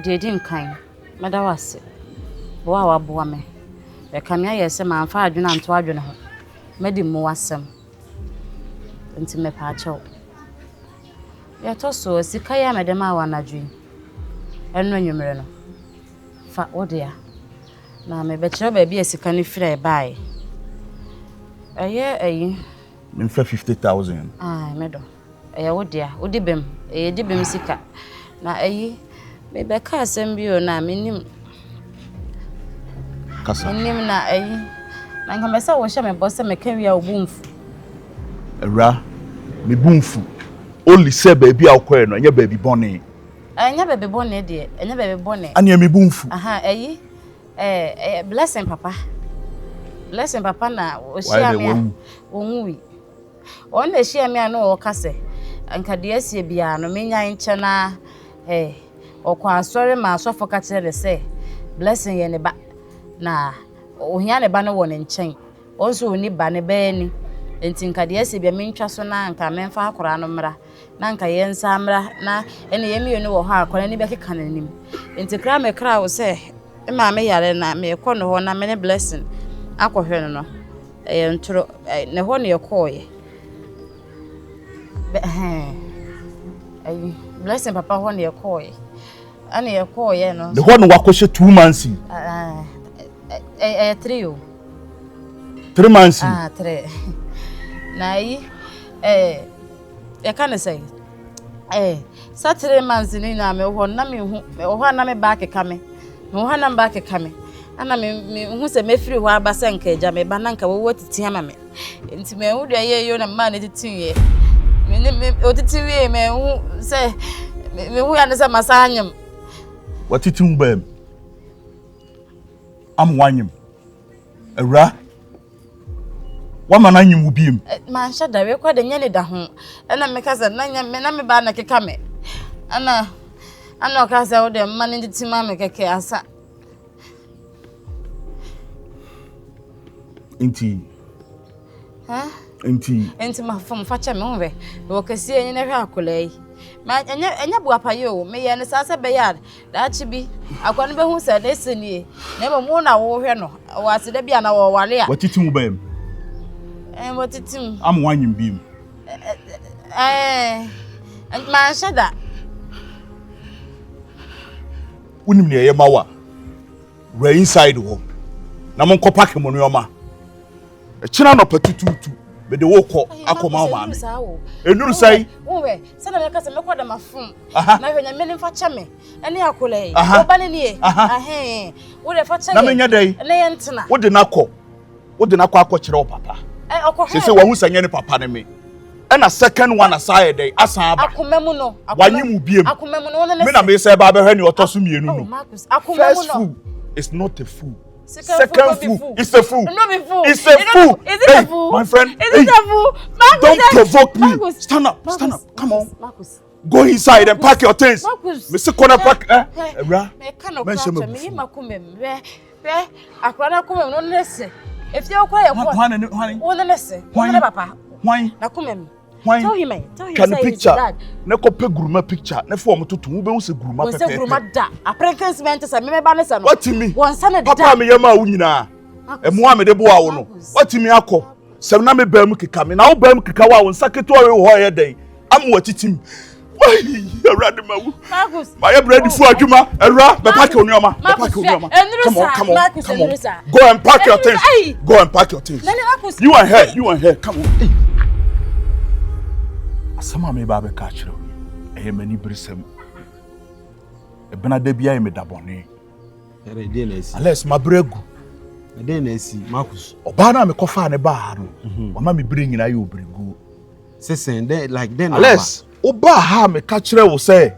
De di nkan. Meda wase. Bo a waboa me. Be ka me ayese ma amfa adwena nto adwene ho. Medi mu wasem. Nti me pa achew. Ya to so sika ya mede ma wa anadwi. Enu anwumre no. Fa wodea. Na me be kire ba bia sika ne fira e bae. Ayi. memfa 50,000 Ah, medo. Wodea, wodi bem. Di bem sika. Na me be ka asem bi o na menim. kasa Menim na na nka me se wo hye me boss me ka wia obumfu. Awura me bumfu only say baabi a wokɔɛ no ɛnyɛ baabi bɔne Anya bebe bone de, anya bebe bone. ane me bumfu Aha, blessing papa. Blessing papa na o hye me wonwi. On na hye me na o kase. Anka de asie bia no menya nche na okwa asori ma asofo ka kire se blessing ye ne ba na ohia ne ba no wɔ ne nchen. Onso oni ba ne ba ni. Enti nka de asie bia mentwa so na nka memfa akora no mra. Na nka ye nsa mra na ene ye mienu wo ha akora ni be keka nanim. Enti kra me kra wo se ma me yare na me kɔ no ho na me ne blessing akɔhwɛ no no. Ntoro ne ho ne yɛkɔɔye. Blessing papa ho ne yɛkɔɔye. Ane yɛkɔɔye no. ne hɔ no wakɔhyɛ 2 months 3 o. 3 months 3. Na yɛka ne sɛ sa 3 months ni na me ho na me hu ho na me ba keka me. Me ho na me ba keka me. Ana me hu se me firi ho aba se nka eja me ba na nka wo titi ama me. Enti me hu de ye na ma na titi ye. Me otiti wie me hu se me hu ya ne se masanyem. watiti hu bam am wanyem Awura wama na nyim ubiem Ma sha da we kwa de nya ne da ho. Ana me ka se na nya me na me ba na keka me. Ana ka se wo de ma ne titi ma me keke asa. Inti ma fom facha me honwe wo kasi enyi na hwe akola yi ma enya bu apaye o me ye ne sase be ya da chi bi akwa no be hu se na esenie na mo na wo hwe no wo ase da bia na wo wale a watiti hu bam watitim am wanyem biem ma shada unim ne ye mawa right inside ho na mon ko pack mo no yoma China no patututu be de wokɔ akɔma ma me enuru sai wowe se na me ka se me kɔda mafum na hwenya me ne fa cha me ene akola yi oba ne nie wo de fa cha na menya dai ne ye ntena wo de nakɔ akɔkyerɛ wo papa se wa hu sanya ne papa ne me ɛna second one aside dai asan aba akomemu no wanyem biem akomemu no ne me na me say ba be hwɛ ne ɔtɔso mienu no first fool is not a fool. Second fool. It's a fool. No be fool. It's a fool. Is it a fool? My friend. Is it a fool? Marcus, don't provoke me. Marcus, stand up. Come on. Marcus. Go inside and pack your things. Marcus. Mr. Corner pack. Ra. Me cannot catch me. Makume. Re. Akwara kume no nese. If you kwa yakwa. Wona nese. Wona papa. Why? Nakume. Why? Tell him. Can the picture? Na ko pe guruma picture. Na fo mututu wo be wo se guruma pepe. Wo se guruma da. Aprekans ment se me ba ne se no. What me? Won sa ne da. Papa me yema wo nyina. Emu ame de bo a wo no. What me akọ? Sem na me ba mu keka me. Na wo ba mu keka wa wo nsaketo we ho ye den. Am wo titim. Why? Awurade ma wo. Marcus. My bread fu adwuma. Awura, be pack onioma. Be pack onioma. Come on. Go and pack your things. Go and pack your things. You and her. Come on. Asama me ba be ka kire o mani brisem e bena da bia me dabone ere de na esi ales mabregu de na esi Marcus oba na me kofa ne ba ha no mama me bring nyina ye obregu sesen de like then ales Oba ha me ka kire wo say.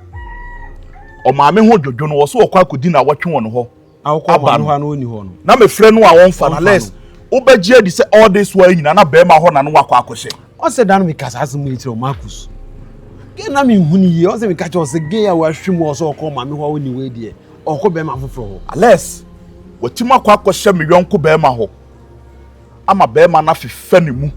O ma me ho dwodwo no wo so Kwaku di na wotwe won ho. Awokọ no ha no ni ho no. Na me frɛ no a won fa na less. Obegye di say all this way nyina na be ma ho na no wakọ akọhye. O se dan me kasa asem yitire o Marcus. Ge na me huni ye, o se me ka che o se ge ya wa hwem o so okọ ma me ho woni we die. Okọ be ma foforo ho. Less. Watima akọ akọhye me yonko be ma ho. Ama be ma na fefa ne mu.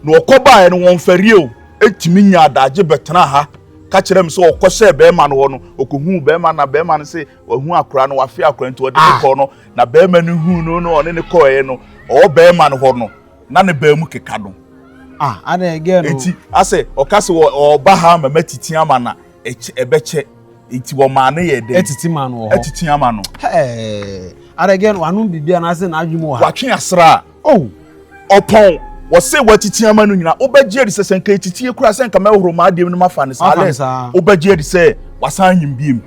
No okọ ba no won farie o. Etimi nya adagye betena ha. Ka kire me so okọhye be ma no ho no. Okohu be ma na be ma no se wahu akora no wafe akora nti ode ne ko no na be ma no hu no no one ne ko e no. O be ma no ho no. Na ne ba mu keka do. Ada again no. Enti ase okase o ba ha ma matiti ama na ebeche enti wo ma na ye de. Etiti ma no ho. Etiti ama no. Ada again wanu bibia na ase na adwumu ha. Watwe asra. Opon wo se watiti ama no nyina obegye di sesen ka etiti ekura sen ka mahoro ma adem no mafa ne sales. Obegye di se wasan nyim biem.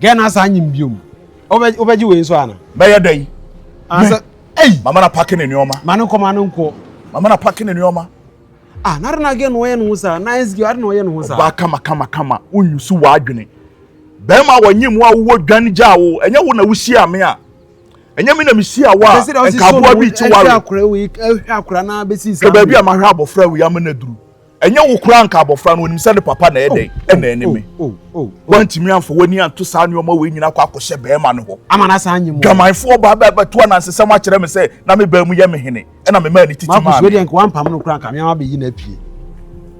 Gen na san nyim biem. Obegye we so ana. Meya dai. Asa mama na pake ne nyoma. Manu nko. Mama na pake ne nyoma. Nare na again wo ye no sa. Nice girl no ye no sa. Ba kama unyusu wa adwene. Be ma wanyim wa wo dwan gya wo. Enye wo na wusi ame a. Enye me na misi awa nkabua bi ti ware akura na besi sa ba bi amahwe abofra wi am na duru enye wo kura nka abofra no onim se de papa na eden na eneme wantimi amfo wani anto sa ne oma we nyina kwa akɔhye be ma no ho amana sa anyim gamanfo ba to na nsesam a kyerɛ me se na me ba mu ye me hene na me ma ni titi ma ma so de nka wampam no kura nka me ama be yi na pie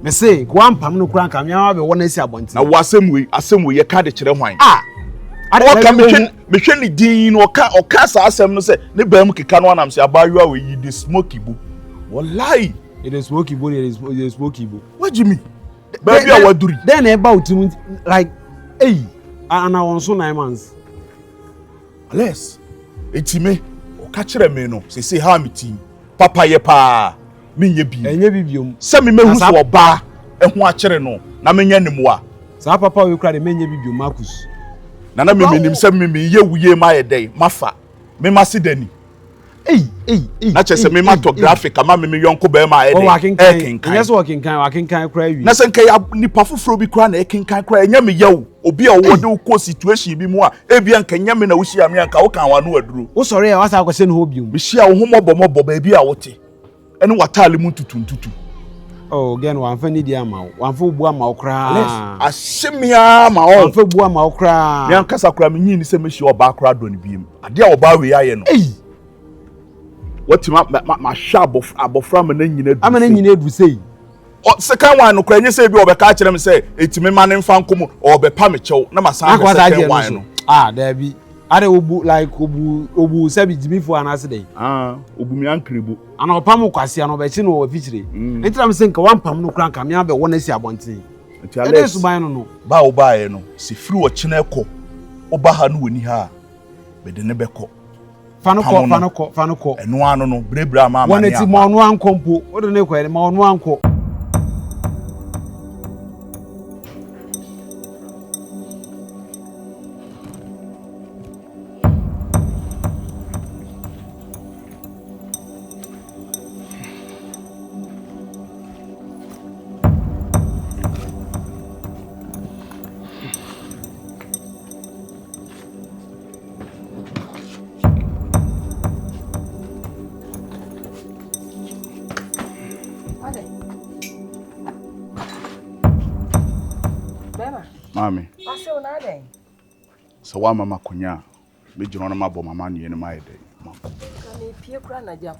me se ko wampam no kura nka me ama be wona si abonti na wo asem we ye ka de kyerɛ hwan Oka me ni din oka sa asem no se ne ba mu keka no anam se abayo a we yi the smoky bo wallahi it is smoky bo it is smoky bo what do you mean baby a waduri then about like and I want so 9 months less etime oka kire me no se ha metin papa ye pa me nye bi enye bibiom se me mehu so oba ehu a kire no na me nya nemu a sa papa we kra de me nye bibiom Marcus Nana me nim se me ye wuye ma ye dey mafa me masidani na chese me matographic ama me yonko be ma ye dey ekinkan yes wakinkan kra wi na se nkai nipa foforo bi kra na ekinkan kra enya me ye obi a wo de ko situation bi mu a ebia nka nya me na wusi ame nka wo kan wanu aduro wo sori e wasa akwese no hobium me hia wo homobo ba bi a wote ene watale mu tutuntutu again wan fa ni di ama wo wan fa bu ama wo kra asemia ma wo wan fa bu ama wo kra me ankasa kra me nyi ni se me hia oba kra do ne biem ade a oba we aye no what ma shabo abofra me na nyina du ama na nyina du sei o second one no kra nye se bi obeka kire me se etime ma ne mfa nkom obepa me chew na masan me second one no there be are obu like obu sabi jimifo anase dey obu mi ankrebo ana opam kwase ana obechi no ofichire entira me se nka wampam no kra nka me abe wona si abonten ede suban no ba wo ba ye no se firi wo chine ko oba ha no woni ha be de ne beko fanoko eno ano no brebra ma wona ti ma ono ankompo ode ne ko ma ono anko Mami. Ase una den. So wa mama konya me jino na mabo mama ne ne mai dey. Kani pie kura na jam.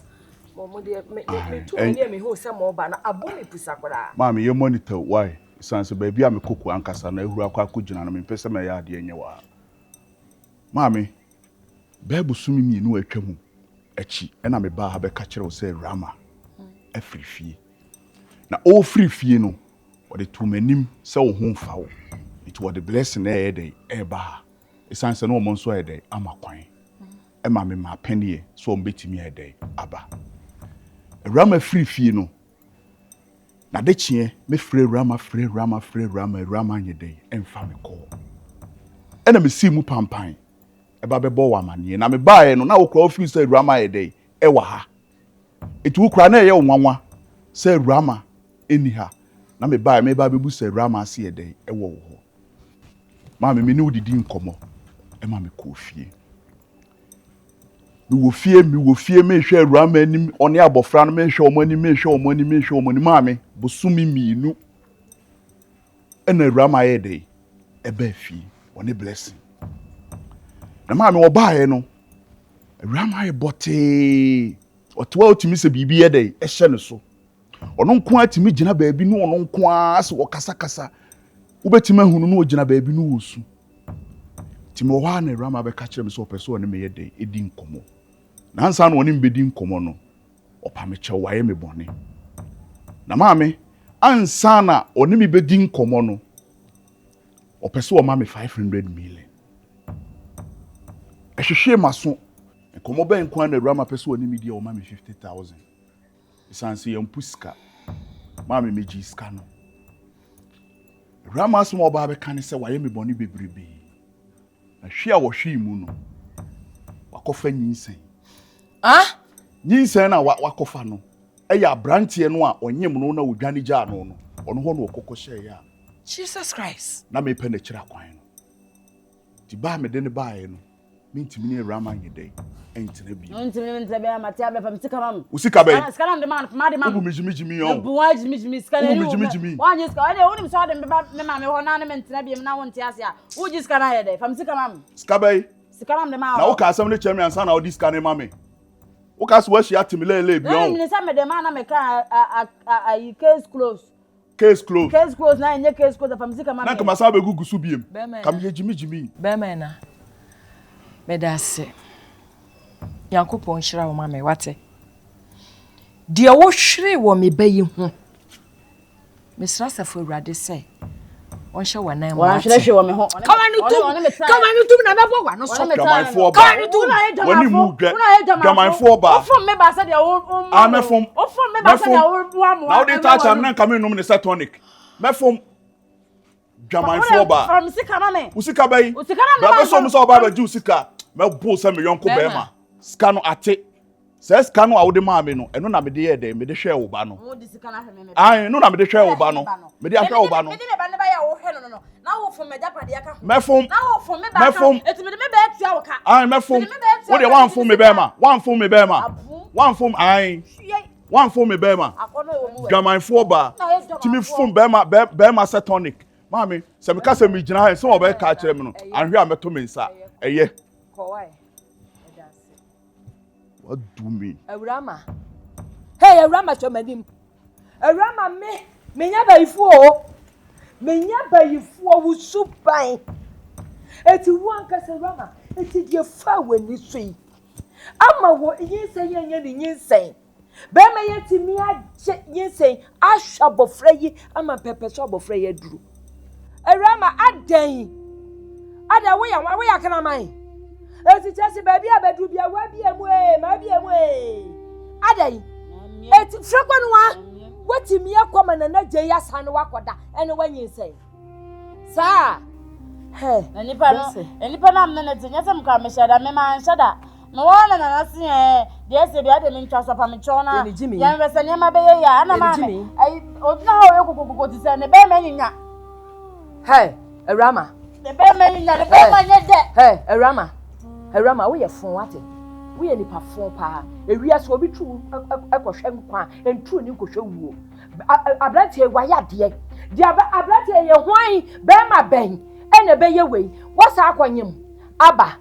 Momo de me tu me me hu se mo ba na abo me pusa kura. Mami ye monitor why? Sanse ba bia me koku ankasa na ehuru akwa akujina na me pese me ya ade enye wa. Mami. Bebu sumi mi nu atwam achi na me ba ha be ka kire wo se Rama. Afrifie. Na o frifie no wo de tu manim se wo hu mfa wo. It was the blessing day eba. Esan se no mo nso day amakwan. E ma me ma penny so mbetimi day aba. Rama free fie no. Na de chie me free Rama nye day emfa me call. E na me si mu pampan. E ba be bo wa manie na me bae no na wo kra ofiri se Rama ye day e wa ha. Etu kra na ye nwanwa se Rama eni ha. na me ba be bu se Awurama ase ye den e wo ho maame me ne udidi nkomo e ma me ko fie mi wo fie me hwe Awurama anim one abofra no me hwe omani maame bosumi miinu e na Awurama ye den e ba fie one blessing na maame wo baaye no Awurama ye bote otwa otimi se bibi ye den e hye ne so ono nko atimi gina baabi no ono nko ase wo kasa ubetimi ahunu no gina baabi no wosu timi wo ha na Awurama be ka kire me so opeso ne me ye den edi nkomo na ansa na oni mbedi nkomo no opame che waye me bone na maame ansa na oni me bedi nkomo no opeso o ma me 500 million ehwehwe maso nkomo ben kwa na Awurama peso oni me di o ma me 50,000 isansi yampuska maame meji iska no Awurama aso mo ba be kan se waye me bone bebrebe na hwe a wo hwe mu no wakofa nyinsen nyinsen na wakofa no eya abrantie no a onyem no na odwane gya no no ono ho no okokko hye ya Jesus Christ na me pe na kira kwan no ti ba me de ne baaye no mintimi ne Awurama nyedai entene bi ntimi ntabe amatia be fam sika mam usika be sika nam de man ma de mam ubu mijimi yo ubu wa jimi sika na mijimi wanye sika ade wonim so ade me ma me ho na ne mentena bi na wonte ase a uji sika na ye de fam sika mam sika be sika nam de ma na wo ka asem ne chemi ansa na odi sika ne mame wo ka so wa hia timilele bi on ni sa me de ma na me ka a case close na nye case close fam sika mam na kama sa be gugusu biem kam ye jimi be me na me da se Yankopon hira wo ma me wate de wo hwere wo me bayi ho mesra safo Awurade se on hye wanan wa hwere hwe wo me ho kama no tum na me bo wa no so Jamanfo ba kama no tum woni mu Jamanfo ba ofom me ba se de wo amefom ofom me ba se de wo amu na wo de ta cham na kama num ne satonic mefom Jamanfo ba from sika na me usika bayi ba be so mo so ba ba ji usika me bo se me yonko be ma skano ate se skano awde maame no eno na me de ye de me de hwe wo ba no wo di sika na hwe me ai no na me de hwe wo ba no me de hwe wo ba no me de me ba ne ba ya wo hwe no na wo fom me japade aka mefom na wo fom me ba ka eti me de me ba atua wo ka ai mefom wo de wan fom me be ma wan fom ai wan fom me be ma Jamanfo ba timi fom be ma satonic maame se me ka se me gina ha se wo be ka kire me no anhwe a meto me nsa eye kowai what do me Awurama hey Awurama chomadim Awurama me nya bayifu wusuban eti wanka se Awurama eti die fa wani sui ama wo yinsen yenya ni yinsen be me yeti mi aje yinsen ahwa bofra yi ama pepe so bofra yi aduru Awurama adan ada wo ya kana man eti chesi baby abedu bia wa bia mu ma bia mu adai eti frekwanwa watimi yakoma na Adjei asane wakoda ene wanyinsen sa he enipa na amne ne nyasa mka meshada me ma nshada no wana na nasi de se bia de me ntwa so pa me chona ya nwese ne ma be ya ana ma ai odina ha oyekokoko ti se ne be me nyinya he Awurama ne be me nyinya ne be ma nye de he Awurama wo ye fon wate wo ye nipa fon pa ewia so obi tu akohwe nkwa entu ni nkohwe wuo abrantie waya de abrantie ye hwan be ma ben ene be ye wei wasa akwanyem aba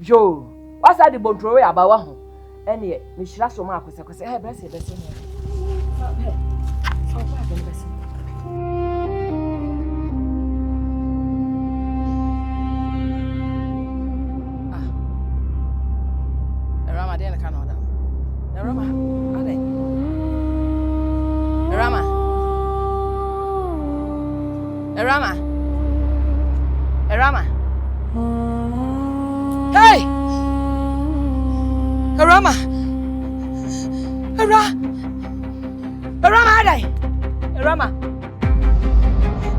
yo wasa de bontro we aba wa ho ene me hira so ma akosekose he brese be se ne Awurama hey Awurama adai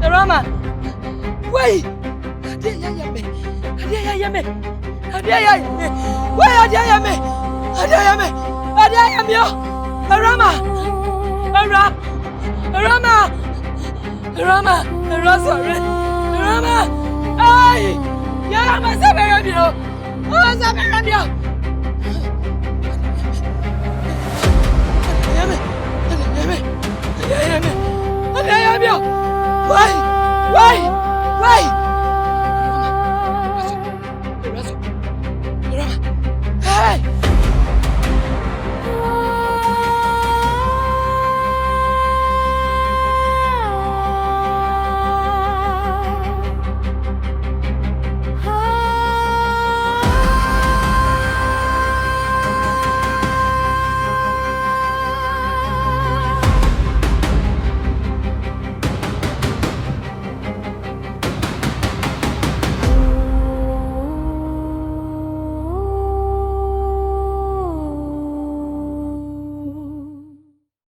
Awurama wait Adjei yame Awurama Rama, sorry. Rama, ay, yeah, I'm a seven. Oh, seven.